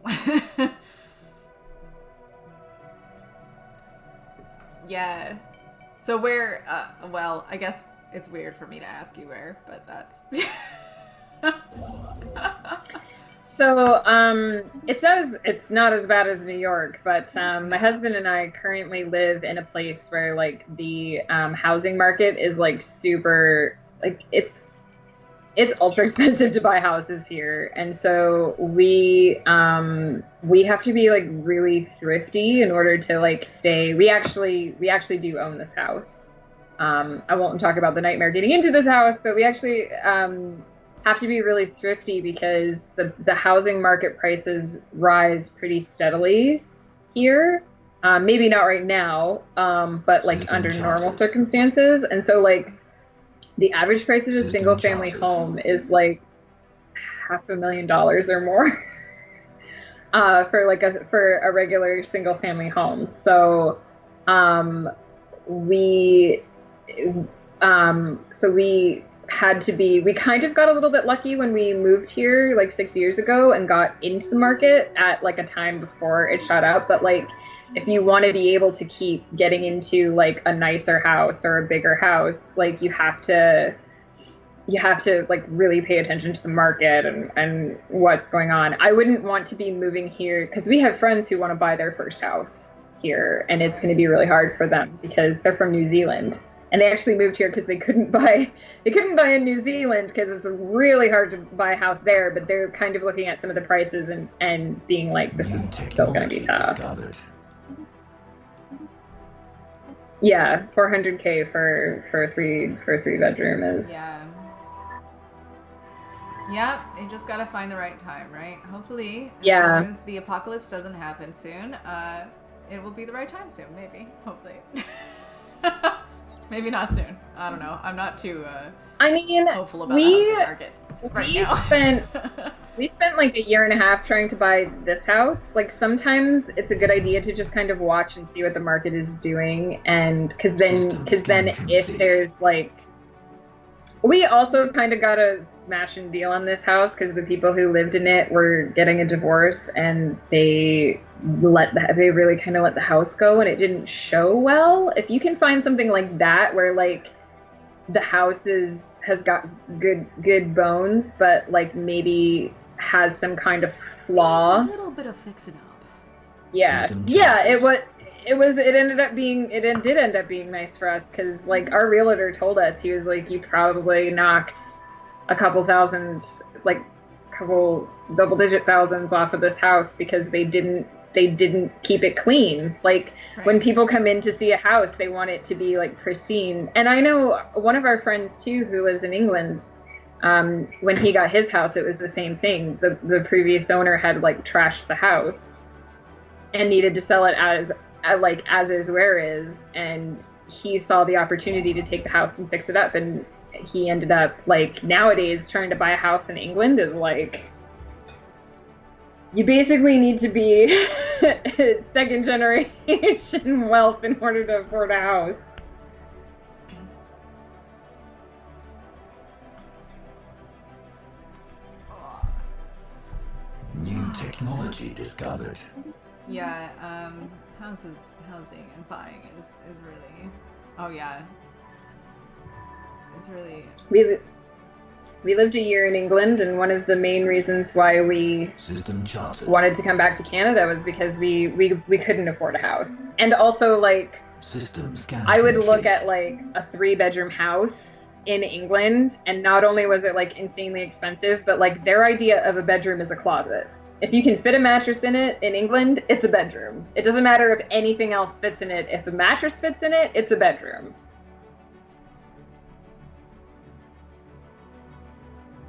Yeah. So where, well, I guess it's weird for me to ask you where, but that's... So, it's not as bad as New York, but my husband and I currently live in a place where like the housing market is like super, like it's ultra expensive to buy houses here, and so we have to be like really thrifty in order to like stay. We actually do own this house. I won't talk about the nightmare getting into this house, but we actually have to be really thrifty because the housing market prices rise pretty steadily here. Maybe not right now, but like System under charted. normal circumstances. And so like the average price of a System single family charted. home is like $500,000 or more for a regular single family home. So we kind of got a little bit lucky when we moved here like 6 years ago and got into the market at like a time before it shot up. But like if you want to be able to keep getting into like a nicer house or a bigger house, like you have to like really pay attention to the market and what's going on. I wouldn't want to be moving here because we have friends who want to buy their first house here, and it's going to be really hard for them because they're from New Zealand. And they actually moved here because they couldn't buy in New Zealand because it's really hard to buy a house there. But they're kind of looking at some of the prices and being like, this New is still going to technology be tough. discovered. Yeah, $400K for a three bedroom is. Yeah. Yep, you just gotta find the right time, right? Hopefully, as long as the apocalypse doesn't happen soon, it will be the right time soon, maybe. Hopefully. Maybe not soon. I don't know. I'm not too I mean, hopeful about the housing market right now. We spent like a year and a half trying to buy this house. Like sometimes it's a good idea to just kind of watch and see what the market is doing, and because then if there's like, we also kind of got a smash and deal on this house because the people who lived in it were getting a divorce, and they really kind of let the house go, and it didn't show well. If you can find something like that where like the house has got good bones, but like maybe has some kind of flaw. It's a little bit of fixing up. Yeah, yeah. It ended up being did end up being nice for us because like our realtor told us, he was like, you probably knocked a couple double-digit thousands off of this house because they didn't keep it clean. Like right. When people come in to see a house, they want it to be like pristine. And I know one of our friends too who lives in England, when he got his house, it was the same thing. The previous owner had like trashed the house and needed to sell it as is where is, and he saw the opportunity to take the house and fix it up, and he ended up like, nowadays trying to buy a house in England is like, you basically need to be second generation wealth in order to afford a house. New technology discovered. Yeah, housing and buying is really, oh yeah, it's really. We lived a year in England, and one of the main reasons why we wanted to come back to Canada was because we couldn't afford a house. And also, like, I would look at, like, a 3-bedroom house in England, and not only was it, like, insanely expensive, but, like, their idea of a bedroom is a closet. If you can fit a mattress in it in England, it's a bedroom. It doesn't matter if anything else fits in it. If a mattress fits in it, it's a bedroom.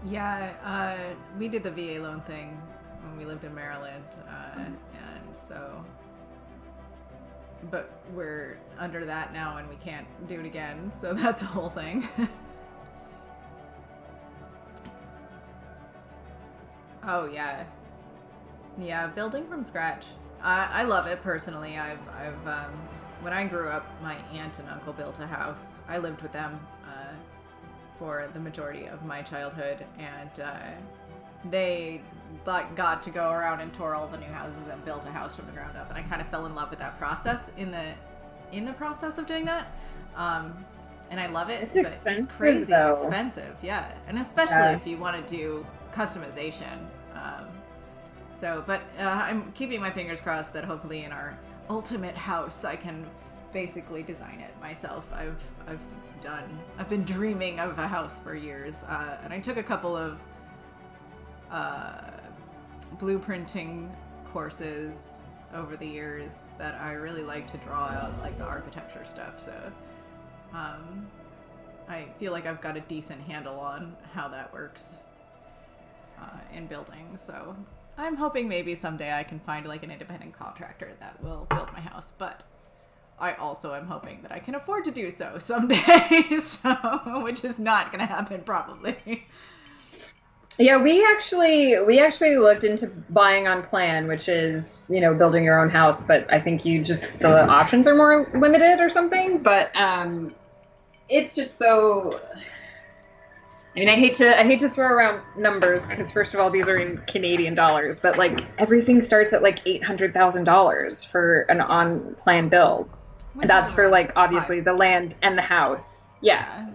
Yeah, we did the VA loan thing when we lived in Maryland, and so, but we're under that now and we can't do it again, so that's a whole thing. Oh yeah, yeah, building from scratch. I love it personally. I've when I grew up, my aunt and uncle built a house. I lived with them for the majority of my childhood, and they got to go around and tour all the new houses and built a house from the ground up, and I kind of fell in love with that process in the process of doing that, and I love it. It's crazy expensive, yeah, and especially if you want to do customization. But I'm keeping my fingers crossed that hopefully in our ultimate house I can basically design it myself. I've been dreaming of a house for years, and I took a couple of blueprinting courses over the years that I really like to draw out like the architecture stuff, so I feel like I've got a decent handle on how that works in building, so I'm hoping maybe someday I can find like an independent contractor that will build my house, but I also am hoping that I can afford to do so someday, which is not going to happen probably. Yeah, we actually looked into buying on plan, which is, building your own house, but I think the options are more limited or something, but it's just so, I mean, I hate to throw around numbers because first of all, these are in Canadian dollars, but like everything starts at like $800,000 for an on-plan build. And that's for like obviously the land and the house. Yeah.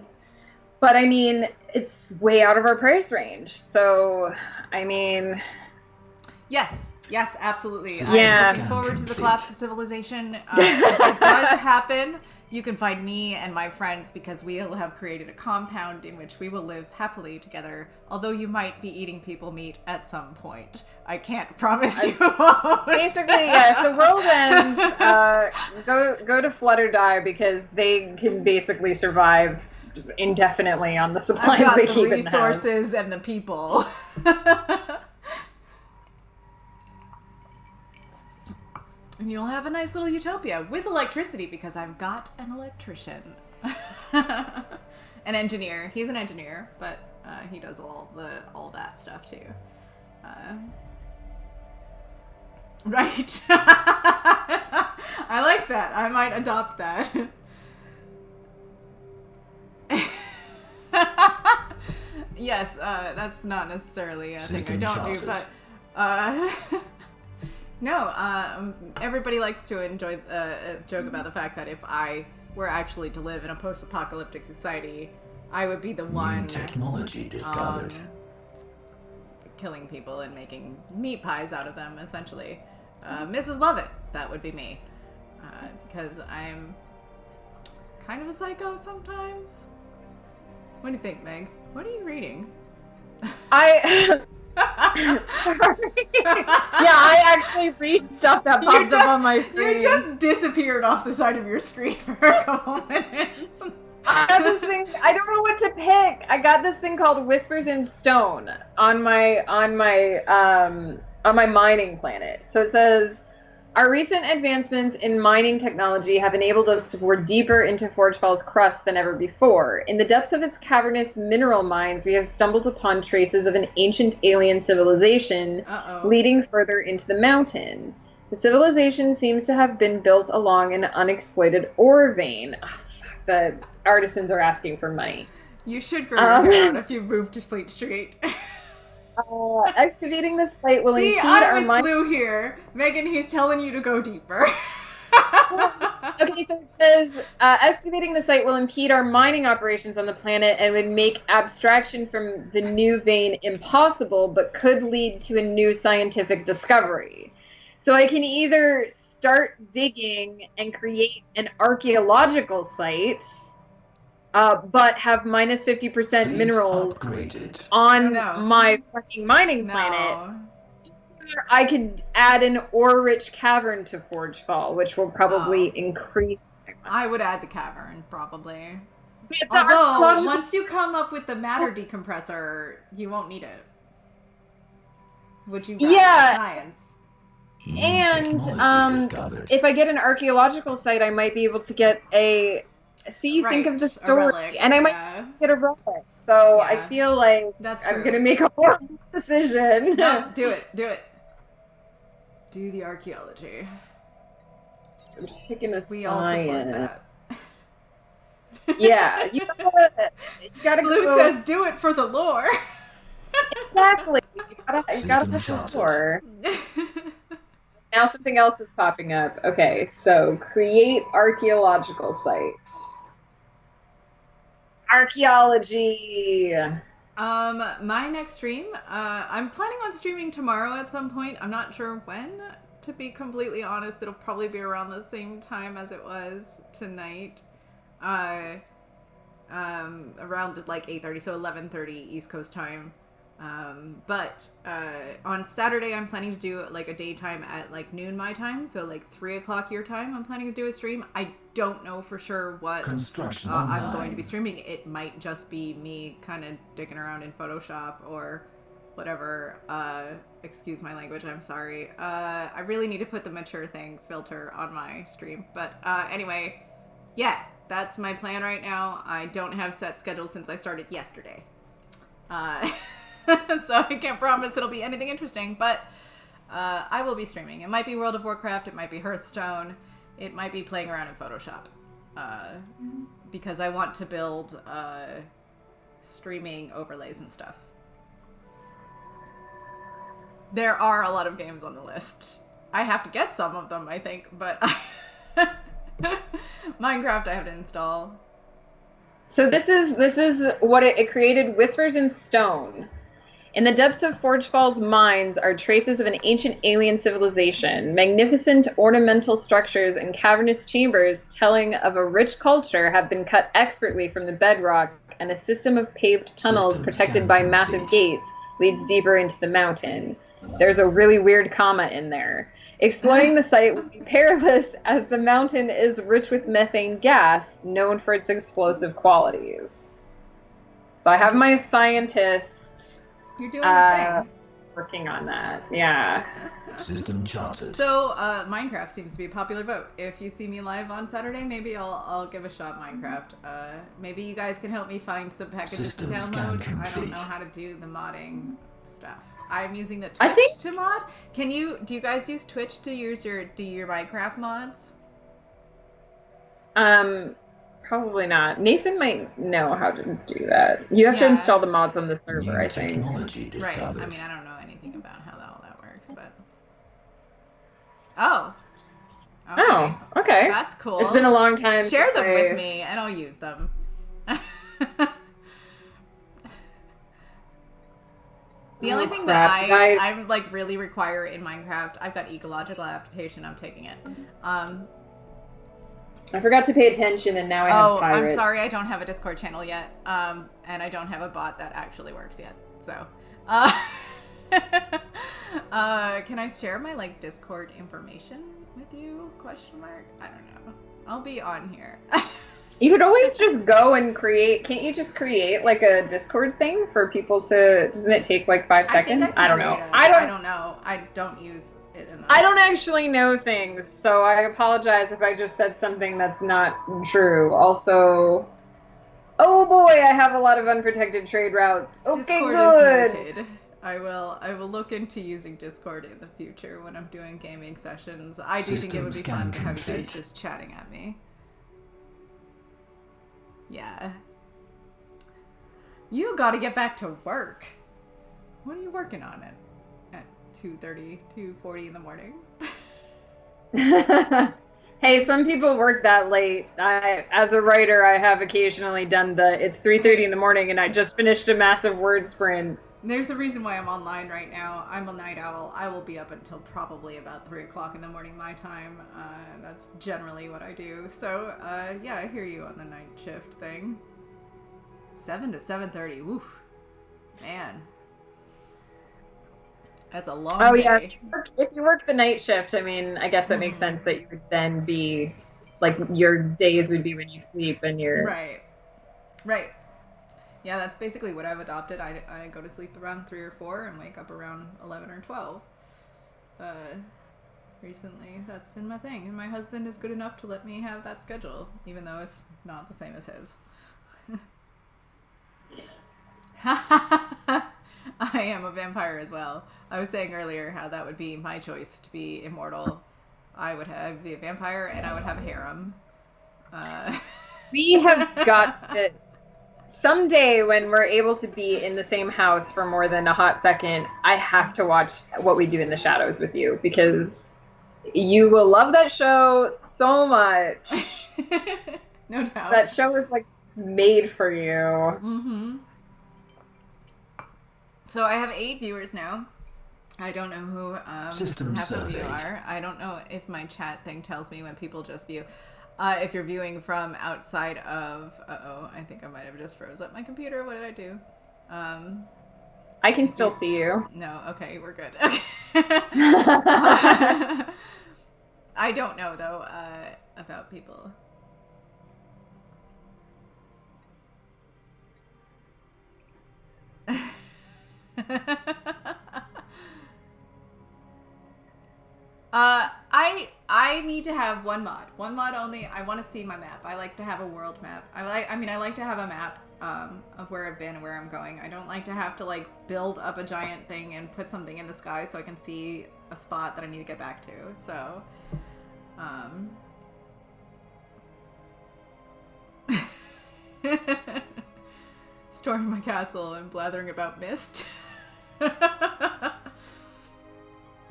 But I mean, it's way out of our price range. So, I mean, yes, absolutely. Yeah. I'm looking forward to the collapse of civilization. If it does happen, you can find me and my friends because we will have created a compound in which we will live happily together, although you might be eating people meat at some point. I can't promise you. Basically, yeah, if the world ends, go to Flood or Die because they can basically survive indefinitely on the supplies they keep in the house. Resources and the people. And you'll have a nice little utopia with electricity because I've got an electrician. An engineer. He's an engineer, but he does all that stuff too. Right. I like that. I might adopt that. Yes, that's not necessarily a thing I don't do, but no, everybody likes to enjoy a joke about the fact that if I were actually to live in a post-apocalyptic society, I would be the one New technology discovered. killing people and making meat pies out of them, essentially. Mrs. Lovett, that would be me. Because I'm kind of a psycho sometimes. What do you think, Meg? What are you reading? I actually read stuff that pops up on my screen. You just disappeared off the side of your screen for a couple minutes. I got this thing. I don't know what to pick. I got this thing called Whispers in Stone on my mining planet. So it says, our recent advancements in mining technology have enabled us to bore deeper into Forgefall's crust than ever before. In the depths of its cavernous mineral mines, we have stumbled upon traces of an ancient alien civilization leading further into the mountain. The civilization seems to have been built along an unexploited ore vein. The artisans are asking for money. You should grow your hair out if you move to Fleet Street. Excavating the site will impede I'm our with Blue here. Megan, he's telling you to go deeper. Okay, so it says, excavating the site will impede our mining operations on the planet and would make abstraction from the new vein impossible, but could lead to a new scientific discovery. So I can either start digging and create an archaeological site, but have minus 50% minerals upgraded on my fucking mining planet. Or I could add an ore-rich cavern to Forgefall, which will probably increase. I would add the cavern, probably. Although, once you come up with the matter decompressor, you won't need it. Would you rather science? And if I get an archaeological site, I might be able to get a... See, think of the story. And I might get a relic. So I feel like I'm going to make a horrible decision. No, do it. Do it. Do the archaeology. I'm just picking a We all support that. Yeah, you gotta Blue go. says, do it for the lore. Exactly. You gotta put the lore. Now something else is popping up. Okay, so create archaeological site. Archaeology. My next stream, I'm planning on streaming tomorrow at some point. I'm not sure when, to be completely honest. It'll probably be around the same time as it was tonight. Around like 8:30, so 11:30 East Coast time. But on Saturday, I'm planning to do like a daytime at like noon my time, so like 3 o'clock your time. I'm planning to do a stream. I don't know for sure what I'm going to be streaming. It might just be me kind of dicking around in Photoshop or whatever. Excuse my language, I'm sorry. I really need to put the mature thing filter on my stream. But anyway, yeah, that's my plan right now. I don't have set schedule since I started yesterday. So I can't promise it'll be anything interesting, but I will be streaming. It might be World of Warcraft, it might be Hearthstone, it might be playing around in Photoshop. Because I want to build streaming overlays and stuff. There are a lot of games on the list. I have to get some of them, I think, but Minecraft I have to install. So this is what it created. Whispers in Stone. In the depths of Forgefall's mines are traces of an ancient alien civilization, magnificent ornamental structures and cavernous chambers telling of a rich culture have been cut expertly from the bedrock, and a system of paved tunnels protected by massive gates leads deeper into the mountain. There's a really weird comma in there. Exploring the site would be perilous as the mountain is rich with methane gas, known for its explosive qualities. So I have my scientist... You're doing the thing. Working on that, yeah. System charted. So, Minecraft seems to be a popular vote. If you see me live on Saturday, maybe I'll give a shot Minecraft. Maybe you guys can help me find some packages to download. I don't know how to do the modding stuff. I'm using the I Twitch think- to mod. Do you guys use Twitch to do your Minecraft mods? Probably not. Nathan might know how to do that. You have to Yeah. install the mods on the server, New I think. technology Right. discovered. I mean, I don't know anything about how all that works, but... Oh. Okay. Oh, okay. That's cool. It's been a long time. Share since them I- with me, and I'll use them. The only thing crap, that I guys. like really require in Minecraft, I've got ecological adaptation. I'm taking it. I forgot to pay attention, and now I have Oh, pirate. I'm sorry, I don't have a Discord channel yet, and I don't have a bot that actually works yet. So, can I share my like Discord information with you? Question mark. I don't know. I'll be on here. You could always just go and create. Can't you just create like a Discord thing for people to? Doesn't it take like 5 seconds? I don't know. I don't know. I don't use it enough. I don't actually know things, so I apologize if I just said something that's not true. Also, oh boy, I have a lot of unprotected trade routes. Okay, Discord good. is noted. I will look into using Discord in the future when I'm doing gaming sessions. I do think it would be System fun scan to have you guys complete. just chatting at me. Yeah. You gotta get back to work. What are you working on at 2:30, 2:40 in the morning? Hey, some people work that late. As a writer, I have occasionally done it's 3:30 in the morning and I just finished a massive word sprint. There's a reason why I'm online right now. I'm a night owl. I will be up until probably about 3 o'clock in the morning my time. That's generally what I do. So, yeah, I hear you on the night shift thing. 7 to 7:30. Woof. Man. That's a long Oh day. yeah, if you work the night shift, I mean, I guess it makes sense that you would then be, like, your days would be when you sleep and you're... Right. Right. Yeah, that's basically what I've adopted. I go to sleep around 3 or 4 and wake up around 11 or 12. Recently, that's been my thing. And my husband is good enough to let me have that schedule, even though it's not the same as his. I am a vampire as well. I was saying earlier how that would be my choice to be immortal. I would be a vampire and I would have a harem. We have got to... Someday when we're able to be in the same house for more than a hot second, I have to watch What We Do in the Shadows with you, because you will love that show so much. No doubt. That show is, like, made for you. Mm-hmm. So I have 8 viewers now. I don't know who System half of you surveyed. are. I don't know if my chat thing tells me when people just view. If you're viewing from outside of... Uh-oh, I think I might have just froze up my computer. What did I do? I can still see you. No, okay, we're good. Okay. I don't know, though, about people. I need to have one mod only. I want to see my map. I like to have a world map. I like to have a map of where I've been and where I'm going. I don't like to have to like build up a giant thing and put something in the sky so I can see a spot that I need to get back to. So storming my castle and blathering about mist.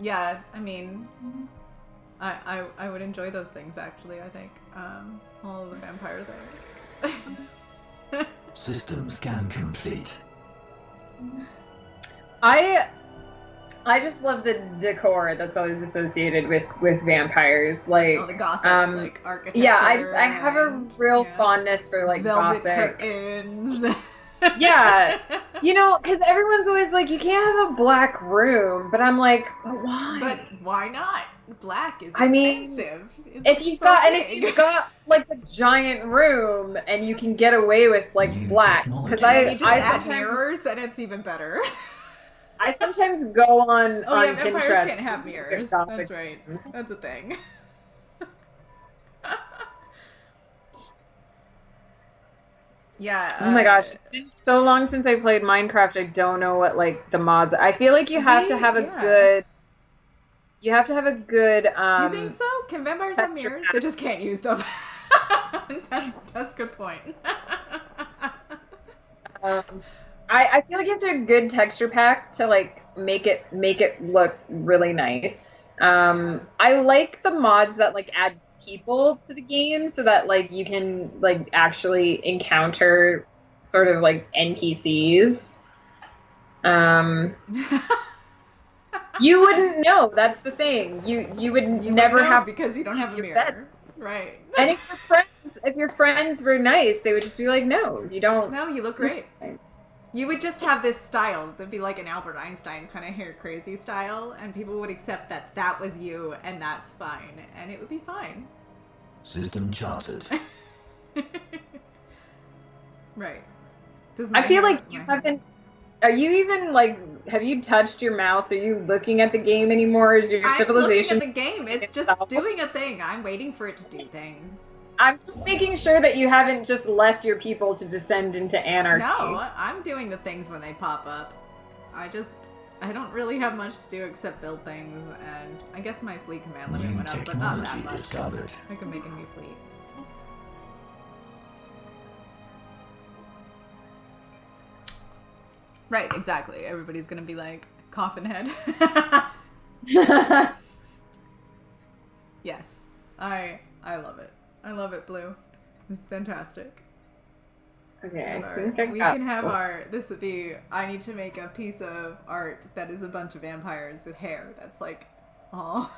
Yeah, I mean, I would enjoy those things, actually, I think. All of the vampire things. System scan complete. I just love the decor that's always associated with vampires, like Oh, the gothic, like, architecture. yeah, I have a and, real yeah, fondness for like velvet gothic. curtains. Yeah, you know, because everyone's always like, you can't have a black room, but I'm like, but why? But why not? Black is I mean, expensive. if you've got like a giant room and you can get away with like New black, technology. because I you just add sometimes, mirrors and it's even better. I sometimes go on Oh yeah, on vampires Pinterest. can't have just to look at mirrors. gothic That's right. rooms. That's a thing. Yeah. Oh my gosh, it's been so long since I played Minecraft. I don't know what like the mods. I feel like you have to have a good. You have to have a good. You think so? Can vampires have mirrors? They just can't use them. That's a good point. I feel like you have to have a good texture pack to like make it look really nice. I like the mods that like add people to the game so that like you can like actually encounter sort of like NPCs. You wouldn't know. That's the thing. You would never have because you don't have a mirror. Bed. Right. And if your friends were nice, they would just be like, "No, you don't." No, you look great. You would just have this style that'd be like an Albert Einstein kind of hair crazy style, and people would accept that that was you, and that's fine, and it would be fine. System charted. Right. I feel like you haven't. Are you even like? Have you touched your mouse? Are you looking at the game anymore? Is your civilization? I'm looking at the game. It's just doing a thing. I'm waiting for it to do things. I'm just making sure that you haven't just left your people to descend into anarchy. No, I'm doing the things when they pop up. I don't really have much to do except build things, and I guess my fleet command limit went up, but not that much. Discovered. I can make a new fleet. Right, exactly. Everybody's gonna be like, coffin head. Yes. I love it. I love it, Blue. It's fantastic. Okay. We can have our, this would be, I need to make a piece of art that is a bunch of vampires with hair that's like all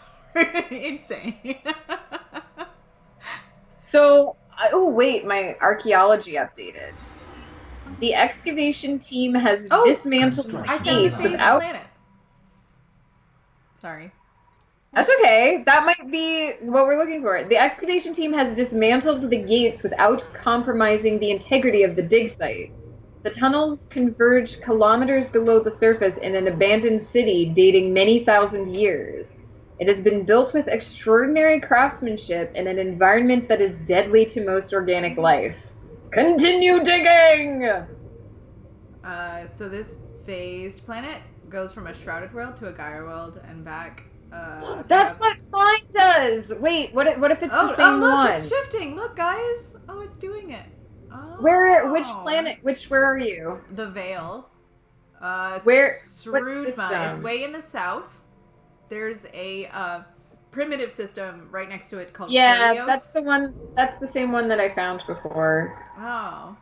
insane. So, oh wait, my archaeology updated. The excavation team has dismantled the cave without... planet. Sorry. That's okay. That might be what we're looking for. The excavation team has dismantled the gates without compromising the integrity of the dig site. The tunnels converge kilometers below the surface in an abandoned city dating many thousand years. It has been built with extraordinary craftsmanship in an environment that is deadly to most organic life. Continue digging! So this phased planet goes from a shrouded world to a Gaia world and back. That's what mine does! Wait, what if it's the same look, one? It's shifting! Look, guys! Oh, it's doing it. Oh. Which planet? Where are you? The Veil. Where? Srudma. It's way in the south. There's a primitive system right next to it called Curios. That's the one. That's the same one that I found before. Oh,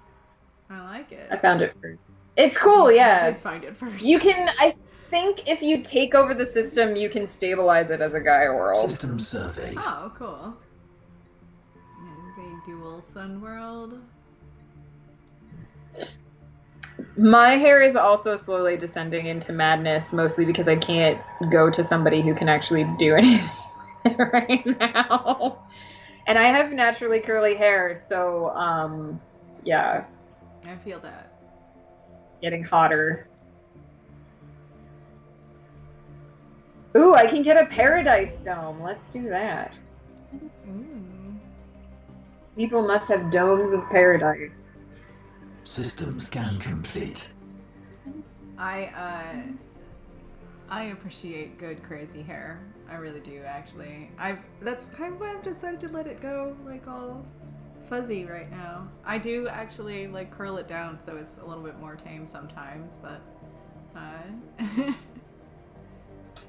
I like it. I found it first. It's cool, yeah. I did find it first. You can, I think if you take over the system, you can stabilize it as a Gaia world. System surveyed. Oh, cool. It is a dual sun world. My hair is also slowly descending into madness, mostly because I can't go to somebody who can actually do anything right now. And I have naturally curly hair, so, yeah. I feel that. Getting hotter. Ooh, I can get a paradise dome. Let's do that. Ooh. People must have domes of paradise. System scan complete. I appreciate good crazy hair. I really do, actually. That's kind of why I've decided to let it go like all fuzzy right now. I do actually like curl it down so it's a little bit more tame sometimes, but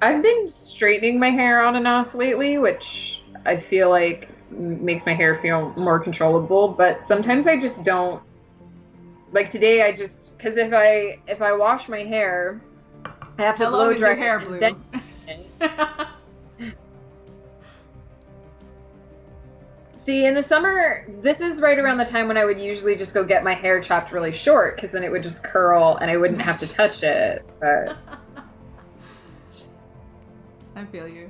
I've been straightening my hair on and off lately, which I feel like makes my hair feel more controllable, but sometimes I just don't. Like today I just, because if I wash my hair, I have to blow dry your hair blue. See, in the summer, this is right around the time when I would usually just go get my hair chopped really short, because then it would just curl and I wouldn't have to touch it. But I feel you.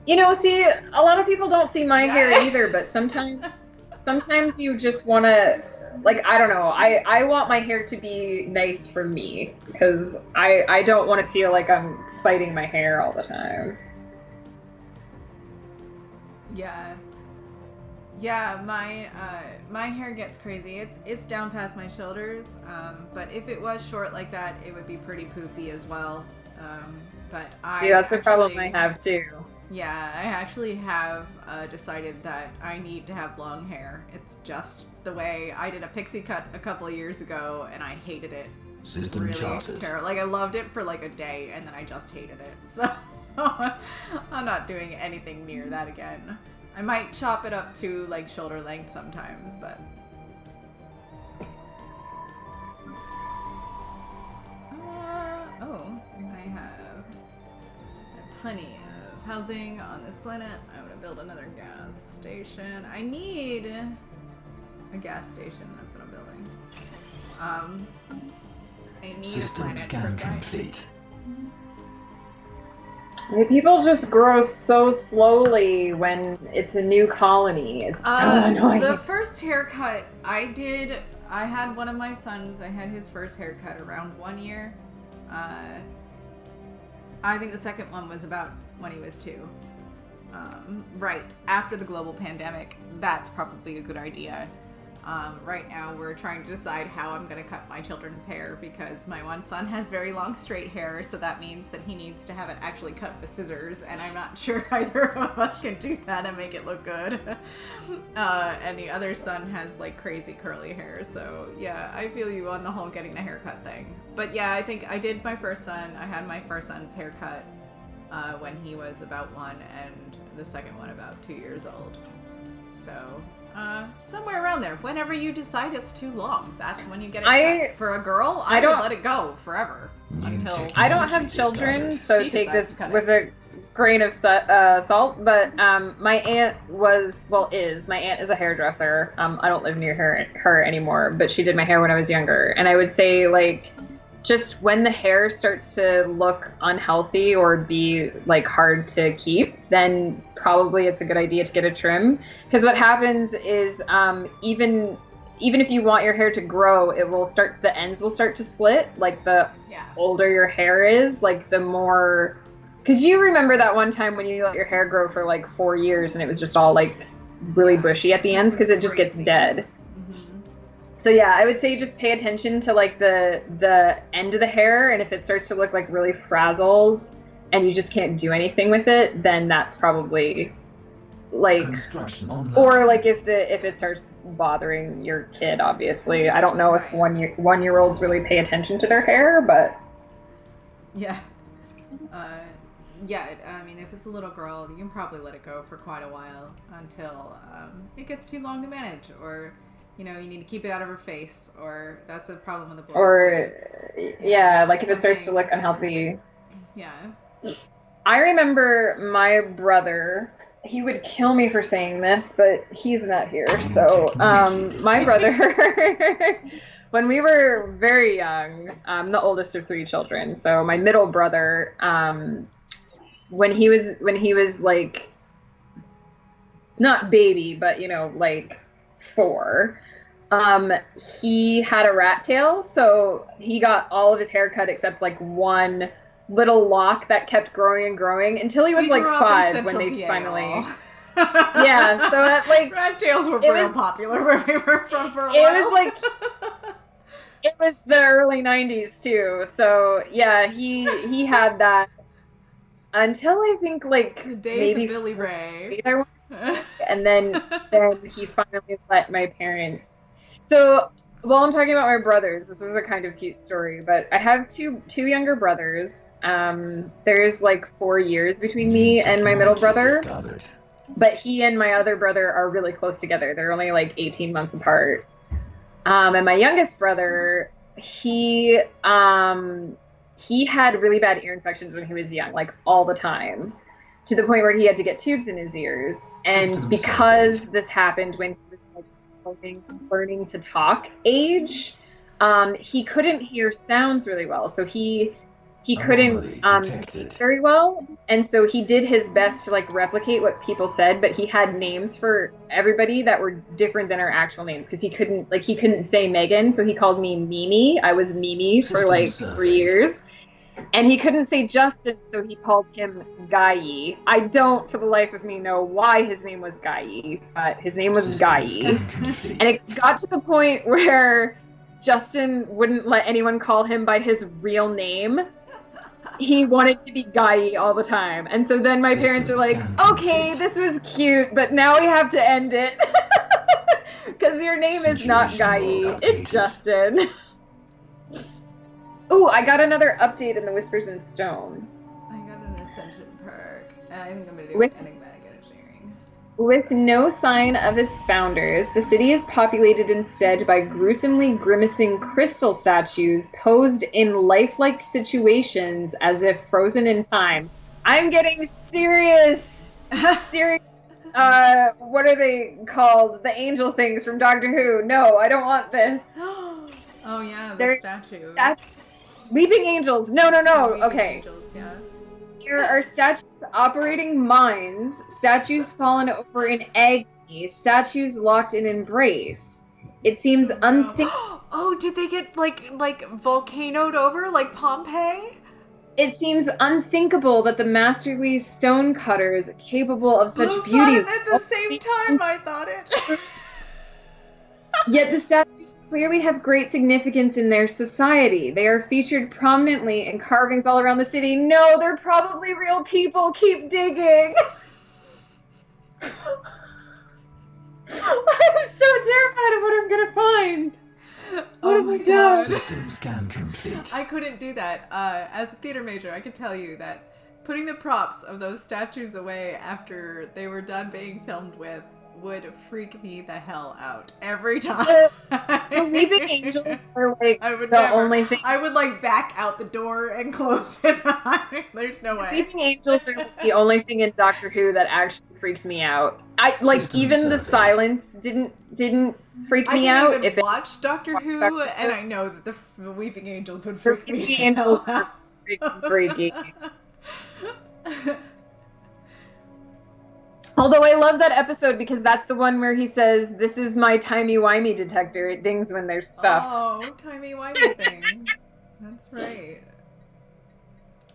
You know, see, a lot of people don't see my hair either, but sometimes you just want to, like, I don't know, I want my hair to be nice for me, because I don't want to feel like I'm fighting my hair all the time. Yeah. Yeah, my hair gets crazy. It's down past my shoulders. But if it was short like that, it would be pretty poofy as well. But I Yeah, that's the problem I actually, have too. yeah, I actually have decided that I need to have long hair. It's just the way I did a pixie cut a couple of years ago, and I hated it. System Really charted. terrible. Like I loved it for like a day, and then I just hated it. So I'm not doing anything near that again. I might chop it up to like shoulder length sometimes, but. Oh, I have plenty of housing on this planet. I'm gonna build another gas station. I need a gas station. That's what I'm building. I need System a planet scan for science. complete. I mean, people just grow so slowly when it's a new colony. It's so annoying. The first haircut I did, I had one of my sons, I had his first haircut around 1 year. I think the second one was about when he was 2. Right after the global pandemic, that's probably a good idea. Right now we're trying to decide how I'm going to cut my children's hair because my one son has very long straight hair, so that means that he needs to have it actually cut with scissors, and I'm not sure either of us can do that and make it look good. And the other son has like crazy curly hair, so yeah, I feel you on the whole getting the haircut thing. But yeah, I think I did my first son, I had my first son's haircut when he was about 1 and the second one about 2 years old. So somewhere around there. Whenever you decide it's too long, that's when you get it cut. For a girl, I would let it go forever until I don't have children, discovered. so She take decides this to cut with a grain of salt. But my aunt my aunt is a hairdresser. I don't live near her anymore, but she did my hair when I was younger, and I would say like, just when the hair starts to look unhealthy or be like hard to keep, then probably it's a good idea to get a trim. Because what happens is even if you want your hair to grow, the ends will start to split. Like the older your hair is, like the more. Because you remember that one time when you let your hair grow for like 4 years and it was just all like really bushy at the ends because it just gets dead. So yeah, I would say just pay attention to like the end of the hair, and if it starts to look like really frazzled and you just can't do anything with it, then that's probably like, or like if it starts bothering your kid. Obviously, I don't know if 1-year-olds really pay attention to their hair, but yeah. I mean, if it's a little girl, you can probably let it go for quite a while until it gets too long to manage, or you need to keep it out of her face, or that's a problem with the boys. Or like if it starts to look unhealthy. Yeah. I remember my brother, he would kill me for saying this, but he's not here. So my brother, when we were very young, I'm the oldest of 3 children. So my middle brother, when he was like, not baby, but like 4, he had a rat tail, so he got all of his hair cut except like one little lock that kept growing and growing until he was like 5 when they finally yeah, so like rat tails were real popular where we were from for a while. It was like it was the early 90s too, so yeah, he had that until I think like the days maybe of Billy Ray. And then he finally let my parents. So while I'm talking about my brothers, this is a kind of cute story, but I have two younger brothers. There's like 4 years between me and my middle brother, but he and my other brother are really close together. They're only like 18 months apart. And my youngest brother, he had really bad ear infections when he was young, like all the time, to the point where he had to get tubes in his ears. And because this happened when he was like learning to talk age, he couldn't hear sounds really well. So he couldn't speak very well. And so he did his best to like replicate what people said, but he had names for everybody that were different than our actual names because he couldn't say Megan, so he called me Mimi. I was Mimi for like 3 years. And he couldn't say Justin, so he called him Guy. I don't, for the life of me, know why his name was Guy, but his name was Guy. And it got to the point where Justin wouldn't let anyone call him by his real name. He wanted to be Guy all the time. And so then my parents were like, okay, this was cute, but now we have to end it. Because your name is not Guy, it's Justin. Oh, I got another update in the Whispers in Stone. I got an Ascension perk. I think I'm going to do Enigmatic Engineering. With no sign of its founders, the city is populated instead by gruesomely grimacing crystal statues posed in lifelike situations as if frozen in time. I'm getting serious! Serious. What are they called? The angel things from Doctor Who. No, I don't want this. Oh yeah, the statues. Weeping angels. No. Okay. Angels, yeah. There are statues operating mines, statues fallen over in agony, statues locked in embrace. It seems unthinkable. Oh, did they get like volcanoed over like Pompeii? It seems unthinkable that the masterly stonecutters capable of such beauty. At the same time, I thought it. Yet the statues clearly have great significance in their society. They are featured prominently in carvings all around the city. No, they're probably real people. Keep digging. I'm so terrified of what I'm gonna find. Oh my god. System scan complete. I couldn't do that. As a theater major, I could tell you that putting the props of those statues away after they were done being filmed with would freak me the hell out every time. The weeping angels are like only thing. I would like back out the door and close it behind me. There's no way. Weeping angels are the only thing in Doctor Who that actually freaks me out. I like System even surveys. the silence didn't freak me out. I didn't even watch Doctor Who, and I know that the weeping angels would freak me Weeping angels out. are freaking freaky. Although I love that episode because that's the one where he says, "This is my timey-wimey detector. It dings when there's stuff." Oh, timey-wimey thing. That's right.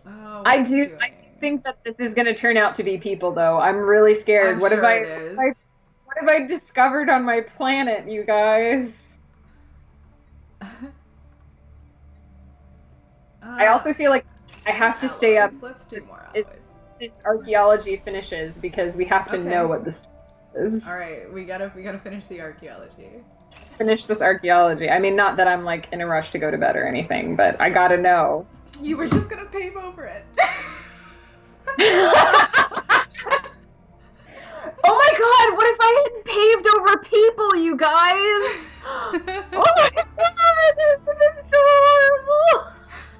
Oh, I think that this is going to turn out to be people, though. I'm really scared. What have I discovered on my planet, you guys? I also feel like I have to stay up. Let's do more alloys. This archaeology finishes because we have to know what this is. All right, we gotta finish the archaeology. Finish this archaeology. I mean, not that I'm like in a rush to go to bed or anything, but I gotta know. You were just gonna pave over it. Oh my god, what if I had paved over people, you guys? Oh my god, this would have been so horrible.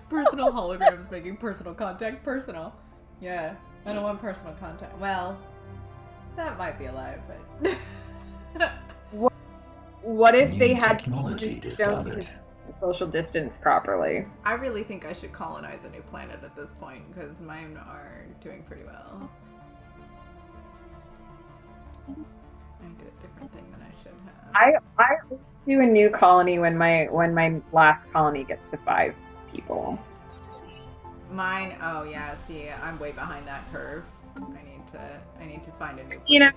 Personal holograms making personal contact personal. Yeah, I don't want personal contact. Well, that might be alive, but... What if New they had technology don't discovered. social distance properly? I really think I should colonize a new planet at this point, because mine are doing pretty well. I did a different thing than I should have. I do a new colony when my last colony gets to 5 people. Mine, oh yeah, see, I'm way behind that curve. I need to find a new place. You know,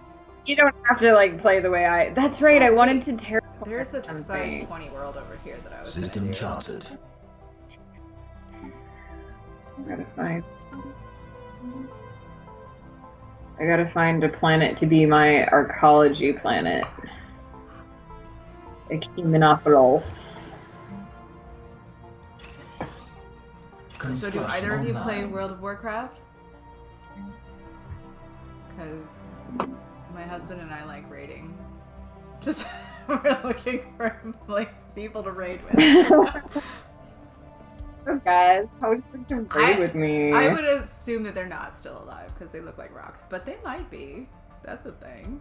you don't have to like play the way I. That's right. I wanted to terraform. There's a size 20 world over here that I was System gonna do. charted. I gotta find a planet to be my archaeology planet. Echimenopolis. So do either of you play World of Warcraft? Because my husband and I like raiding. Just we're looking for people to raid with. Oh, guys, how would you like to raid with me? I would assume that they're not still alive because they look like rocks, but they might be. That's a thing.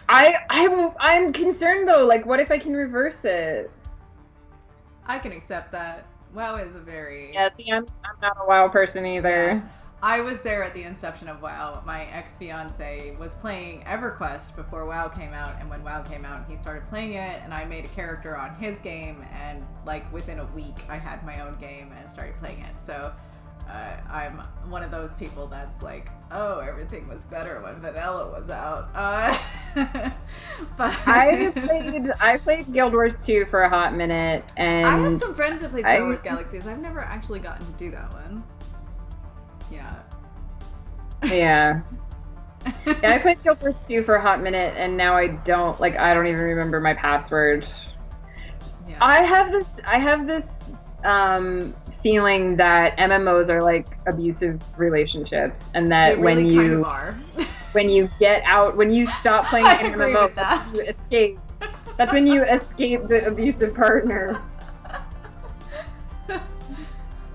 I'm concerned though. Like, what if I can reverse it? I can accept that. WoW is a very Yeah, see, I'm not a WoW person either. I was there at the inception of WoW. My ex-fiance was playing EverQuest before WoW came out, and when WoW came out, he started playing it, and I made a character on his game, and like within a week, I had my own game and started playing it. So I'm one of those people that's like, oh, everything was better when vanilla was out. But I played Guild Wars 2 for a hot minute, and I have some friends that play Star Wars Galaxies. I've never actually gotten to do that one. Yeah. Yeah. Yeah, I played Guild Wars 2 for a hot minute, and now I don't even remember my password. Yeah. I have this feeling that MMOs are like abusive relationships, and that They really when you kind of are. when you get out, when you stop playing I an agree MMO, with that. you escape. That's when you escape the abusive partner.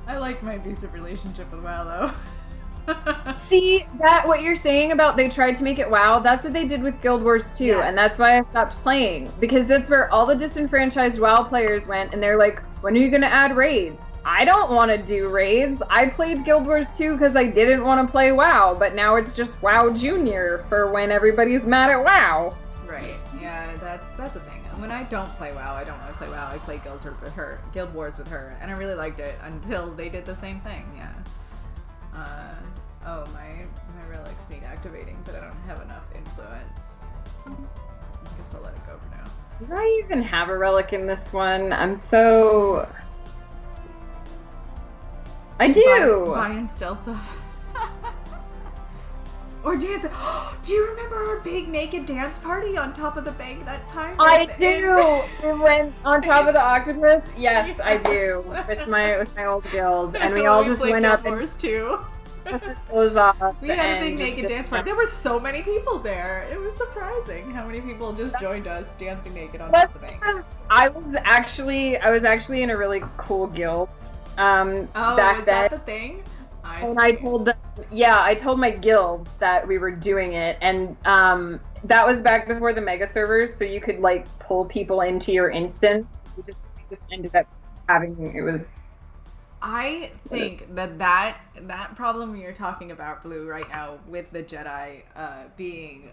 I like my abusive relationship with WoW though. See, that what you're saying about they tried to make it WoW, that's what they did with Guild Wars 2, Yes. and that's why I stopped playing. Because that's where all the disenfranchised WoW players went, and they're like, when are you gonna add raids? I don't want to do raids. I played Guild Wars 2 because I didn't want to play WoW, but now it's just WoW Junior for when everybody's mad at WoW. Right. Yeah, that's a thing. When I don't play WoW, I don't want to play WoW. I play Guild Wars with her, and I really liked it until they did the same thing. Yeah. Oh, my relics need activating, but I don't have enough influence. I guess I'll let it go for now. Do I even have a relic in this one? I'm so... I do! Buy and steal stuff. Or dance. Do you remember our big naked dance party on top of the bank that time? I do! We went on top of the octopus? Yes, I do. With my old guild. And we all just played went Guild up and Wars too. took our clothes off. We had a big and just naked did dance party. that. There were so many people there. It was surprising how many people just joined us dancing naked on top of the bank. I was actually in a really cool guild. Oh, back is then. that the thing? And I told them, I told my guild that we were doing it, and that was back before the mega servers, so you could like pull people into your instance. We just ended up having, it was. I think that problem you're talking about, Blue, right now with the Jedi being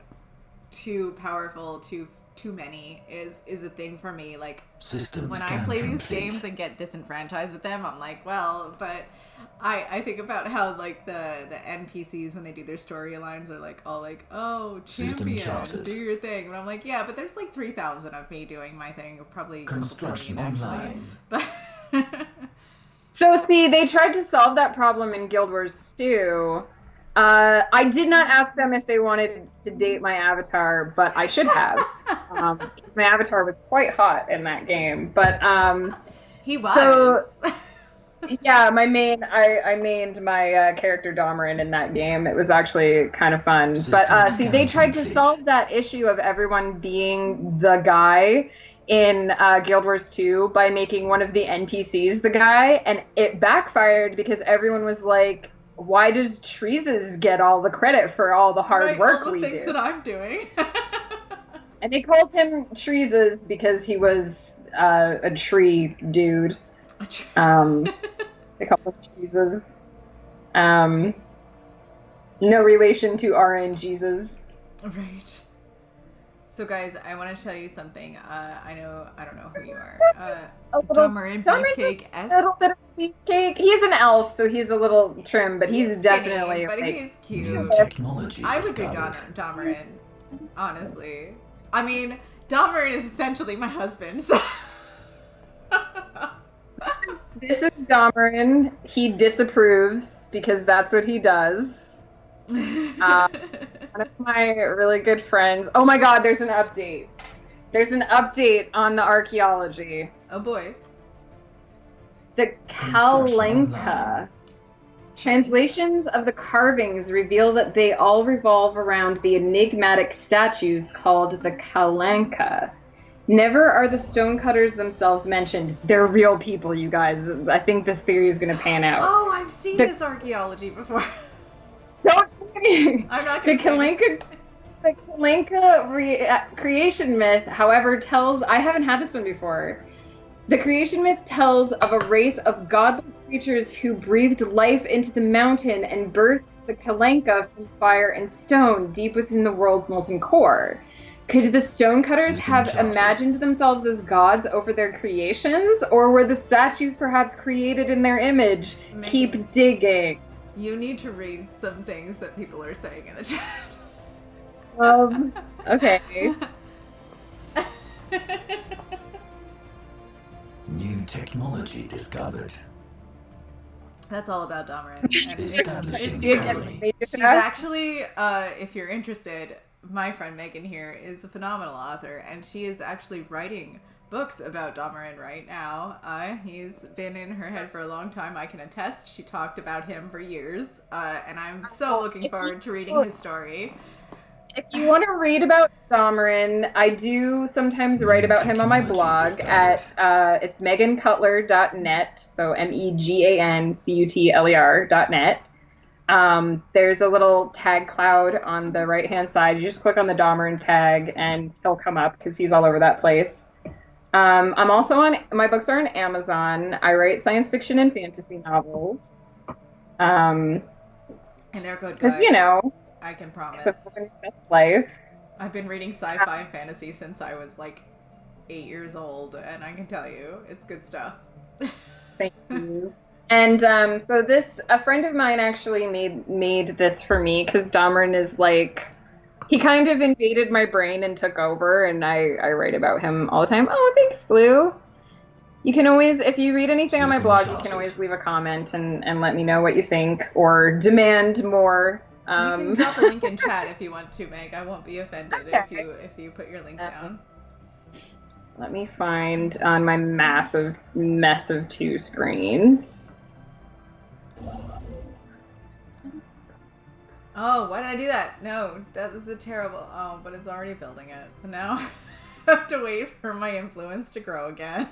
too powerful, too many is a thing for me. Like Systems when I scan play these complete. games and get disenfranchised with them, I'm like, well, but I think about how like the NPCs when they do their storylines are like all like, oh, System champion, charted. do your thing, and I'm like, yeah, but there's like 3,000 of me doing my thing, probably Construction 14, actually. online. But So see, they tried to solve that problem in Guild Wars 2. I did not ask them if they wanted to date my avatar, but I should have. Because my avatar was quite hot in that game. But he was. So- yeah, I mained my character Domarin in that game. It was actually kind of fun. But see, they tried to solve that issue of everyone being the guy in Guild Wars 2 by making one of the NPCs the guy, and it backfired because everyone was like, why does Treeses get all the credit for all the hard work all the we things do? that I'm doing. And they called him Treeses because he was a tree dude. They call him Treeses. No relation to RNGesus. Right. So guys, I want to tell you something. I don't know who you are. Domarin Beefcake A little bit of beefcake. He's an elf, so he's a little trim, but he's skinny, definitely but like, he's New cute. technology I would do discovered. Domarin, honestly. I mean, Domarin is essentially my husband, so... This is Domarin. He disapproves because that's what he does. One of my really good friends. Oh my god, there's an update. There's an update on the archaeology. Oh boy. The Construction Kalenka. online. Translations of the carvings reveal that they all revolve around the enigmatic statues called the Kalanka. Never are the stonecutters themselves mentioned. They're real people, you guys. I think this theory is going to pan out. Oh, I've seen this archaeology before. Don't I'm not The gonna say Kalenka creation myth, however, tells... I haven't had this one before. The creation myth tells of a race of godless creatures who breathed life into the mountain and birthed the Kalenka from fire and stone deep within the world's molten core. Could the stonecutters System have charted. imagined themselves as gods over their creations, or were the statues perhaps created in their image? Maybe. Keep digging. You need to read some things that people are saying in the chat. Okay. New technology discovered. That's all about Damarin. And Establishing it's colony. she's actually, if you're interested, my friend Megan here is a phenomenal author, and she is actually writing books about Damarin right now. He's been in her head for a long time, I can attest. She talked about him for years, and I'm so looking forward to reading his story. If you want to read about Damarin, I do sometimes write about him on my blog at it's megancutler.net, so megancutler.net. There's a little tag cloud on the right-hand side. You just click on the Damarin tag, and he'll come up because he's all over that place. I'm also my books are on Amazon. I write science fiction and fantasy novels. And they're good, guys. Because, you know, I can promise. Life. I've been reading sci-fi and fantasy since I was like 8 years old, and I can tell you, it's good stuff. Thank you. And so a friend of mine actually made this for me because Damarin is like, he kind of invaded my brain and took over, and I write about him all the time. Oh, thanks, Blue. You can always, if you read anything on my blog, you can always leave a comment and let me know what you think or demand more. You can drop a link in chat if you want to, Meg. I won't be offended if you put your link down. Let me find on my massive mess of 2 screens. Oh, why did I do that? No, that was a terrible... Oh, but it's already building it. So now I have to wait for my influence to grow again.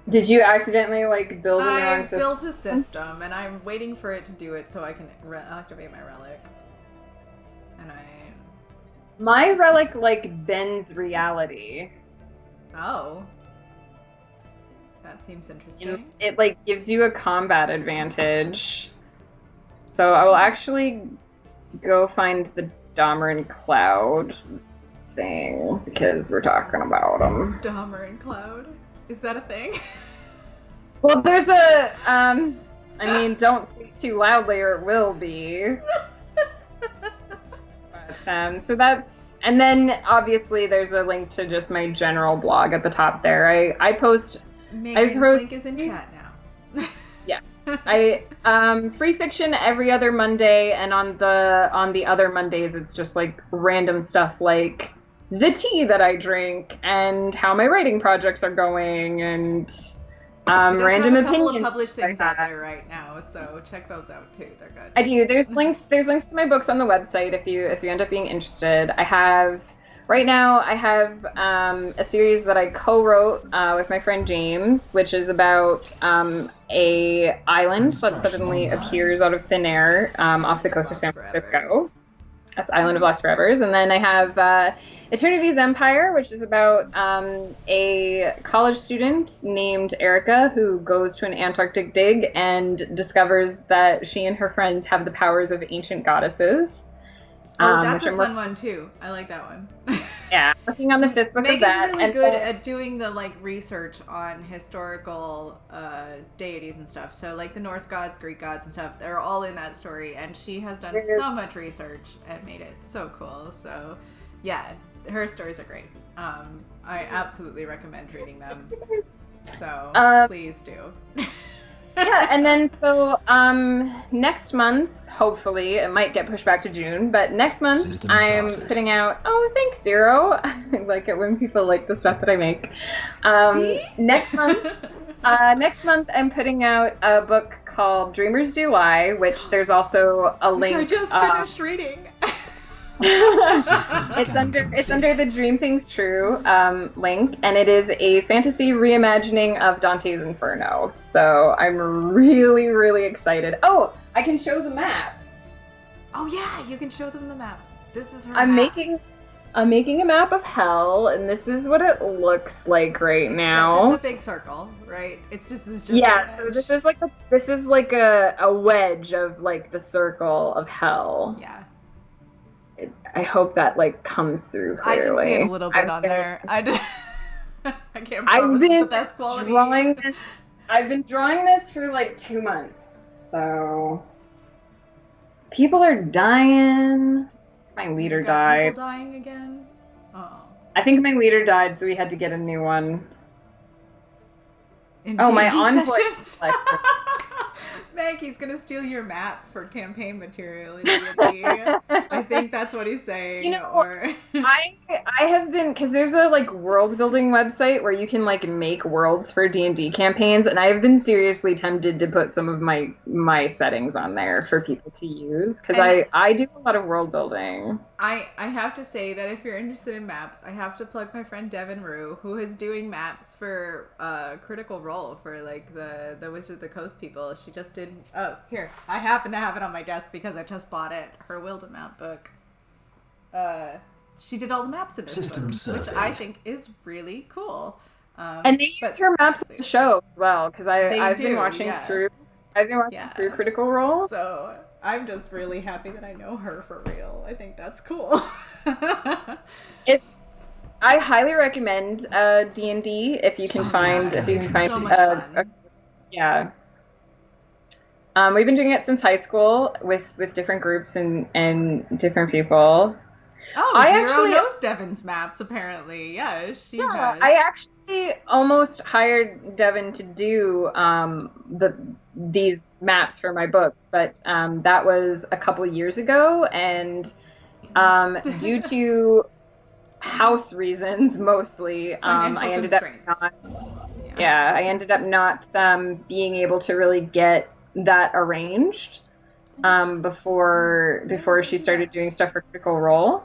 Did you accidentally, like, build a wrong system? I built a system, and I'm waiting for it to do it so I can activate my relic. And My relic, like, bends reality. Oh. That seems interesting. It, like, gives you a combat advantage. So I will actually go find the Damarin Cloud thing, because we're talking about them. Damarin Cloud? Is that a thing? Well, there's a, I mean, don't speak too loudly or it will be. But, so that's, and then obviously there's a link to just my general blog at the top there. I post... Megan's link is in chat now. Yeah. Free fiction every other Monday, and on the other Mondays it's just like random stuff like the tea that I drink and how my writing projects are going and random opinions. She does have a couple of published things out there right now, so check those out too. They're good. I do. There's links to my books on the website if you end up being interested. Right now, I have a series that I co-wrote with my friend James, which is about a island that suddenly appears out of thin air off the coast of San Francisco. That's Island of Lost Forevers. And then I have Eternity's Empire, which is about a college student named Erica who goes to an Antarctic dig and discovers that she and her friends have the powers of ancient goddesses. Oh, that's a fun one too. I like that one. Yeah, working on the 5th book of that. Megan's really good at doing the like research on historical deities and stuff. So like the Norse gods, Greek gods and stuff, they're all in that story, and she has done so much research and made it so cool. So yeah, her stories are great. I absolutely recommend reading them. So please do. Yeah, and then so next month, hopefully, it might get pushed back to June, but next month I'm putting out, oh, thanks, Zero. I like it when people like the stuff that I make. Next month I'm putting out a book called Dreamers Do Lie, which there's also a link. Which I just finished reading. It's under the Dream Things True link, and it is a fantasy reimagining of Dante's Inferno. So I'm really, really excited. Oh, I can show the map. Oh yeah, you can show them the map. This is her. I'm map. making I'm making a map of hell, and this is what it looks like right now. It's a big circle, right? It's just Yeah, a so wedge. this is like a wedge of like the circle of hell. Yeah. I hope that like comes through I clearly. can see it a little bit on there. I can't promise it's the best quality. I've been drawing this for like 2 months, so people are dying. My leader died. People dying again? Oh. I think my leader died, so we had to get a new one. In my D&D envoy. sessions? Meg, he's gonna steal your map for campaign material in D&D. I think that's what he's saying. You know, or I have been, because there's a like world building website where you can like make worlds for D&D campaigns, and I've been seriously tempted to put some of my settings on there for people to use, because I do a lot of world building. I have to say that if you're interested in maps, I have to plug my friend Devin Rue, who is doing maps for Critical Role for like the Wizard of the Coast people. She just did. Oh, here, I happen to have it on my desk because I just bought it. Her Wilda map book. She did all the maps in this book, which I think is really cool. And they use her maps on the show as well, because I've been watching through Critical Role. So I'm just really happy that I know her for real. I think that's cool. I highly recommend D&D if you can find so much fun. Yeah. We've been doing it since high school with different groups and different people. Oh, Zero knows Devin's maps, apparently. Yeah, she does. I actually almost hired Devin to do these maps for my books, but that was a couple years ago, and due to house reasons mostly, I ended up not being able to really get that arranged before she started doing stuff for Critical Role.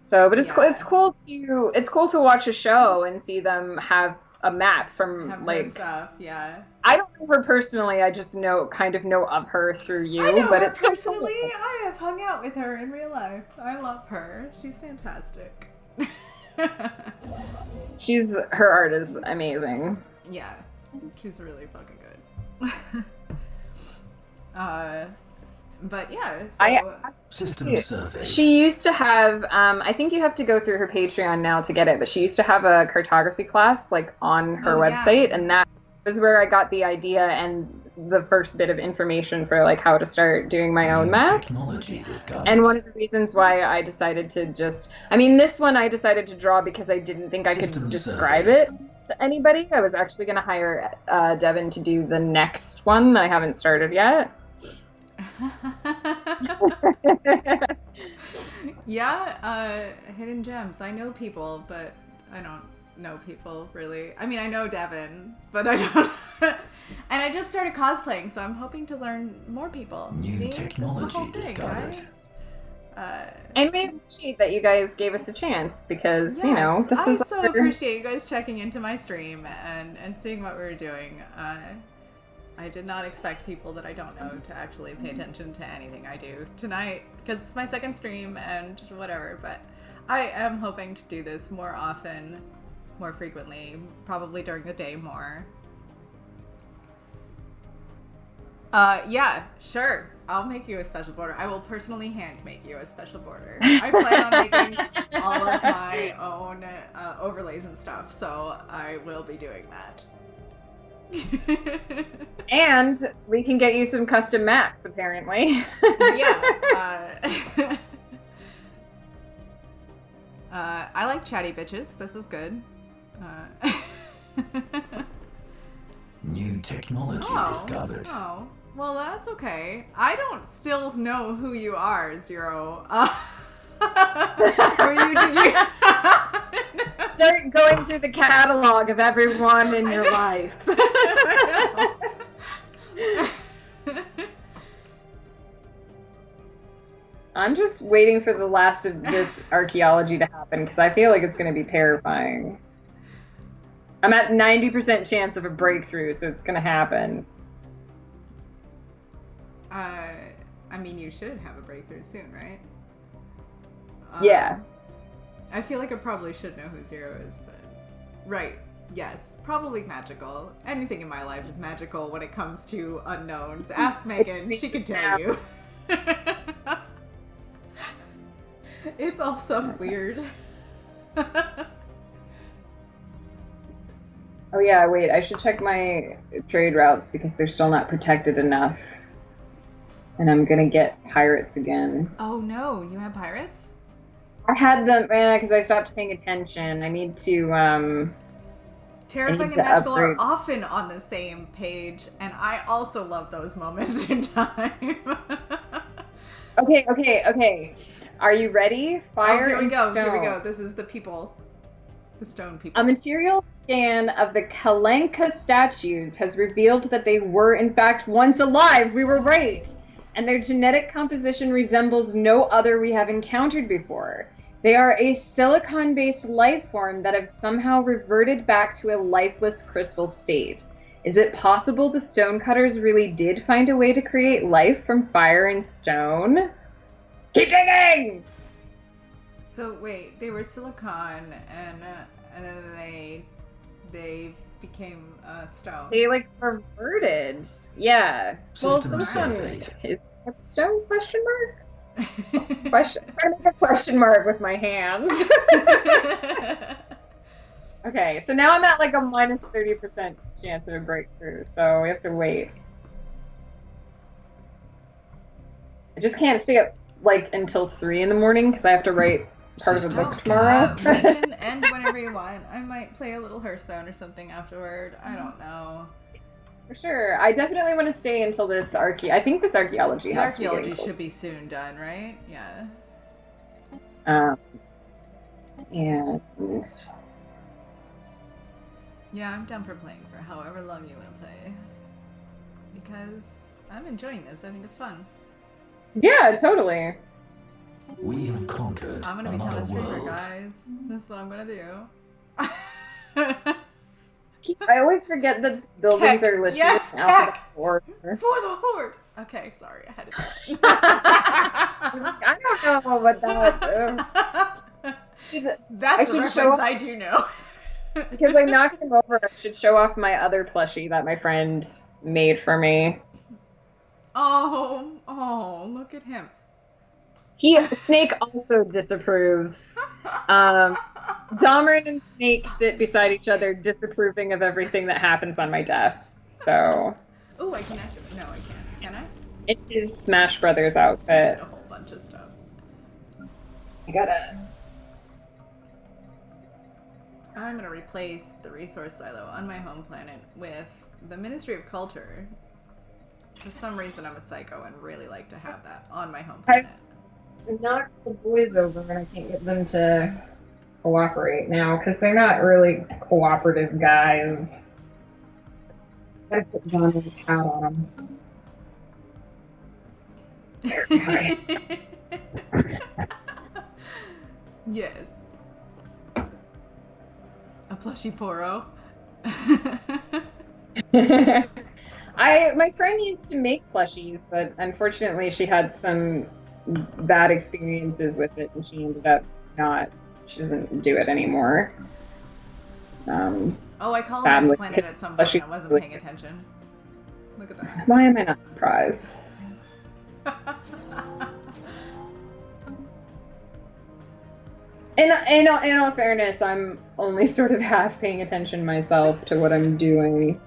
So, but it's cool to watch a show and see them have a map from like stuff. Yeah. I don't know her personally. I just know of her through you. I know but her it's personally. So cool. I have hung out with her in real life. I love her. She's fantastic. Her art is amazing. Yeah, she's really fucking good. But yeah, System survey. She used to have, I think you have to go through her Patreon now to get it, but she used to have a cartography class like on her website, and that was where I got the idea and the first bit of information for like how to start doing my own maps. And one of the reasons why I decided to this one I decided to draw because I didn't think I could describe it to anybody. I was actually going to hire Devin to do the next one that I haven't started yet. Yeah, hidden gems. I know people, but I don't know people really. I mean, I know Devin, but I don't. And I just started cosplaying, so I'm hoping to learn more people. New technology discovered. And we appreciate that you guys gave us a chance because, yes, I so appreciate you guys checking into my stream and seeing what we were doing. I did not expect people that I don't know to actually pay attention to anything I do tonight because it's my second stream and whatever, but I am hoping to do this more often, more frequently, probably during the day more. Yeah, sure. I'll make you a special border. I will personally hand make you a special border. I plan on making all of my own overlays and stuff, so I will be doing that. And we can get you some custom maps, apparently. Yeah. I like chatty bitches. This is good. New technology discovered. Oh, well, that's okay. I don't still know who you are, Zero. Did you start going through the catalog of everyone in your life? I'm just waiting for the last of this archaeology to happen because I feel like it's going to be terrifying. I'm at 90% chance of a breakthrough, so it's going to happen. I mean, you should have a breakthrough soon, right? Yeah. I feel like I probably should know who Zero is, but... Right. Yes. Probably magical. Anything in my life is magical when it comes to unknowns. Ask Megan. She can tell you. It's all some weird. Oh yeah, wait, I should check my trade routes because they're still not protected enough. And I'm gonna get pirates again. Oh no, you have pirates? I had them, because I stopped paying attention. I need to, Terrifying and magical are often on the same page, and I also love those moments in time. Okay. Are you ready? Fire here we go. Stone. Here we go. This is the people. The stone people. A material scan of the Kalenka statues has revealed that they were in fact once alive. We were right. And their genetic composition resembles no other we have encountered before. They are a silicon-based life form that have somehow reverted back to a lifeless crystal state. Is it possible the stonecutters really did find a way to create life from fire and stone? Keep digging! So wait, they were silicon, and then they became stone. They like reverted. Yeah. System well, surveyed. Is stone question mark? Question. I'm trying to make a question mark with my hands. Okay, so now I'm at like a minus 30% chance of a breakthrough, so we have to wait. I just can't stay up like until 3 in the morning because I have to write part of a book tomorrow. You can end whenever you want. I might play a little Hearthstone or something afterward. I don't know. For sure. I definitely want to stay until this I think this archaeology has archaeology to be should be soon done, right? Yeah. And yeah, I'm down for playing for however long you want to play. Because I'm enjoying this. I think it's fun. yeah, totally. We have conquered I'm gonna become another a streamer, world. guys. This is what I'm gonna do. I always forget that buildings Keck. are listed Yes, in alphabetical Keck. order. For the Horde! Okay, sorry, I had to do it. I don't know what that is. That's a should reference show off- I do know. Because I knocked him over, I should show off my other plushie that my friend made for me. Oh, look at him. Snake also disapproves. Domerin and Snake sit beside each other, disapproving of everything that happens on my desk. So. Oh, I can activate. No, I can't. Can I? It is Smash Brothers I outfit. did a whole bunch of stuff. I gotta. I'm gonna replace the resource silo on my home planet with the Ministry of Culture. For some reason, I'm a psycho and really like to have that on my home planet. Knocked the boys over and I can't get them to cooperate now because they're not really cooperative guys. Gotta put Johnny's hat on them. Yes. A plushy Poro. My friend used to make plushies, but unfortunately she had some bad experiences with it and she ended up she doesn't do it anymore. Oh, I colonized the planet at some point. I wasn't paying attention. Look at that. Why am I not surprised? In all fairness, I'm only sort of half paying attention myself to what I'm doing.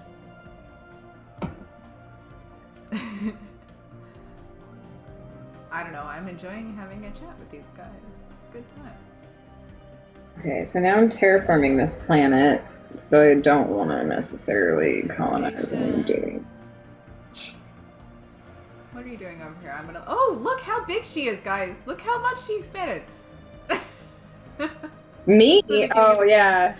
I don't know. I'm enjoying having a chat with these guys. It's a good time. Okay, so now I'm terraforming this planet, so I don't want to necessarily colonize anything. What are you doing over here? I'm gonna. Oh, look how big she is, guys! Look how much she expanded. Me? Oh yeah.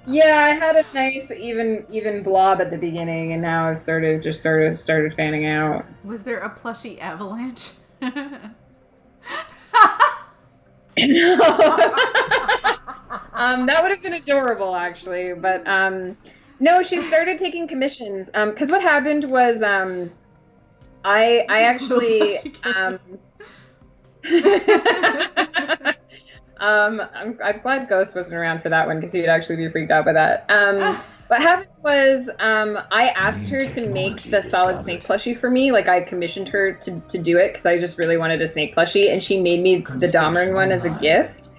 Yeah, I had a nice even blob at the beginning, and now I've sort of started fanning out. Was there a plushy avalanche? That would have been adorable, actually. But no, she started taking commissions. Because what happened was I actually I'm glad Ghost wasn't around for that one because he'd actually be freaked out by that. What happened was I asked New her to make technology the solid snake discovered. plushie for me. Like I commissioned her to do it because I just really wanted a snake plushie, and she made me the Dommering Construction one as a online. gift.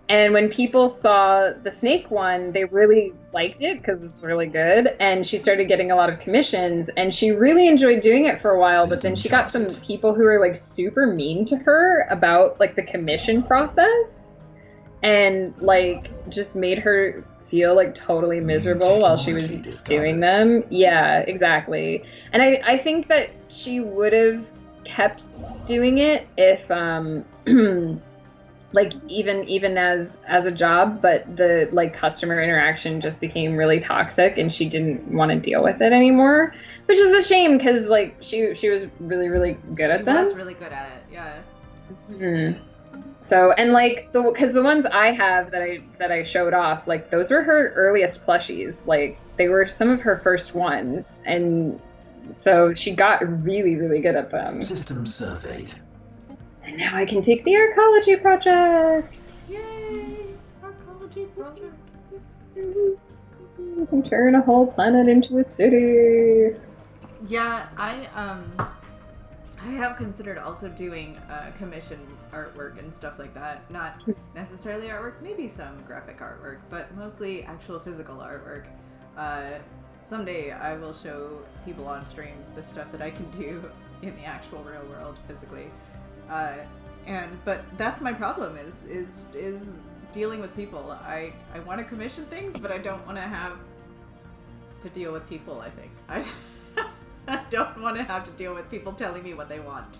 And when people saw the snake one, they really liked it because it's really good. And she started getting a lot of commissions, and she really enjoyed doing it for a while. But then System she got some charted. people who were like super mean to her about like the commission process and like just made her feel like totally New miserable while she was technology doing discovered. them. Yeah, exactly. And I think that she would have kept doing it if like even as a job, but the like customer interaction just became really toxic and she didn't want to deal with it anymore, which is a shame because like she was really good She at was them. really good at it. Yeah. Mhm. So and like the because the ones I have that I showed off, like those were her earliest plushies. Like they were some of her first ones, and so she got really good at them. System surveyed. And now I can take the arcology project. Yay! Arcology project. You can turn a whole planet into a city. Yeah, I have considered also doing commission artwork and stuff like that. Not necessarily artwork, maybe some graphic artwork, but mostly actual physical artwork. Someday I will show people on stream the stuff that I can do in the actual real world physically. But that's my problem is dealing with people. I want to commission things, but I don't want to have to deal with people. I think I don't want to have to deal with people telling me what they want.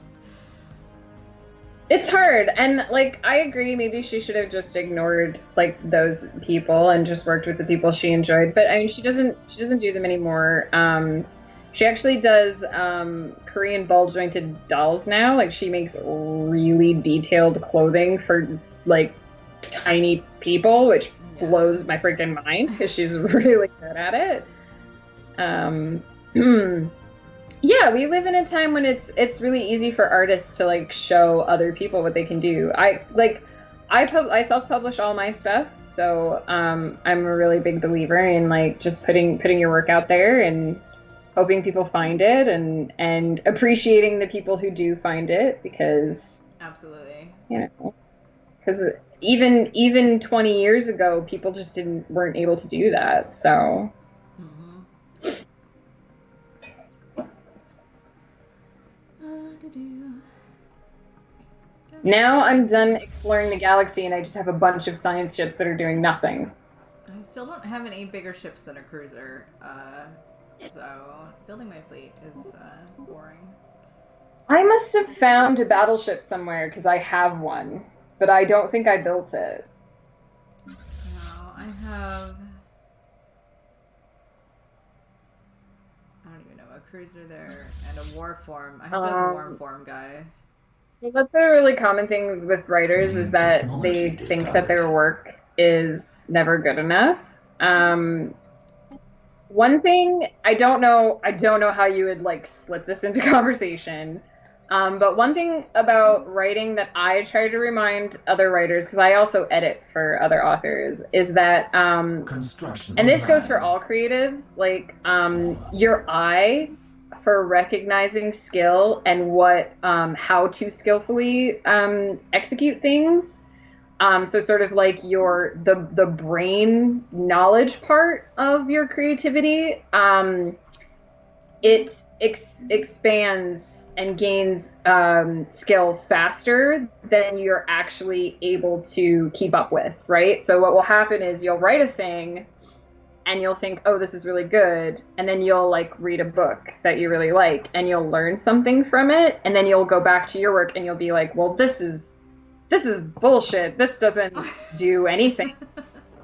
It's hard, and like I agree. Maybe she should have just ignored like those people and just worked with the people she enjoyed. But I mean, she doesn't do them anymore. She actually does Korean ball jointed dolls now. Like she makes really detailed clothing for like tiny people, which Yeah. blows my freaking mind because she's really good at it. Um, yeah, we live in a time when it's really easy for artists to like show other people what they can do. I self-publish all my stuff, so I'm a really big believer in like just putting your work out there and hoping people find it and appreciating the people who do find it because Absolutely. you know because even 20 years ago people just didn't weren't able to do that. So now I'm done exploring the galaxy and I just have a bunch of science ships that are doing nothing. I still don't have any bigger ships than a cruiser, so building my fleet is boring. I must have found a battleship somewhere because I have one, but I don't think I built it. No, I have. I don't even know, a cruiser there and a war form. I have got the warm Um, form guy. so that's a really common thing with writers is New that technology they think that discovered. their work is never good enough. Um, One thing I don't know how you would like slip this into conversation. But one thing about writing that I try to remind other writers, because I also edit for other authors, is that Construction and this goes for online. all creatives, like your eye for recognizing skill and what how to skillfully execute things. So sort of like the brain knowledge part of your creativity, it expands and gains skill faster than you're actually able to keep up with, right? So what will happen is you'll write a thing and you'll think, oh, this is really good. And then you'll like read a book that you really like and you'll learn something from it. And then you'll go back to your work and you'll be like, well, this is bullshit. This doesn't do anything.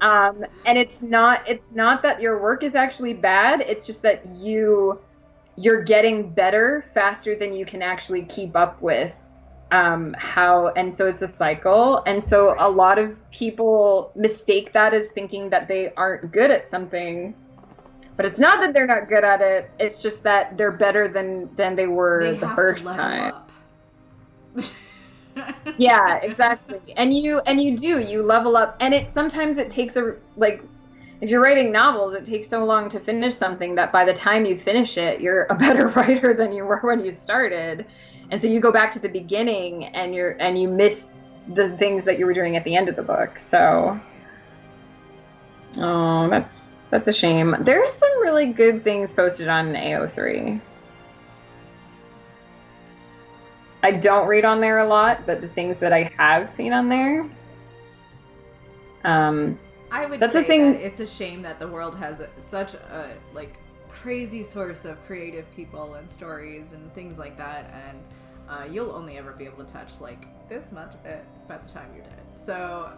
And it's not that your work is actually bad. It's just that you're getting better faster than you can actually keep up with how and so it's a cycle, and so a Right. lot of people mistake that as thinking that they aren't good at something, but it's not that they're not good at it, it's just that they're better than they They were the have to first level time. up. Yeah, exactly. And you level up, and sometimes it takes if you're writing novels, it takes so long to finish something that by the time you finish it, you're a better writer than you were when you started. And so you go back to the beginning and you miss the things that you were doing at the end of the book. So, oh, that's a shame. There's some really good things posted on AO3. I don't read on there a lot, but the things that I have seen on there, I would that's say a thing. that it's a shame that the world has such a like crazy source of creative people and stories and things like that, and you'll only ever be able to touch like this much of it by the time you're dead. So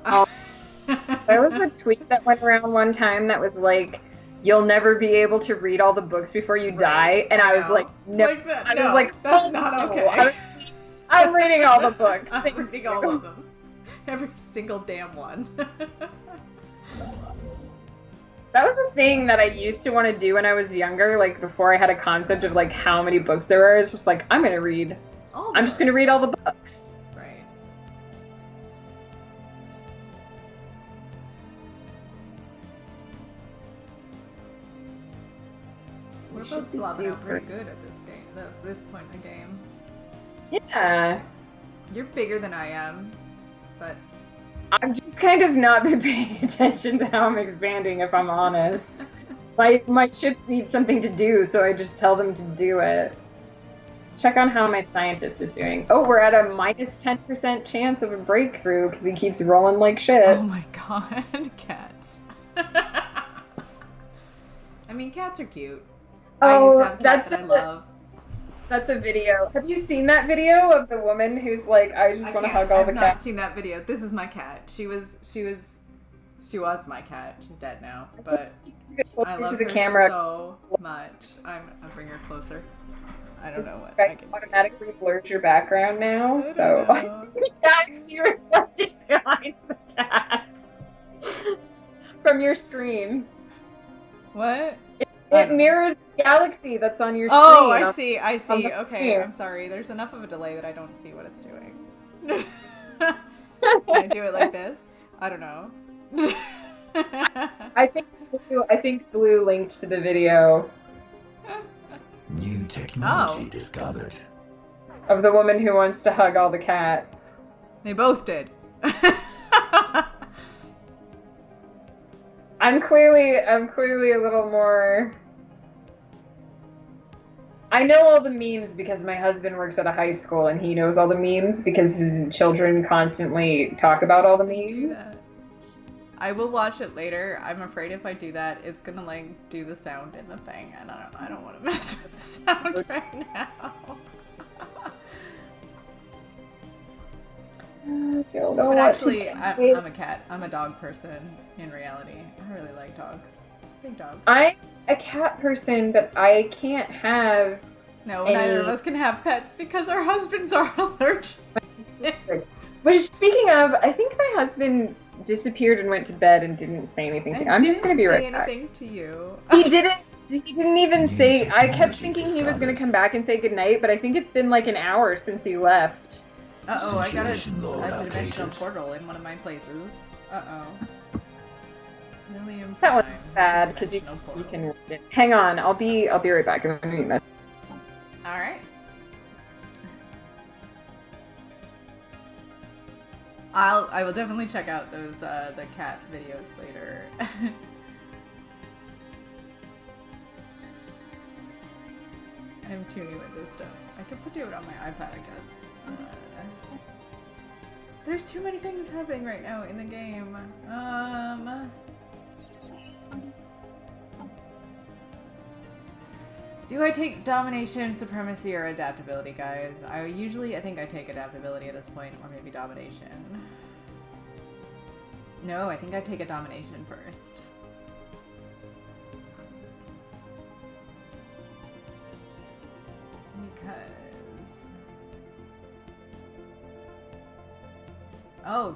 There was a tweet that went around one time that was like, "You'll never be able to read all the books before you die," and I was like, "No." Like that, I no, was like, that's "Oh, not no. okay. I'm reading all the books. I'm reading all of them, every single damn one. That was a thing that I used to want to do when I was younger, like before I had a concept of like how many books there were. It's just like, I'm gonna read. I'm just gonna read all the books. Right. We're both blobbing out pretty good at this game, this point in the game. Yeah. You're bigger than I am, but I've just kind of not been paying attention to how I'm expanding, if I'm honest. My ships need something to do, so I just tell them to do it. Let's check on how my scientist is doing. Oh, we're at a minus 10% chance of a breakthrough because he keeps rolling like shit. oh my god, cats. I mean, cats are cute. I used to have a cat that I love. That's a video. Have you seen that video of the woman who's like, I just want to hug all the cats? I've not seen that video. This is my cat. She was my cat. She's dead now, but I love her so much. I bring her closer. I don't know what. I can automatically blurs your background now, so you're reflecting behind the cat from your screen. What? It mirrors the galaxy that's on your screen. Oh, I see. Okay, I'm sorry. There's enough of a delay that I don't see what it's doing. Can I do it like this? I don't know. I think Blue linked to the video. New technology discovered. Of the woman who wants to hug all the cats. They both did. I'm clearly a little more. I know all the memes because my husband works at a high school and he knows all the memes because his children constantly talk about all the memes. I will watch it later. I'm afraid if I do that, it's gonna like do the sound in the thing, and I don't want to mess with the sound right now. But actually, I'm a cat. I'm a dog person in reality. I really like dogs. Big dogs. I'm a cat person, but I can't have. No, neither of us can have pets because our husbands are allergic. Which, speaking of, I think my husband disappeared and went to bed and didn't say anything to me. I'm just gonna be right back. He didn't say anything to you. He didn't. He didn't even say. I kept thinking he was gonna come back and say goodnight, but I think it's been like an hour since he left. Uh-oh, I got a dimensional portal in one of my places. Uh-oh. Million that was bad because you can read it. Hang on, I'll be right back. I'm gonna need that. All right. I will definitely check out those the cat videos later. I'm too new at this stuff. I could do it on my iPad, I guess. There's too many things happening right now in the game. Do I take domination, supremacy, or adaptability, guys? I think I take adaptability at this point, or maybe domination. No, I think I take a domination first. Because... Oh,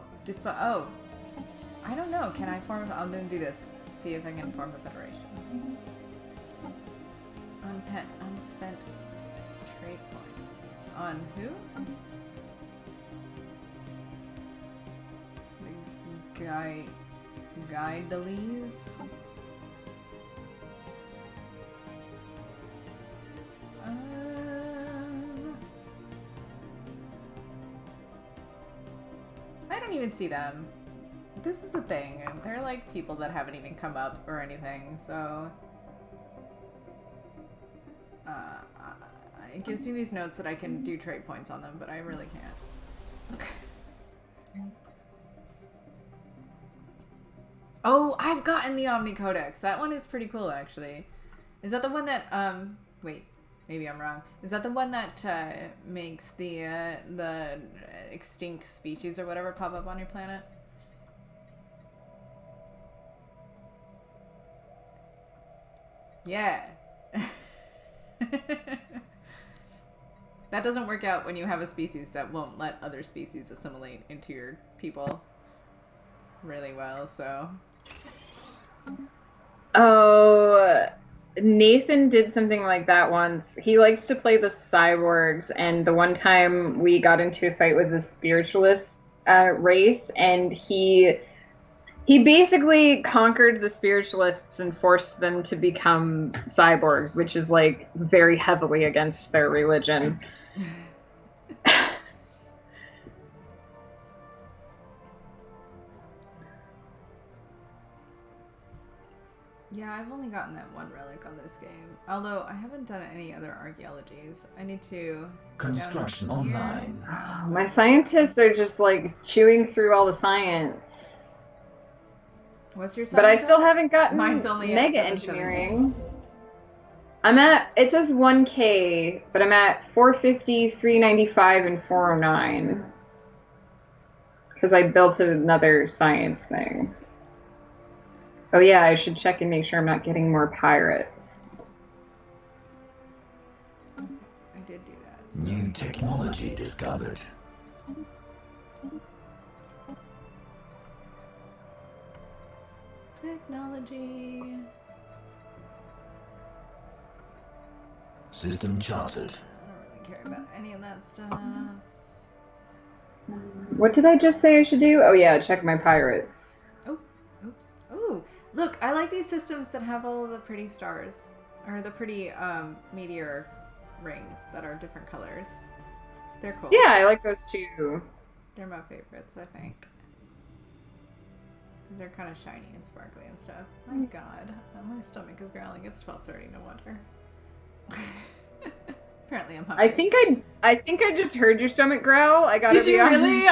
I don't know. Can I form... I'm gonna do this. See if I can form a federation. Unspent trade points. On who? Guide the leaves. I don't even see them. This is the thing. They're like people that haven't even come up or anything, so... it gives me these notes that I can do trade points on them, but I really can't. Oh, I've gotten the Omni Codex. That one is pretty cool, actually. Is that the one that, wait, maybe I'm wrong. Is that the one that, makes the extinct species or whatever pop up on your planet? Yeah. That doesn't work out when you have a species that won't let other species assimilate into your people really well, so... Oh, Nathan did something like that once. He likes to play the cyborgs, and the one time we got into a fight with the spiritualist race, and he basically conquered the spiritualists and forced them to become cyborgs, which is like very heavily against their religion. Yeah, I've only gotten that one relic on this game. Although I haven't done any other archaeologies. I need to... Construction online. My scientists are just like chewing through all the science. What's your science? But I still haven't gotten Mine's only mega at 717. engineering. I'm at, it says 1K, but I'm at 450, 395, and 409. Because I built another science thing. Oh yeah, I should check and make sure I'm not getting more pirates. I did do that. So. New technology discovered. Technology. System charted. I don't really care about any of that stuff. What did I just say I should do? Oh yeah, check my pirates. Oh, oops. Ooh, look, I like these systems that have all of the pretty stars. Or the pretty meteor rings that are different colors. They're cool. Yeah, I like those too. They're my favorites, I think. Because they're kind of shiny and sparkly and stuff. My god, my stomach is growling. It's 12:30, no wonder. Apparently I'm hungry. I think I just heard your stomach growl. I gotta Did be you honest. really?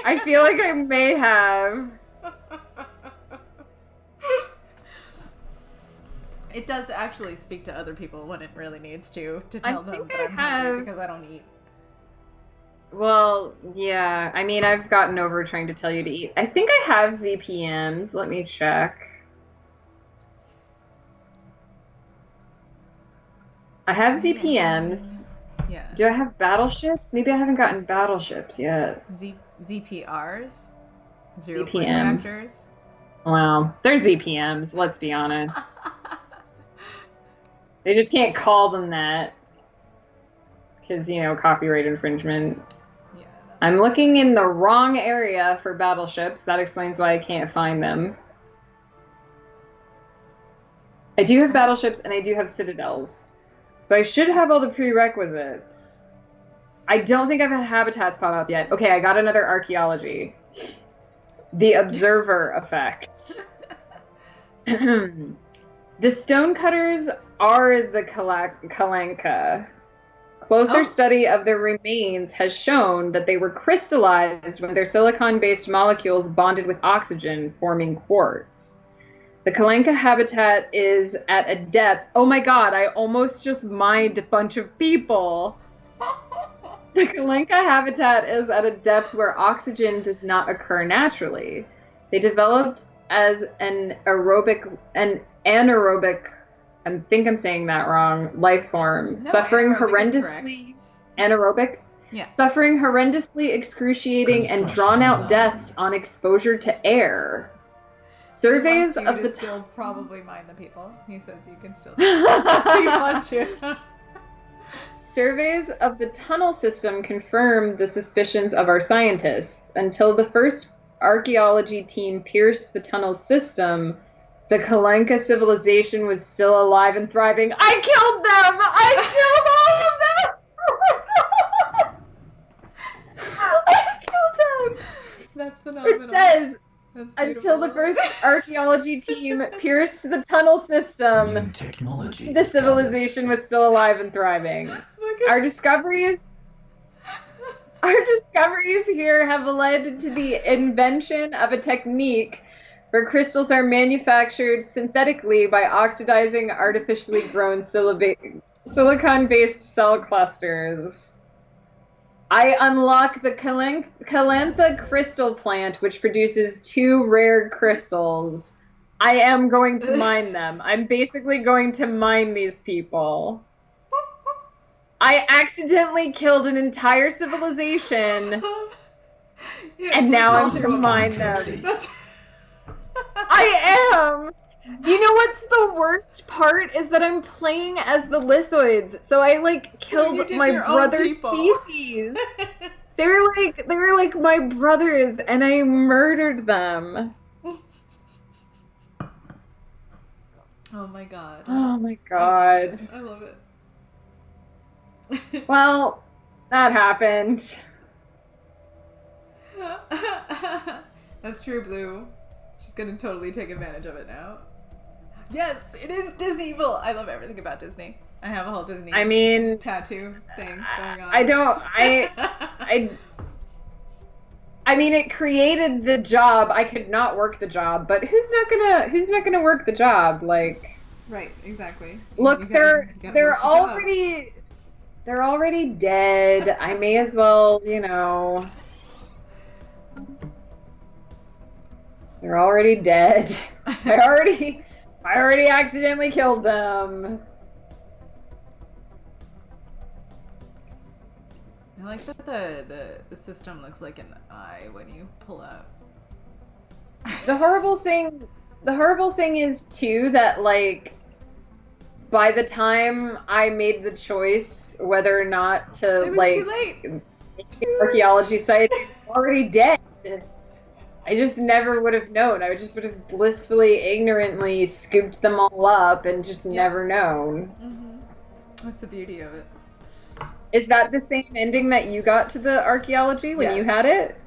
I feel like I may have. It does actually speak to other people when it really needs to tell them that I'm hungry have. because I don't eat. Well, yeah. I mean, I've gotten over trying to tell you to eat. I think I have ZPMs. Let me check. I have ZPMs. Yeah. Do I have battleships? Maybe I haven't gotten battleships yet. ZPRs? Zero point ZPM. reactors? Wow. They're ZPMs, let's be honest. They just can't call them that. Because, you know, copyright infringement. Yeah. I'm looking in the wrong area for battleships. That explains why I can't find them. I do have battleships and I do have citadels. So I should have all the prerequisites. I don't think I've had habitats pop up yet. Okay, I got another archaeology. The observer effect. The stonecutters are the Kalanka. Closer study of their remains has shown that they were crystallized when their silicon-based molecules bonded with oxygen, forming quartz. The Kalanka habitat is at a depth... Oh my god, I almost just mined a bunch of people! The Kalanka habitat is at a depth where oxygen does not occur naturally. They developed as an anaerobic, I think I'm saying that wrong, life form, No, suffering anaerobic is horrendously... Anaerobic? Yeah. Suffering horrendously excruciating and drawn-out deaths on exposure to air. Surveys he wants of you the to still probably mind the people. He says you can still do it if you want to. Surveys of the tunnel system confirmed the suspicions of our scientists. Until the first archaeology team pierced the tunnel system, the Kalenka civilization was still alive and thriving. I killed them! I killed all of them! I killed them! That's It phenomenal. says, That's until the beautiful. first archaeology team pierced the tunnel system, New technology the discovered. civilization was still alive and thriving. Look at- Our discoveries here have led to the invention of a technique where crystals are manufactured synthetically by oxidizing artificially grown silicon-based cell clusters. I unlock the Calantha crystal plant, which produces 2 rare crystals. I am going to mine them. I'm basically going to mine these people. I accidentally killed an entire civilization, Yeah, and now I'm push gonna all mine the them. Complete. That's I am! You know what's the worst part is that I'm playing as the lithoids, so I you killed did my your own brother's people. species. They were like my brothers, and I murdered them. Oh my god. Oh my god. I love it. Well, that happened. That's true, Blue. She's gonna totally take advantage of it now. Yes, it is Disneyville. I love everything about Disney. I have a whole Disney I mean, tattoo thing going on. I mean, it created the job. I could not work the job, but who's not gonna work the job? Like, Right, exactly. look, You gotta work the job. they're already dead. I may as well, you know. They're already dead. I already accidentally killed them. I like that the system looks like an eye when you pull out. The horrible thing is too that like by the time I made the choice whether or not to It was like too late. make an archaeology site, it's already dead. I just never would have known. I just would have blissfully, ignorantly scooped them all up and just never known. Mm-hmm. That's the beauty of it. Is that the same ending that you got to the archaeology when you Yes. had it?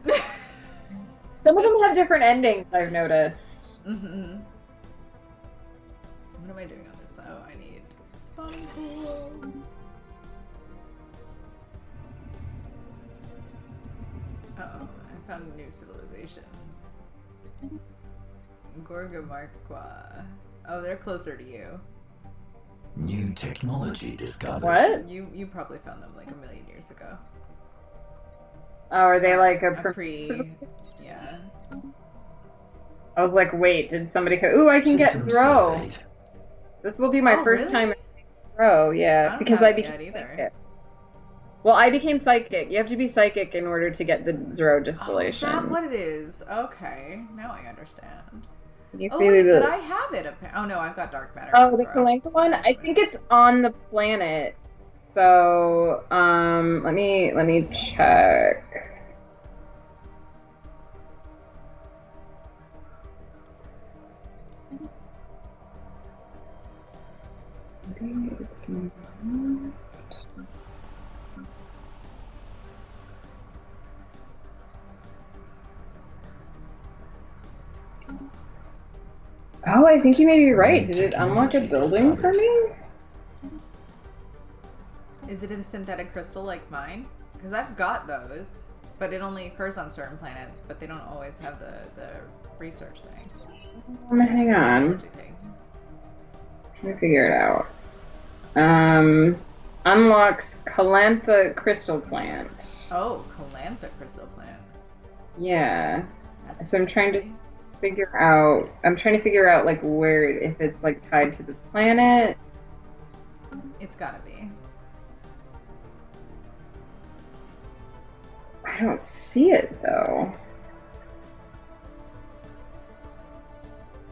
Some of them have different endings, I've noticed. Mm-hmm. What am I doing on this bow? I need spawning pools. Uh-oh, I found a new civilization. Gorgamarqua. Oh, they're closer to you. New technology discovered. What? You probably found them like a million years ago. Oh, are they like a Yeah. I was like, wait, did somebody Ooh, I can get System Zro. surveyed. This will be my Oh, first really? time in Zro, yeah, don't because have I it became yet either. psychic. Well, I became psychic. You have to be psychic in order to get the Zero Oh, is distillation. that what it is? Okay, now I understand. You Oh feel wait, the- but I have it. Oh no, I've got dark matter. Oh, That's the wrong. Kalenka one? I think it's on the planet. So, let me check. I think it's not. Oh, I think you may be right. Did it unlock a building for me? Is it a synthetic crystal like mine? Because I've got those, but it only occurs on certain planets. But they don't always have the research thing. Hang on. Biology thing. Trying to figure it out. Unlocks Calantha crystal plant. Oh, Calantha crystal plant. Yeah. That's So I'm trying to fancy. I'm trying to figure out like where if it's like tied to the planet. It's gotta be. I don't see it though.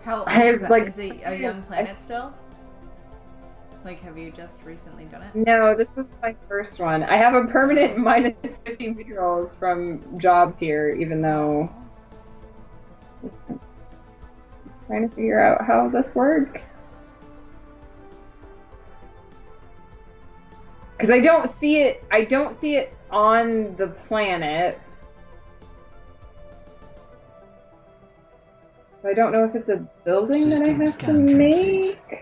How old I have, is that? like- Is it a young planet still? Like, have you just recently done it? No, this was my first one. I have a permanent minus 50 minerals from jobs here, even though Trying to figure out how this works. Because I don't see it on the planet. So I don't know if it's a building that I System have to scan complete. make.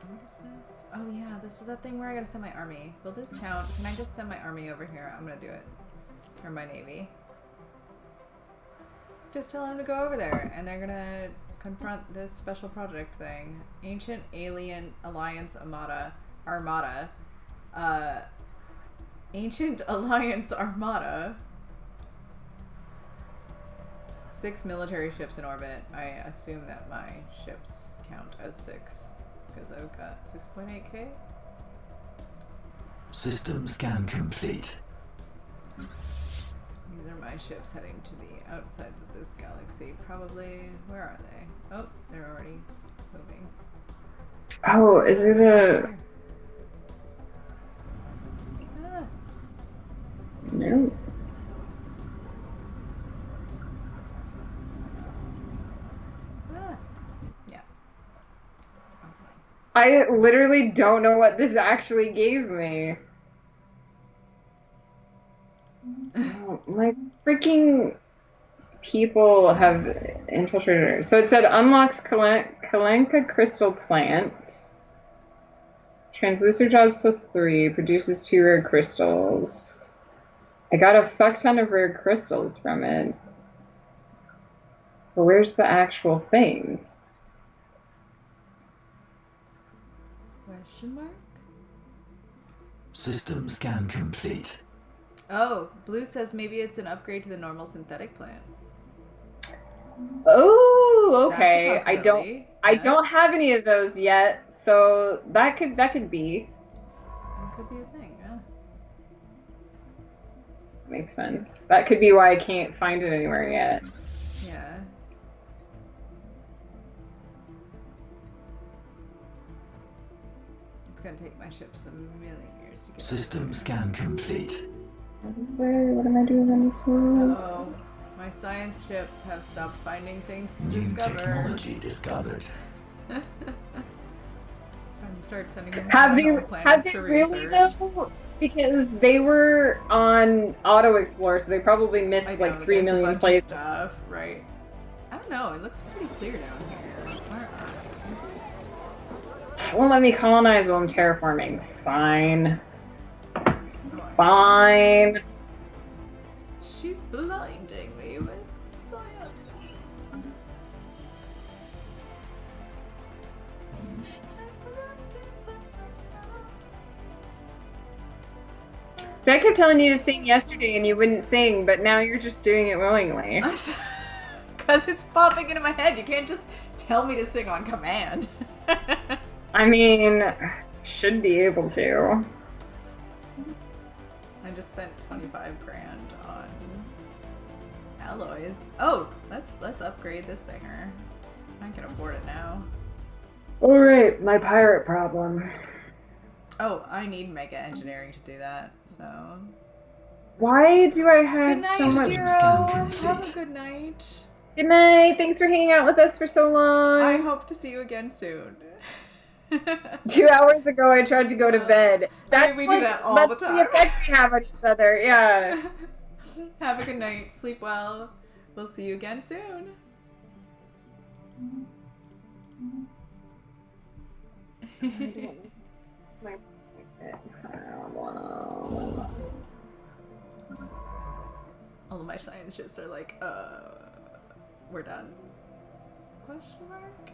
What is this? Oh yeah, this is that thing where I gotta send my army. Will this count? Can I just send my army over here? I'm gonna do it. Or my navy. Just tell them to go over there, and they're gonna confront this special project thing. Ancient Alien Alliance Armada. Ancient Alliance Armada. 6 military ships in orbit. I assume that my ships count as 6, because I've got 6.8k. System scan complete. These are my ships heading to the outsides of this galaxy. Probably, where are they? Oh, they're already moving. Oh, is it a... Here. Ah, No. yeah. I literally don't know what this actually gave me. Oh, my freaking people have infiltrated. So it said unlocks Kalenka crystal plant. Translucent jaws +3, produces 2 rare crystals. I got a fuck ton of rare crystals from it. But where's the actual thing? Question mark? System scan complete. Oh, Blue says maybe it's an upgrade to the normal synthetic plant. Oh, That's a okay. possibility. I Yeah. don't have any of those yet, so that could be. That could be a thing, yeah. Makes sense. That could be why I can't find it anywhere yet. Yeah. It's gonna take my ships a million years to get System over scan complete. What is there? What am I doing in this there. world? Oh, my science ships have stopped finding things to New discover. technology discovered. It's time to start sending them Have to they, my home planets to really research. though? Because they were on Auto Explore, so they probably missed I know, like 3 there's a million bunch of places. stuff, right? I don't know. It looks pretty clear down here. Where are they? Won't let me colonize while I'm terraforming. Fine. Oh, I Fine. see. She's blinding me with science. See, I kept telling you to sing yesterday and you wouldn't sing, but now you're just doing it willingly. Because it's popping into my head. You can't just tell me to sing on command. I mean, should be able to. I just spent 25 grand on alloys. Oh, let's upgrade this thinger. I can afford it now. Alright, my pirate problem. Oh, I need mega engineering to do that, so. Why do I have Good night, so much... Zero. Zero. Scan Have a complete. good night. Good night, thanks for hanging out with us for so long. I hope to see you again soon. 2 hours ago I tried to go to bed. I mean, we do that all the that's time. the effect we have on each other, yeah. Have a good night. Sleep well. We'll see you again soon. All of my science ships are like, we're done. Question mark?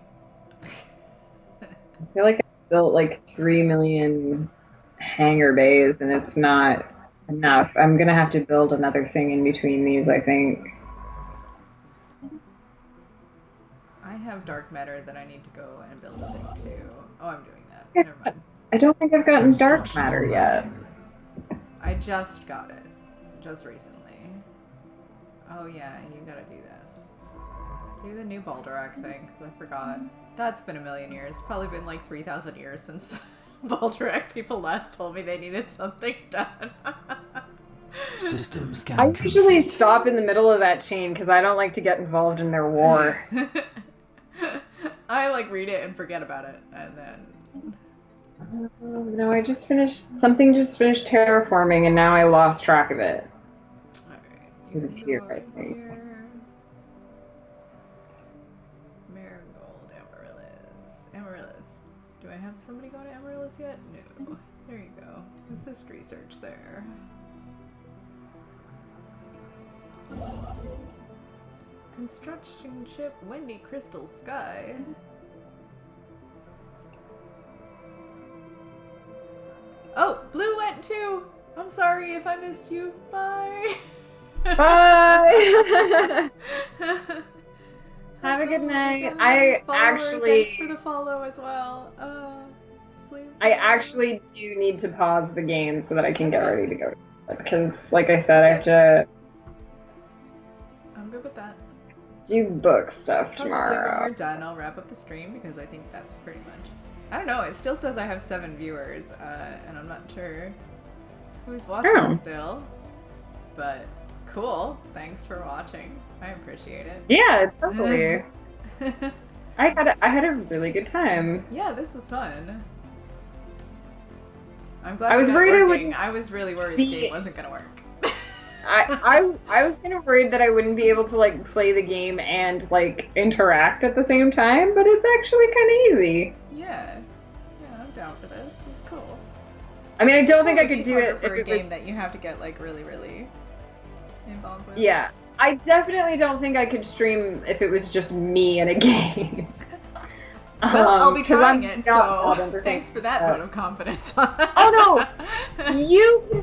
I feel like I built like 3 million hangar bays and it's not enough. I'm gonna have to build another thing in between these, I think. I have dark matter that I need to go and build a thing too. Oh, I'm doing that. Never mind. I don't think I've gotten dark Construction matter yet. online. I just got it. Just recently. Oh yeah, you gotta do this. Do the new Baldorak thing, because I forgot. That's been a million years. Probably been like 3,000 years since the Baldorak people last told me they needed something done. System scan I usually complete. stop in the middle of that chain because I don't like to get involved in their war. I like read it and forget about it, and then No, I just finished something. Just finished terraforming, and now I lost track of it. all right, It you was can here, go I over think. here. Marigold, Amaryllis, Amaryllis. Do I have somebody going to Amaryllis yet? No. There you go. Assist research there. Construction ship Wendy Crystal Sky. Oh, Blue went too. I'm sorry if I missed you. Bye. Bye. Have a good We night. got another I follower. Thanks for the follow as well. Sleep. I actually do need to pause the game so that I can That's get okay. ready to go. Because, like I said, I have Okay. to I'm good with that. do book stuff Probably when tomorrow. we're done, I'll wrap up the stream because I think that's pretty much. I don't know. It still says I have 7 viewers, and I'm not sure who's watching Oh. still. But cool. Thanks for watching. I appreciate it. Yeah, totally. I had a really good time. Yeah, this is fun. I'm glad I was we got worried I working. wouldn't I was really worried the be- game wasn't gonna work. I was kind of worried that I wouldn't be able to like play the game and like interact at the same time, but it's actually kind of easy. Yeah. Yeah, I'm down for this. This is cool. I mean, I don't think I It'd could be do harder it if for a it game was. that you have to get like really, really involved with. Yeah, I definitely don't think I could stream if it was just me in a game. Well, I'll be 'cause trying I'm it, not that so entertained. thanks for that vote of confidence. Oh no, you can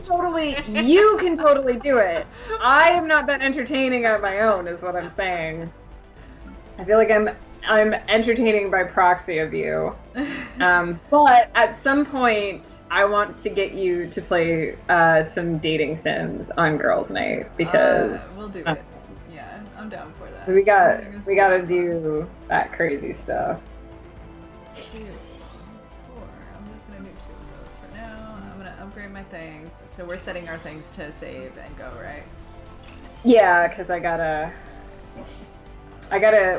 totally do it. I am not that entertaining on my own, is what I'm saying. I feel like I'm entertaining by proxy of you. But at some point, I want to get you to play some dating sims on Girls' Night because we'll do it. Yeah, I'm down for that. we I think it's gotta fun. do that crazy stuff. 2, 4. I'm just gonna do 2 of those for now. I'm gonna upgrade my things. So we're setting our things to save and go, right? Yeah, because I gotta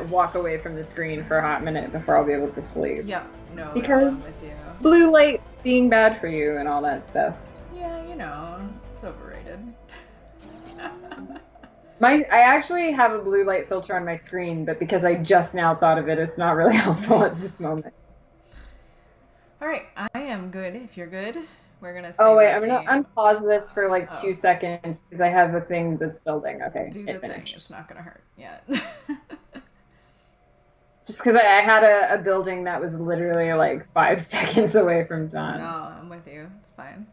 walk away from the screen for a hot minute before I'll be able to sleep. Yep. No, I'm Because- with you. Blue light being bad for you and all that stuff. Yeah, you know, it's overrated. I actually have a blue light filter on my screen, but because I just now thought of it, it's not really helpful at this moment. All right, I am good. If you're good, we're gonna. Oh save wait, our I'm gonna game. unpause this for like Oh. 2 seconds because I have a thing that's building. Okay, Do it the thing. finished. It's not gonna hurt yet. Just because I had a building that was literally like 5 seconds away from done. No, I'm with you. It's fine.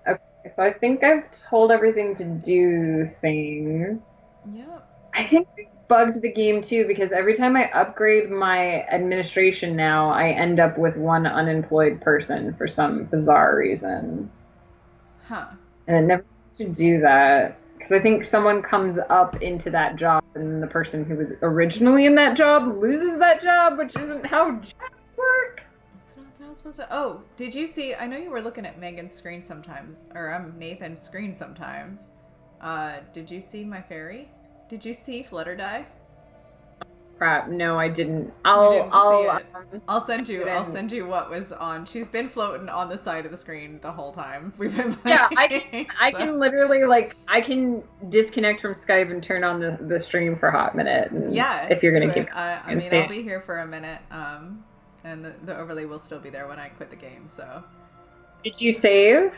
Okay, so I think I've told everything to do things. Yep. I think I bugged the game too because every time I upgrade my administration now, I end up with 1 unemployed person for some bizarre reason. Huh. And it never used to do that because I think someone comes up into that job and the person who was originally in that job loses that job, which isn't how jobs work. It's not that supposed to. Oh, did you see? I know you were looking at Megan's screen sometimes, or Nathan's screen sometimes. Did you see my fairy? Did you see Flutter Die? Crap, no, I didn't. didn't I'll see it. I'll send you. I'll didn't. send you what was on. She's been floating on the side of the screen the whole time we've been playing. Yeah, I so- can literally like I can disconnect from Skype and turn on the stream for a hot minute. And Yeah. if you're gonna do keep, it. I and mean, see I'll it. be here for a minute. And the overlay will still be there when I quit the game. So, Did you save?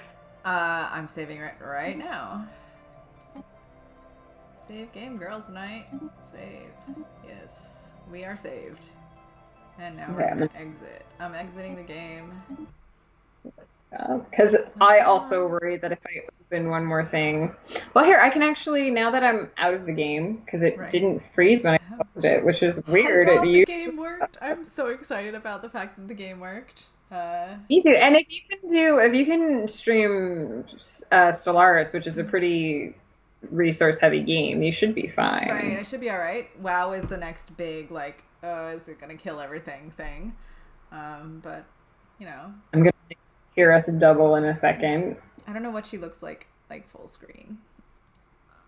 I'm saving it right now. Save game, girls' night. Save. Yes, we are saved. And now we're Okay. gonna exit. I'm exiting the game. Because I also worry that if I open one more thing, well, here I can actually now that I'm out of the game because it Right. didn't freeze when I So- closed it, which is weird. Huzzah, It the used game worked. I'm so excited about the fact that the game worked. easy. And if you can stream Stellaris, which is a pretty resource heavy game, you should be fine. Right, I should be all right. WoW is the next big like, oh, is it gonna kill everything thing? But you know, I'm gonna hear us double in a second. I don't know what she looks like full screen.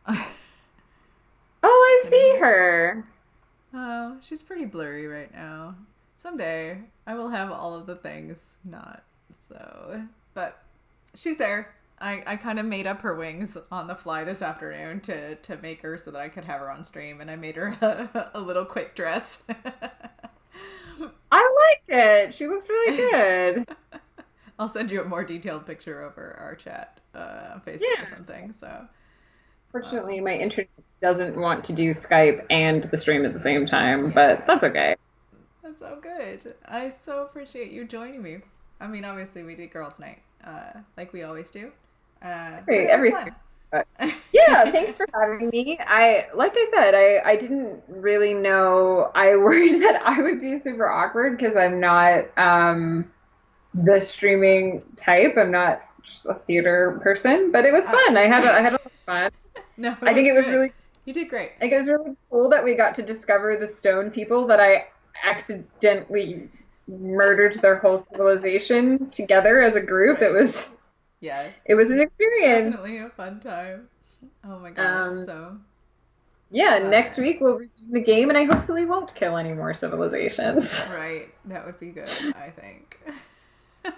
Oh, I see her. Oh, she's pretty blurry right now. Someday I will have all of the things not so. But she's there. I kind of made up her wings on the fly this afternoon to make her so that I could have her on stream, and I made her a little quick dress. I like it. She looks really good. I'll send you a more detailed picture over our chat on Facebook or something. So, fortunately, my internet doesn't want to do Skype and the stream at the same time, but that's okay. That's so good. I so appreciate you joining me. I mean, obviously, we did girls' night, like we always do. Everything. Yeah, thanks for having me. Like I said, I didn't really know. I worried that I would be super awkward because I'm not the streaming type. I'm not a theater person, but it was fun. I had a lot of fun. No, I think it was really. You did great. I think it was really cool that we got to discover the stone people that I accidentally murdered their whole civilization together as a group. Right. It was an experience. Definitely a fun time. Oh my gosh, next week we'll resume the game, and I hopefully won't kill any more civilizations. Right, that would be good, I think. It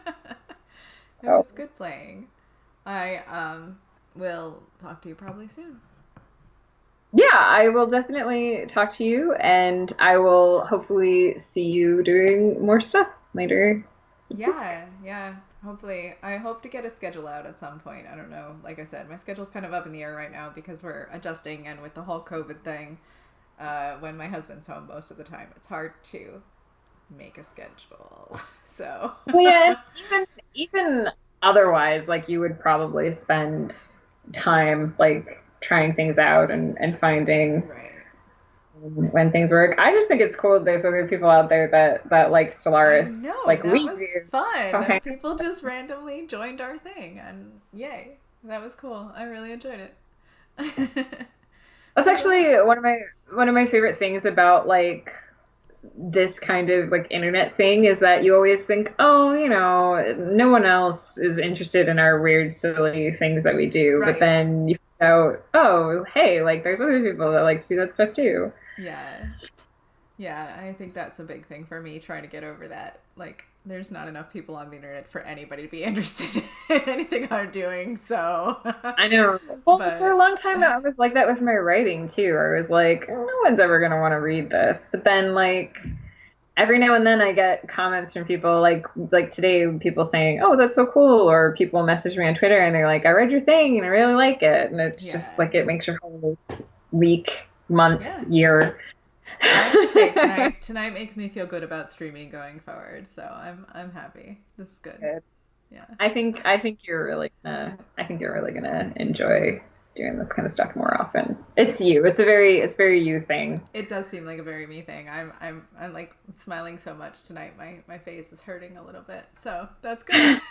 was good playing. I will talk to you probably soon. Yeah, I will definitely talk to you, and I will hopefully see you doing more stuff later. Yeah. Hopefully. I hope to get a schedule out at some point. I don't know. Like I said, my schedule's kind of up in the air right now because we're adjusting, and with the whole COVID thing, when my husband's home most of the time, it's hard to make a schedule. So. Well, yeah, even otherwise, like, you would probably spend time, like, trying things out and finding when things work. I just think it's cool that there's other people out there that like Stellaris. I know, like that we was do. fun. Okay. People just randomly joined our thing, and yay, that was cool. I really enjoyed it. That's actually one of my favorite things about like this kind of like internet thing is that you always think, oh, no one else is interested in our weird, silly things that we do. Right. But then you find out, oh, hey, like there's other people that like to do that stuff too. Yeah, I think that's a big thing for me, trying to get over that. Like, there's not enough people on the internet for anybody to be interested in anything I'm doing, so. I know. Well, for a long time, I was like that with my writing, too. I was like, no one's ever going to want to read this. But then, like, every now and then I get comments from people, like today, people saying, oh, that's so cool. Or people message me on Twitter, and they're like, I read your thing, and I really like it. And it's just, like, it makes your whole week, month, year. I have to say, tonight makes me feel good about streaming going forward, so I'm happy. This is good. Yeah. I think you're really gonna enjoy doing this kind of stuff more often. It's you. It's very you thing. It does seem like a very me thing. I'm like smiling so much tonight. My face is hurting a little bit, so that's good.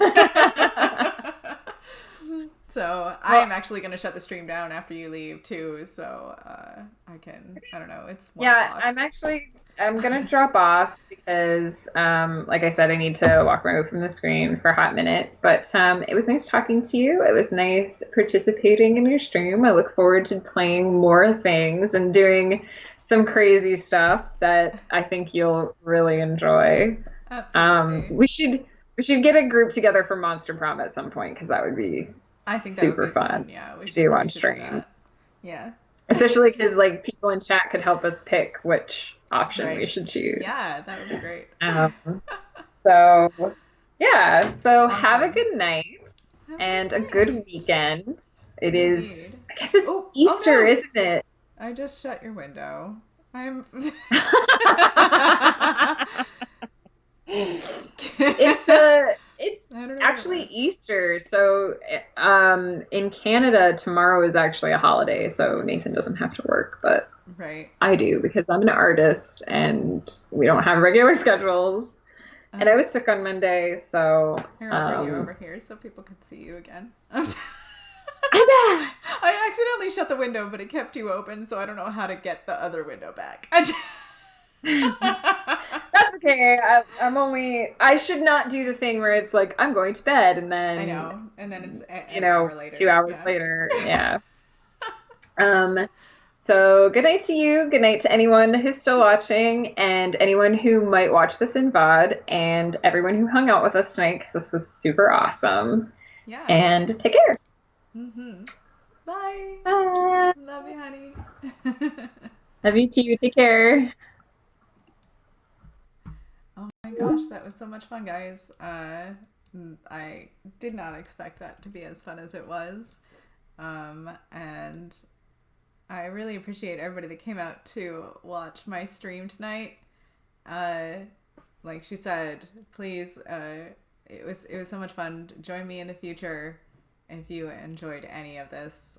So I am actually going to shut the stream down after you leave too. So I don't know. It's 1 o'clock. I'm going to drop off because, like I said, I need to walk away from the screen for a hot minute. But it was nice talking to you. It was nice participating in your stream. I look forward to playing more things and doing some crazy stuff that I think you'll really enjoy. Absolutely. We should get a group together for Monster Prom at some point because that would be super fun. Yeah, we should do on stream. Yeah. Especially because like people in chat could help us pick which option we should choose. Yeah, that would be great. So awesome. Have a good night and a good weekend. It is. I guess it's Easter, isn't it? I just shut your window. It's actually Easter. So in Canada, tomorrow is actually a holiday, so Nathan doesn't have to work, but I do because I'm an artist and we don't have regular schedules. And I was sick on Monday, so here, I'll bring you over here so people can see you again. I accidentally shut the window, but it kept you open, so I don't know how to get the other window back. That's okay. I should not do the thing where it's like I'm going to bed and then I know, and then it's 2 hours later. Yeah. So good night to you. Good night to anyone who's still watching and anyone who might watch this in VOD and everyone who hung out with us tonight because this was super awesome. Yeah. And take care. Bye. Bye. Love you, honey. Love you too. Take care. Oh my gosh, that was so much fun, guys. I did not expect that to be as fun as it was. And I really appreciate everybody that came out to watch my stream tonight. Like she said, please, it was so much fun. Join me in the future if you enjoyed any of this.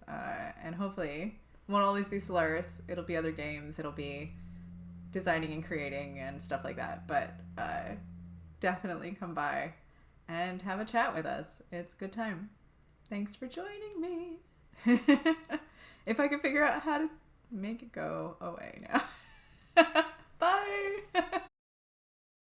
And hopefully, it won't always be Stellaris. It'll be other games. It'll be designing and creating and stuff like that. But definitely come by and have a chat with us. It's a good time. Thanks for joining me. If I could figure out how to make it go away now. Bye.